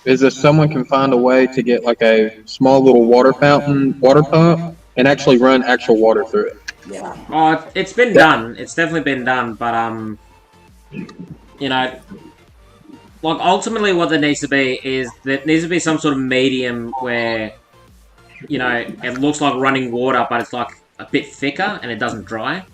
[SPEAKER 10] is if someone can find a way to get like a small little water pump, and actually run actual water through it.
[SPEAKER 2] Yeah.
[SPEAKER 1] Oh, it's been done. It's definitely been done, but you know, like ultimately what there needs to be is there needs to be some sort of medium where, you know, it looks like running water, but it's like a bit thicker and it doesn't dry.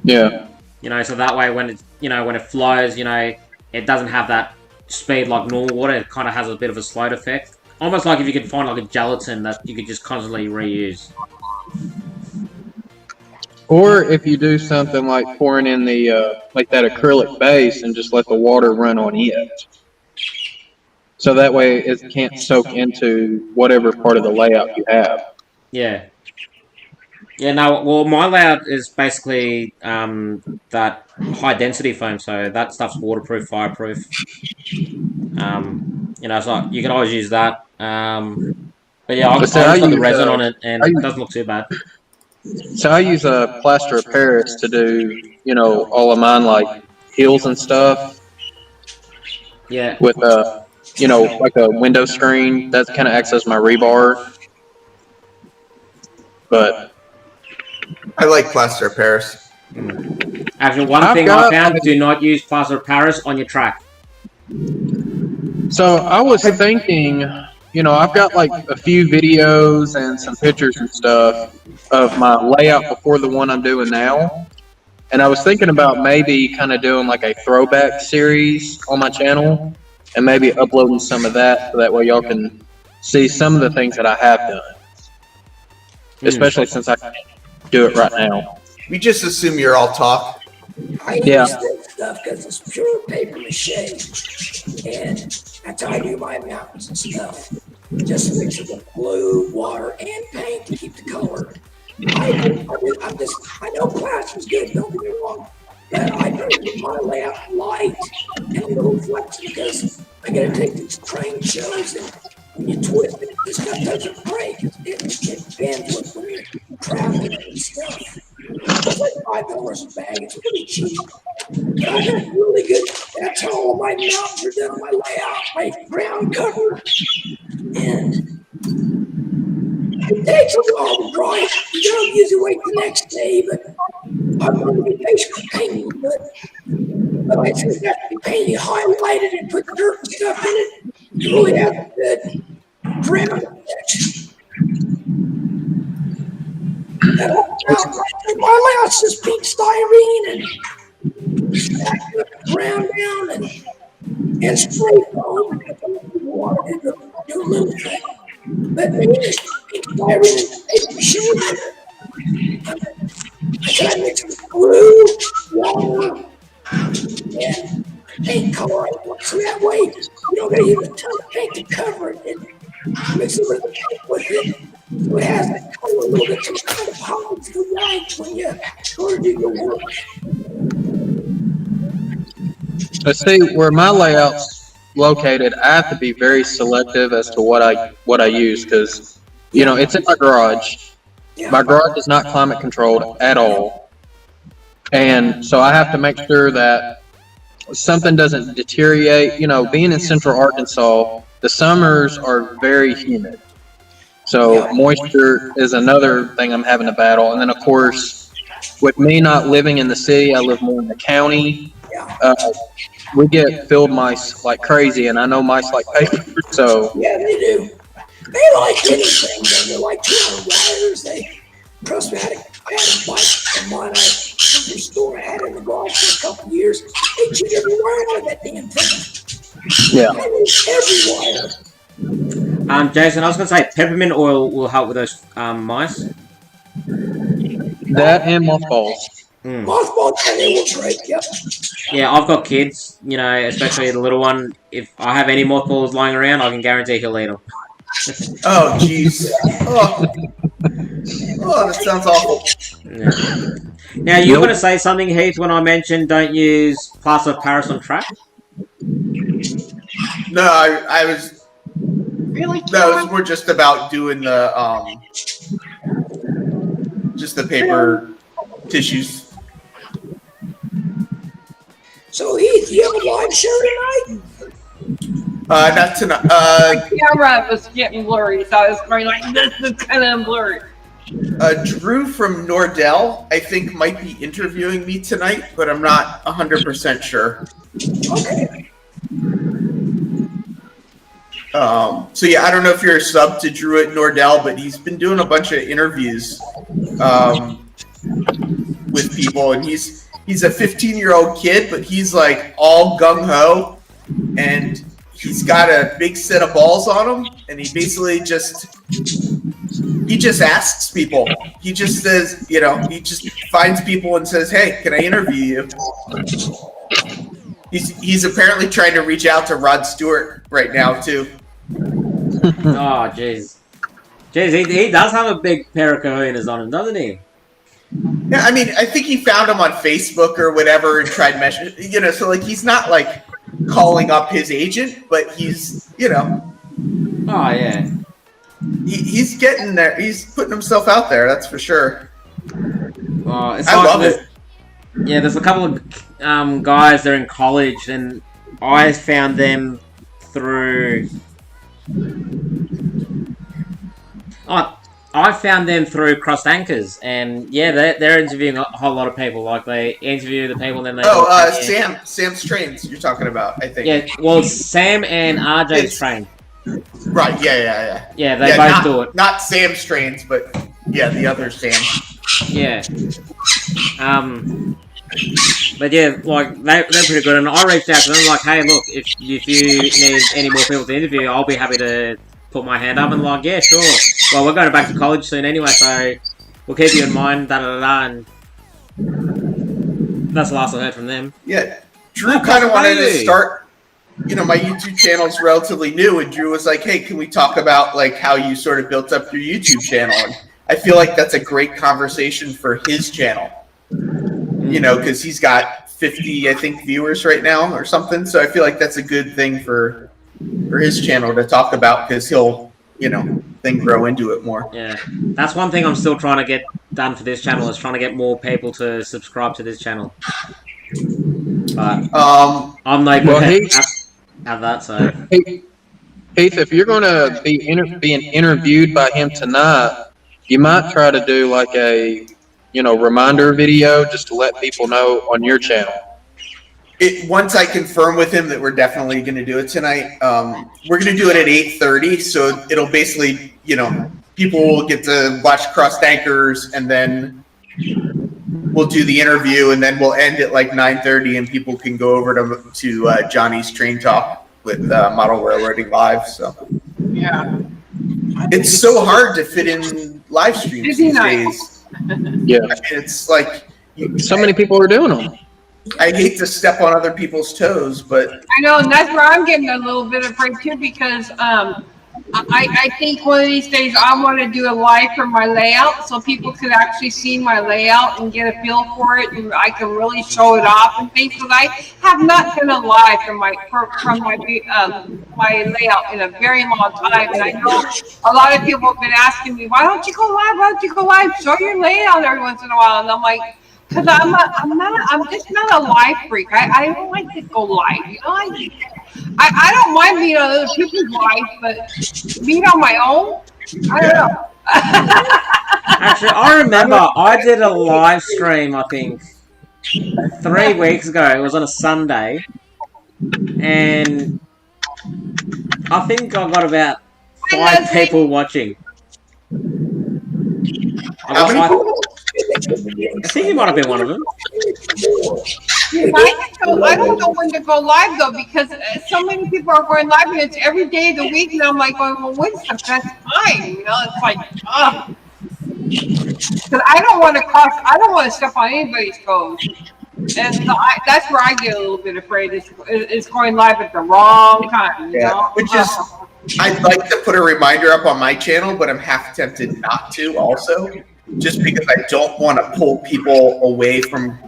[SPEAKER 10] Yeah.
[SPEAKER 1] You know, so that way when it flows, you know, it doesn't have that speed like normal water. It kind of has a bit of a slowed effect. Almost like if you could find like a gelatin that you could just constantly reuse.
[SPEAKER 10] Or if you do something like pouring in the like that acrylic base and just let the water run on it. So that way it can't soak into whatever part of the layout you have.
[SPEAKER 1] Yeah. Yeah, no, well, my layout is basically that high-density foam, so that stuff's waterproof, fireproof. You know, so you can always use that. But yeah, I'll just put the resin on it, and it doesn't look too bad.
[SPEAKER 10] So I use a plaster of Paris to do, you know, all of mine, like hills and stuff.
[SPEAKER 1] Yeah.
[SPEAKER 10] With you know, like a window screen that kind of acts as my rebar. But
[SPEAKER 7] I like plaster of Paris.
[SPEAKER 1] Actually, one thing I found: do not use plaster of Paris on your track.
[SPEAKER 10] So I was thinking, you know, I've got like a few videos and some pictures and stuff of my layout before the one I'm doing now. And I was thinking about maybe kind of doing like a throwback series on my channel and maybe uploading some of that so that way y'all can see some of the things that I have done. Especially since I can't do it right now.
[SPEAKER 7] We just assume you're all talk.
[SPEAKER 2] I use this stuff because it's pure paper mache, and that's how I do my mountains and stuff. Just mix it with glue, water, and paint to keep the color. I know plaster's good, don't get me wrong, but I try to get my layout light and a little flexible because I gotta take these train shows and when you twist it, this stuff doesn't break. It bends when you're traveling and stuff. It's like $5 a bag. It's pretty cheap. But I got really good. That's how all my mountains are done. My layout, my ground cover, and it takes a while to dry. You don't usually wait the next day, but I'm going to be patient with painting. But I think that to be painted, highlighted, and put dirt and stuff in it. You really have a good ground protection. My layout's just pink styrene and stack the ground down and spray foam and water and do a little thing. But maybe just pink styrene and paper mache. I try to mix with glue, water, and paint color. So that way you don't gotta use a ton of paint to cover it and mix it with the paint with it. So it has that color a little bit, so it kind of hides the light when you go to do your work.
[SPEAKER 10] Let's see, where my layout's located, I have to be very selective as to what I use because, you know, it's in my garage. My garage is not climate controlled at all. And so I have to make sure that something doesn't deteriorate. You know, being in central Arkansas, the summers are very humid. So moisture is another thing I'm having to battle. And then, of course, with me not living in the city, I live more in the county. We get field mice like crazy, and I know mice like paper. So
[SPEAKER 2] yeah, they do. They like anything. They like wires. Trust me, I had a bike from mine. The store I had in the garage for a couple of years. They cheat every wire out of that damn thing.
[SPEAKER 10] Yeah.
[SPEAKER 2] Every wire.
[SPEAKER 1] Jason, I was going to say peppermint oil will help with those mice.
[SPEAKER 10] That and mothballs.
[SPEAKER 2] Mothballs, they will break, yep.
[SPEAKER 1] Yeah, I've got kids, you know, especially the little one. If I have any mothballs lying around, I can guarantee he'll eat them.
[SPEAKER 7] Oh, jeez. Oh, that sounds awful.
[SPEAKER 1] Yeah. Now, you were going to say something, Heath, when I mentioned don't use plaster of Paris on track?
[SPEAKER 7] No, I was...
[SPEAKER 6] Really?
[SPEAKER 7] No, it was more just about doing the, just the paper tissues.
[SPEAKER 2] So, Heath, you have a live show tonight?
[SPEAKER 7] Not tonight.
[SPEAKER 5] The camera was getting blurry, so I was going like, this is kind of blurry.
[SPEAKER 7] Drew from Nordell, I think, might be interviewing me tonight, but I'm not 100% sure.
[SPEAKER 2] Okay.
[SPEAKER 7] So yeah, I don't know if you're a sub to Drew at Nordell, but he's been doing a bunch of interviews with people, and he's a 15-year-old kid, but he's like all gung-ho, and he's got a big set of balls on him, and he basically just asks people. He just says, you know, he just finds people and says, "Hey, can I interview you?" He's apparently trying to reach out to Rod Stewart right now too.
[SPEAKER 1] Oh, jeez. Jeez, he does have a big pair of kahunas on him, doesn't he?
[SPEAKER 7] Yeah, I mean, I think he found him on Facebook or whatever and tried messaging. You know, so like he's not like calling up his agent, but he's, you know.
[SPEAKER 1] Oh yeah.
[SPEAKER 7] He's getting there. He's putting himself out there. That's for sure.
[SPEAKER 1] Well, it's
[SPEAKER 7] I
[SPEAKER 1] like
[SPEAKER 7] love it.
[SPEAKER 1] Yeah, there's a couple of guys that are in college, and I found them through. I found them through Crossed Anchors, and yeah, they're interviewing a whole lot of people. Like they interview the people, then they.
[SPEAKER 7] Sam's Trains. You're talking about, I think.
[SPEAKER 1] Yeah, well, Sam and RJ's Train.
[SPEAKER 7] Right. Yeah.
[SPEAKER 1] Yeah, they both do it.
[SPEAKER 7] Not Sam's Trains, but yeah, the other Sam.
[SPEAKER 1] Yeah. But yeah, like they're pretty good, and I reached out to them like, hey, look, if you need any more people to interview, I'll be happy to put my hand up. And like, yeah, sure. Well, we're going back to college soon anyway, so we'll keep you in mind. Da da da. And that's the last I heard from them.
[SPEAKER 7] Yeah, Drew kind of wanted to start. You know, my YouTube channel is relatively new, and Drew was like, "Hey, can we talk about like how you sort of built up your YouTube channel?" And I feel like that's a great conversation for his channel. You know, because he's got 50, I think, viewers right now or something. So I feel like that's a good thing for his channel to talk about because he'll, you know, then grow into it more.
[SPEAKER 1] Yeah, that's one thing I'm still trying to get done for this channel is trying to get more people to subscribe to this channel. But I'm like, well, have that. So
[SPEAKER 10] Heath, if you're going to be being interviewed by him tonight, you might try to do like a reminder video just to let people know on your channel.
[SPEAKER 7] Once I confirm with him that we're definitely going to do it tonight, we're going to do it at 8:30. So it'll basically, people will get to watch Cross Tankers, and then we'll do the interview, and then we'll end at like 9:30, and people can go over to Johnny's Train Talk with Model Railroading Live. So
[SPEAKER 5] yeah,
[SPEAKER 7] it's so hard to fit in live streams these days.
[SPEAKER 10] Yeah,
[SPEAKER 7] I mean, it's like
[SPEAKER 10] so many people are doing them.
[SPEAKER 7] I hate to step on other people's toes, but
[SPEAKER 5] I know, and that's where I'm getting a little bit afraid too, because I think one of these days I want to do a live from my layout so people could actually see my layout and get a feel for it, and I can really show it off and things. Because I have not done a live from my layout in a very long time, and I know a lot of people have been asking me, why don't you go live? Why don't you go live? Show your layout every once in a while, and I'm like, because I'm just not a live freak. I don't like to go live. I don't mind being on other people's live, but being on my own, I don't know.
[SPEAKER 1] Actually, I remember I did a live stream, I think, 3 weeks ago. It was on a Sunday, and I think I got about 5 people watching. I think you might have been one of them.
[SPEAKER 5] I don't know when to go live though, because so many people are going live, and it's every day of the week, and I'm like, well, when's the best time? It's like, because I don't want to step on anybody's toes, and so that's where I get a little bit afraid is going live at the wrong time.
[SPEAKER 7] Which is, I'd like to put a reminder up on my channel, but I'm half tempted not to also. Just because I don't want to pull people away from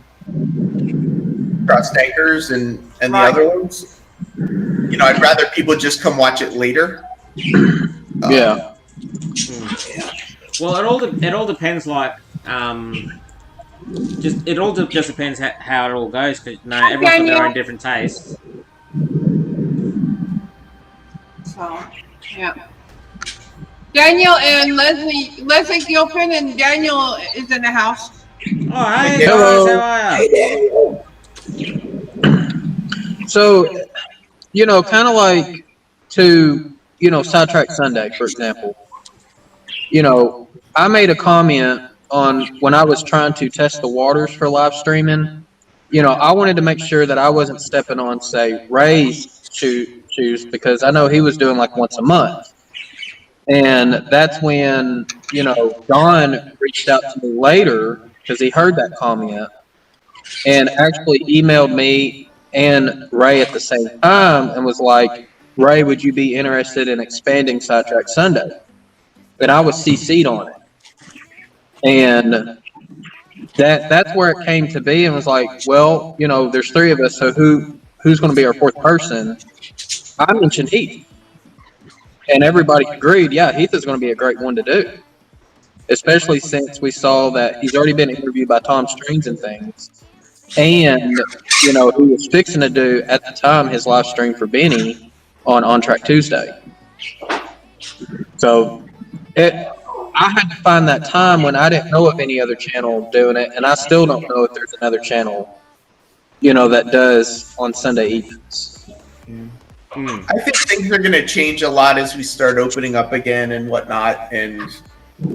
[SPEAKER 7] Cross Tankers and the other ones. I'd rather people just come watch it later.
[SPEAKER 10] Yeah.
[SPEAKER 1] Well, it all depends. Like, it all just depends how it all goes. Because everyone's got their own different tastes.
[SPEAKER 5] So, yeah. Daniel and Leslie Gilpin, and Daniel is in the house.
[SPEAKER 1] Oh, hey, guys, how are you?
[SPEAKER 10] Hey, Daniel. So, kind of like to, Sidetrack Sunday, for example. I made a comment on when I was trying to test the waters for live streaming. I wanted to make sure that I wasn't stepping on, say, Ray's shoes, because I know he was doing like once a month. And that's when, Don reached out to me later because he heard that comment and actually emailed me and Ray at the same time and was like, Ray, would you be interested in expanding Sidetrack Sunday? And I was CC'd on it. And that's where it came to be, and was like, well, there's 3 of us, so who's going to be our 4th person? I mentioned Heath. And everybody agreed, yeah, Heath is going to be a great one to do. Especially since we saw that he's already been interviewed by Tom Strings and things. And, he was fixing to do, at the time, his live stream for Benny on Track Tuesday. So, I had to find that time when I didn't know of any other channel doing it, and I still don't know if there's another channel, that does on Sunday evenings.
[SPEAKER 7] I think things are going to change a lot as we start opening up again and whatnot, and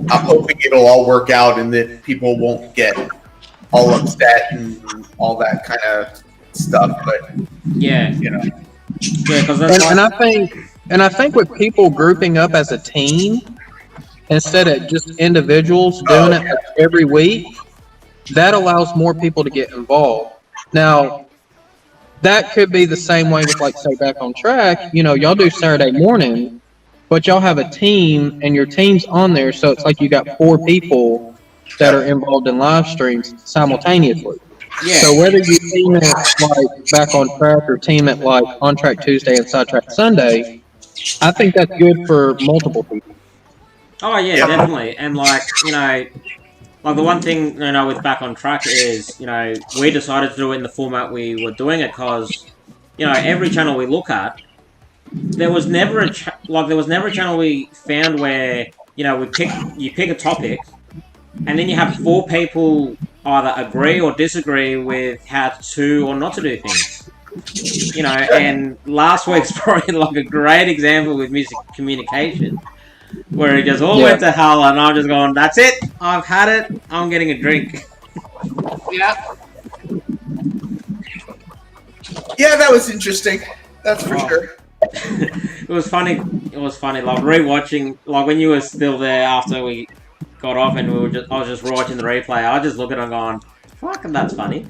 [SPEAKER 7] I'm hoping it'll all work out and that people won't get all upset and all that kind of stuff. But
[SPEAKER 1] Yeah.
[SPEAKER 7] you know,
[SPEAKER 1] Yeah, because that's
[SPEAKER 10] And I think with people grouping up as a team instead of just individuals doing it like every week, that allows more people to get involved. Now, that could be the same way with, like, say, Back on Track. You know, y'all do Saturday morning, but y'all have a team, and your team's on there, so it's like you got 4 people that are involved in live streams simultaneously.
[SPEAKER 1] Yeah.
[SPEAKER 10] So whether you team it like Back on Track or team it like On Track Tuesday and Sidetrack Sunday, I think that's good for multiple people.
[SPEAKER 1] Oh yeah, definitely. And like, you know, like the one thing, you know, with Back on Track is, you know, we decided to do it in the format we were doing it because, you know, every channel we look at, there was never a channel we found where, you know, you pick a topic, and then you have 4 people either agree or disagree with how to or not to do things. You know, and last week's probably like a great example with music communication, where it just all went to hell, and I'm just going, that's it, I've had it, I'm getting a drink.
[SPEAKER 5] Yeah.
[SPEAKER 7] yeah, that was interesting. That's for sure.
[SPEAKER 1] It was funny. It was funny. Like rewatching, like when you were still there after we got off, and I was just watching the replay. I just look at it and going, "Fuck, that's funny."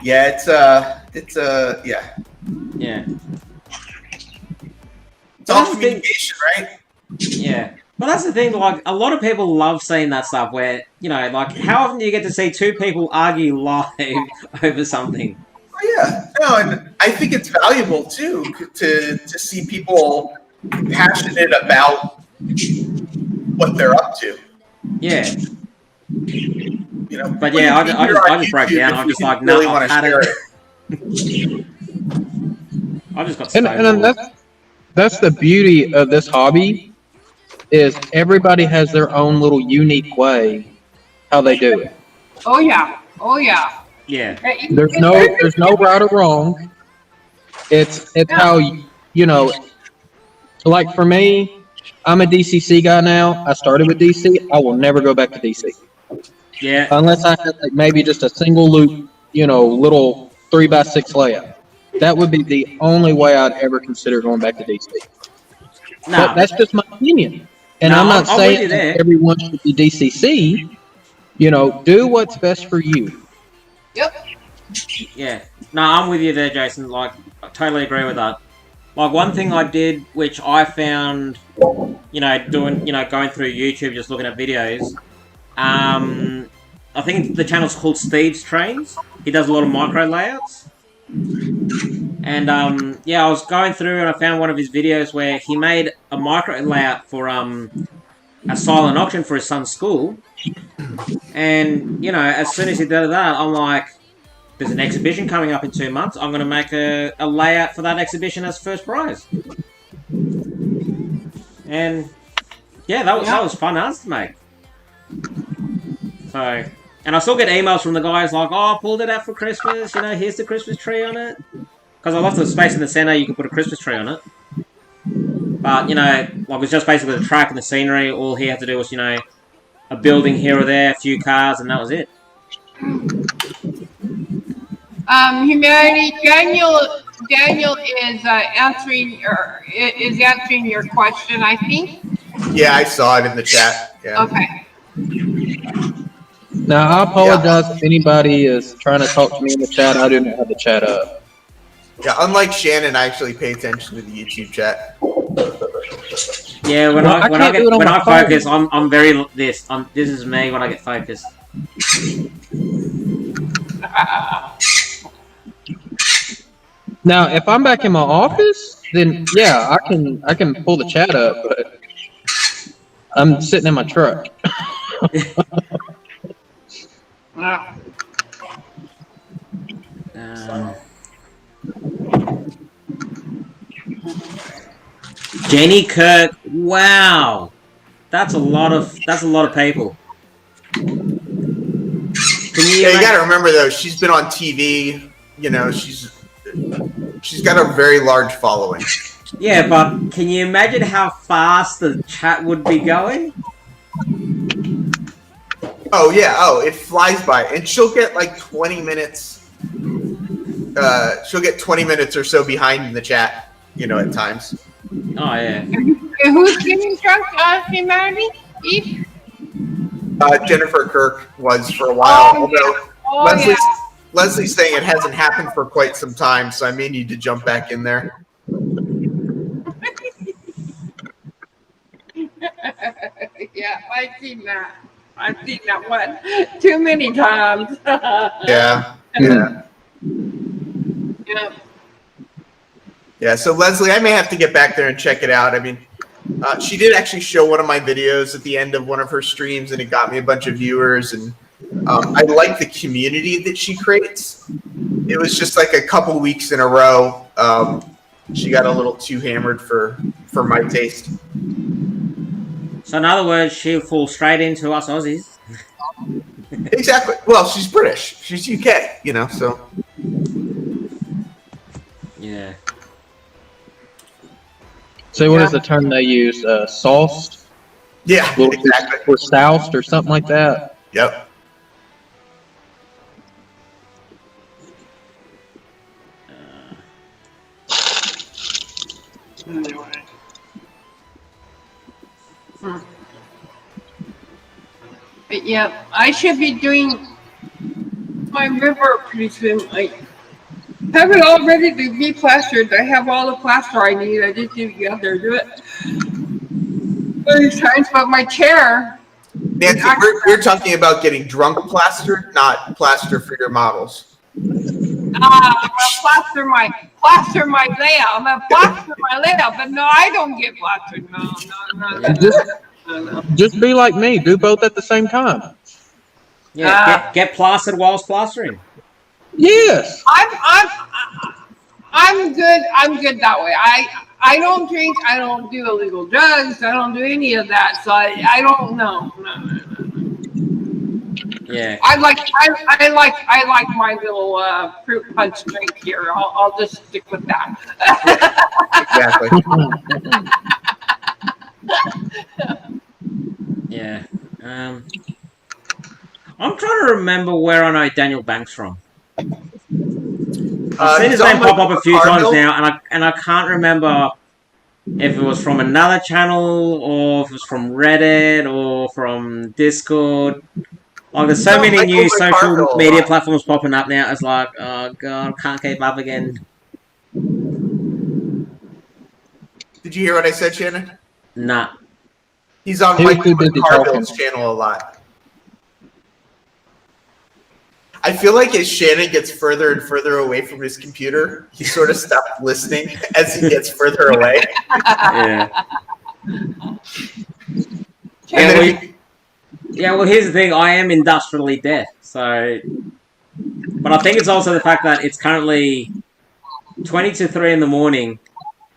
[SPEAKER 7] Yeah, it's yeah.
[SPEAKER 1] Yeah.
[SPEAKER 7] It's all communication, right?
[SPEAKER 1] Yeah. But that's the thing, like, a lot of people love seeing that stuff where, you know, like, how often do you get to see 2 people argue live over something?
[SPEAKER 7] Oh, yeah. No, and I think it's valuable, too, to see people passionate about what they're up to.
[SPEAKER 1] Yeah.
[SPEAKER 7] You know,
[SPEAKER 1] but yeah, I just broke down. I'm just like, no, really I've had it. I just got
[SPEAKER 10] and that's the beauty of this hobby, is everybody has their own little unique way how they do it.
[SPEAKER 5] Oh yeah. Oh yeah.
[SPEAKER 1] Yeah.
[SPEAKER 10] There's no right or wrong. It's how you know. Like for me, I'm a DCC guy now. I started with DC. I will never go back to DC.
[SPEAKER 1] Yeah.
[SPEAKER 10] Unless I have like maybe just a single loop, you know, little 3x6 layout. That would be the only way I'd ever consider going back to DC.
[SPEAKER 1] No.
[SPEAKER 10] But that's just my opinion. And
[SPEAKER 1] no,
[SPEAKER 10] I'm not saying
[SPEAKER 1] that
[SPEAKER 10] everyone should be DCC. You know, do what's best for you.
[SPEAKER 5] Yep.
[SPEAKER 1] Yeah. No, I'm with you there, Jason. Like, I totally agree with that. Like, one thing I did, which I found, you know, going through YouTube, just looking at videos, I think the channel's called Steve's Trains. He does a lot of micro layouts. And, yeah, I was going through and I found one of his videos where he made a micro layout for, a silent auction for his son's school. And, you know, as soon as he did that, I'm like, there's an exhibition coming up in 2 months. I'm going to make a layout for that exhibition as first prize. And, yeah, that was fun as to make. So, and I still get emails from the guys like, oh, I pulled it out for Christmas, you know, here's the Christmas tree on it. Because I love the space in the center, you can put a Christmas tree on it. But, you know, like, it's just basically the track and the scenery. All he had to do was, you know, a building here or there, a few cars, and that was it.
[SPEAKER 5] Humanity, Daniel is answering your question, I think.
[SPEAKER 7] Yeah, I saw it in the chat. Yeah.
[SPEAKER 5] Okay.
[SPEAKER 10] Now, I apologize if anybody is trying to talk to me in the chat. I do not have the chat up.
[SPEAKER 7] Yeah, unlike Shannon, I actually pay attention to the YouTube chat.
[SPEAKER 1] Yeah, when I focus, I'm very this. This is me when I get focused.
[SPEAKER 10] Now, if I'm back in my office, then yeah, I can pull the chat up, but I'm sitting in my truck.
[SPEAKER 1] Jenny Kirk, wow, that's a lot of people.
[SPEAKER 7] You got to remember though, she's been on TV. You know, she's got a very large following.
[SPEAKER 1] Yeah, but can you imagine how fast the chat would be going?
[SPEAKER 7] Oh yeah. Oh, it flies by, and she'll get like 20 minutes. She'll get 20 minutes or so behind in the chat. You know, at times.
[SPEAKER 1] Oh yeah.
[SPEAKER 5] Who's giving drunk humanity? Eve?
[SPEAKER 7] Jennifer Kirk was for a while,
[SPEAKER 5] Oh,
[SPEAKER 7] although Leslie's saying it hasn't happened for quite some time, so I may need to jump back in there.
[SPEAKER 5] Yeah, I've seen that. I've seen that one too many times.
[SPEAKER 7] Yeah. Yeah.
[SPEAKER 5] Yeah.
[SPEAKER 7] Yeah, so Leslie, I may have to get back there and check it out. I mean, she did actually show one of my videos at the end of one of her streams, and it got me a bunch of viewers. And I like the community that she creates. It was just like a couple weeks in a row. She got a little too hammered for my taste.
[SPEAKER 1] So in other words, she'll fall straight into us Aussies.
[SPEAKER 7] Exactly. Well, she's British. She's UK, you know, so.
[SPEAKER 1] Yeah.
[SPEAKER 10] So what is the term they use? Sauced?
[SPEAKER 7] Yeah, exactly.
[SPEAKER 10] Or soused or something like that?
[SPEAKER 7] Yep.
[SPEAKER 5] But yeah, I should be doing my river pretty soon. I have it all ready to be plastered. I have all the plaster I need. I just need to get out there and do it. These times, but my chair.
[SPEAKER 7] Nancy, we're talking about getting drunk plastered, not plaster for your models.
[SPEAKER 5] I'm gonna plaster my layout. I'm gonna plaster my layout, but no, I don't get plastered. No.
[SPEAKER 10] Just be like me. Do both at the same time.
[SPEAKER 1] Yeah, get plastered whilst plastering.
[SPEAKER 10] Yes.
[SPEAKER 5] I'm good. I'm good that way. I don't drink. I don't do illegal drugs. I don't do any of that. So I don't know. No.
[SPEAKER 1] Yeah.
[SPEAKER 5] I like my little fruit punch drink here. I'll just stick with that.
[SPEAKER 7] Exactly.
[SPEAKER 1] Yeah. I'm trying to remember where I know Daniel Banks from. I've seen his name pop up a few times now, and I can't remember if it was from another channel or if it was from Reddit or from Discord. Like, there's so many new social media platforms popping up now. It's like, oh god, I can't keep up again.
[SPEAKER 7] Did you hear what I said, Shannon?
[SPEAKER 1] Nah.
[SPEAKER 7] He's on Michael Carville's channel a lot. I feel like as Shannon gets further and further away from his computer, he sort of stops listening as he gets further away.
[SPEAKER 1] Yeah. Well, here's the thing. I am industrially deaf, so... But I think it's also the fact that it's currently 20 to 3 in the morning,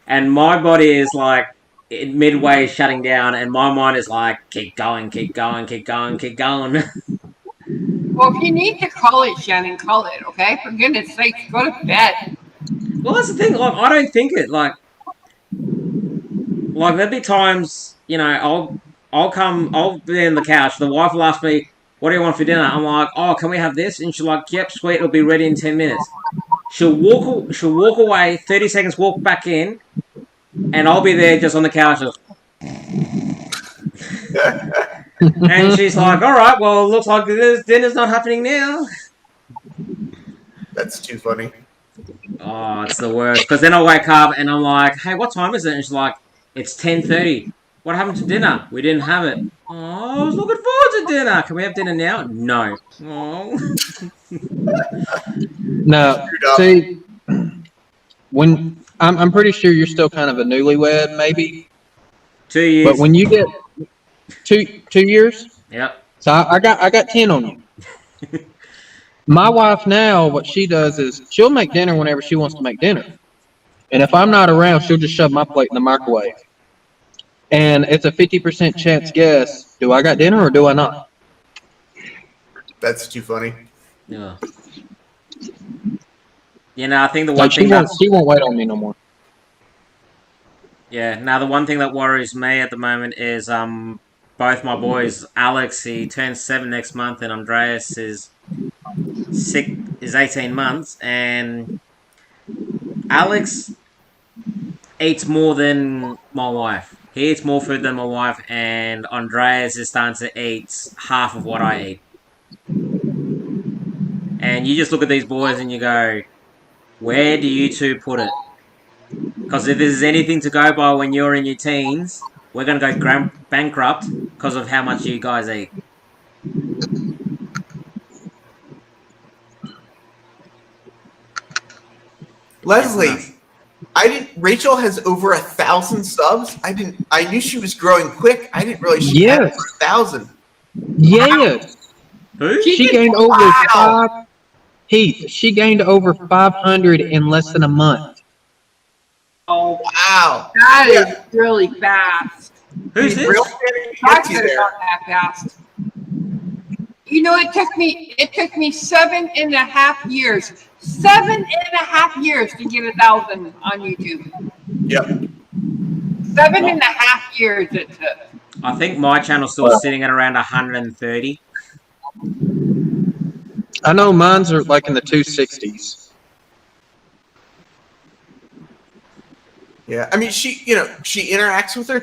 [SPEAKER 1] and my body is like midway shutting down, and my mind is like, keep going, keep going, keep going, keep going.
[SPEAKER 5] Well, if you need to call it, Shannon, call it, okay? For goodness sake, go to bed.
[SPEAKER 1] Well, that's the thing. Like, I don't think it. Like there'll be times, you know, I'll be in the couch. The wife will ask me, "What do you want for dinner?" I'm like, "Oh, can we have this?" And she's like, "Yep, sweet. It'll be ready in 10 minutes." She'll walk away. 30 seconds, walk back in, and I'll be there just on the couch. And she's like, all right, well, it looks like this dinner's not happening now.
[SPEAKER 7] That's too funny.
[SPEAKER 1] Oh, it's the worst. Because then I wake up and I'm like, hey, what time is it? And she's like, it's 10:30. What happened to dinner? We didn't have it. Oh, I was looking forward to dinner. Can we have dinner now? No. Oh.
[SPEAKER 10] No. See, when I'm pretty sure you're still kind of a newlywed, maybe.
[SPEAKER 1] 2 years.
[SPEAKER 10] But when you get 2 years.
[SPEAKER 1] Yep.
[SPEAKER 10] So I got 10 on you. My wife now, what she does is she'll make dinner whenever she wants to make dinner. And if I'm not around, she'll just shove my plate in the microwave. And it's a 50% chance guess, do I got dinner or do I not?
[SPEAKER 7] That's too funny.
[SPEAKER 1] Yeah. You know, I think the one thing
[SPEAKER 10] she won't wait on me no more.
[SPEAKER 1] Yeah, now the one thing that worries me at the moment is both my boys, Alex, he turns 7 next month, and Andreas is 18 months, and Alex eats more than my wife. He eats more food than my wife, and Andreas is starting to eat half of what I eat. And you just look at these boys and you go, where do you two put it? Because if there's anything to go by when you're in your teens, we're going to go bankrupt because of how much you guys eat.
[SPEAKER 7] Leslie, Rachel has over 1,000 subs. I knew she was growing quick. I didn't realize she had over 1,000.
[SPEAKER 10] Yes.
[SPEAKER 1] Who?
[SPEAKER 10] She gained over Heath, she gained over 500 in less than a month.
[SPEAKER 5] Oh,
[SPEAKER 7] wow.
[SPEAKER 5] That is really fast.
[SPEAKER 1] Who's this?
[SPEAKER 5] I could have gone that fast. You know, it took me 7.5 years. 7.5 years to get 1,000 on YouTube.
[SPEAKER 7] Yep.
[SPEAKER 5] 7.5 years it took.
[SPEAKER 1] I think my channel's still sitting at around 130.
[SPEAKER 10] I know mine's are like in the 260s.
[SPEAKER 7] Yeah, I mean, she interacts with her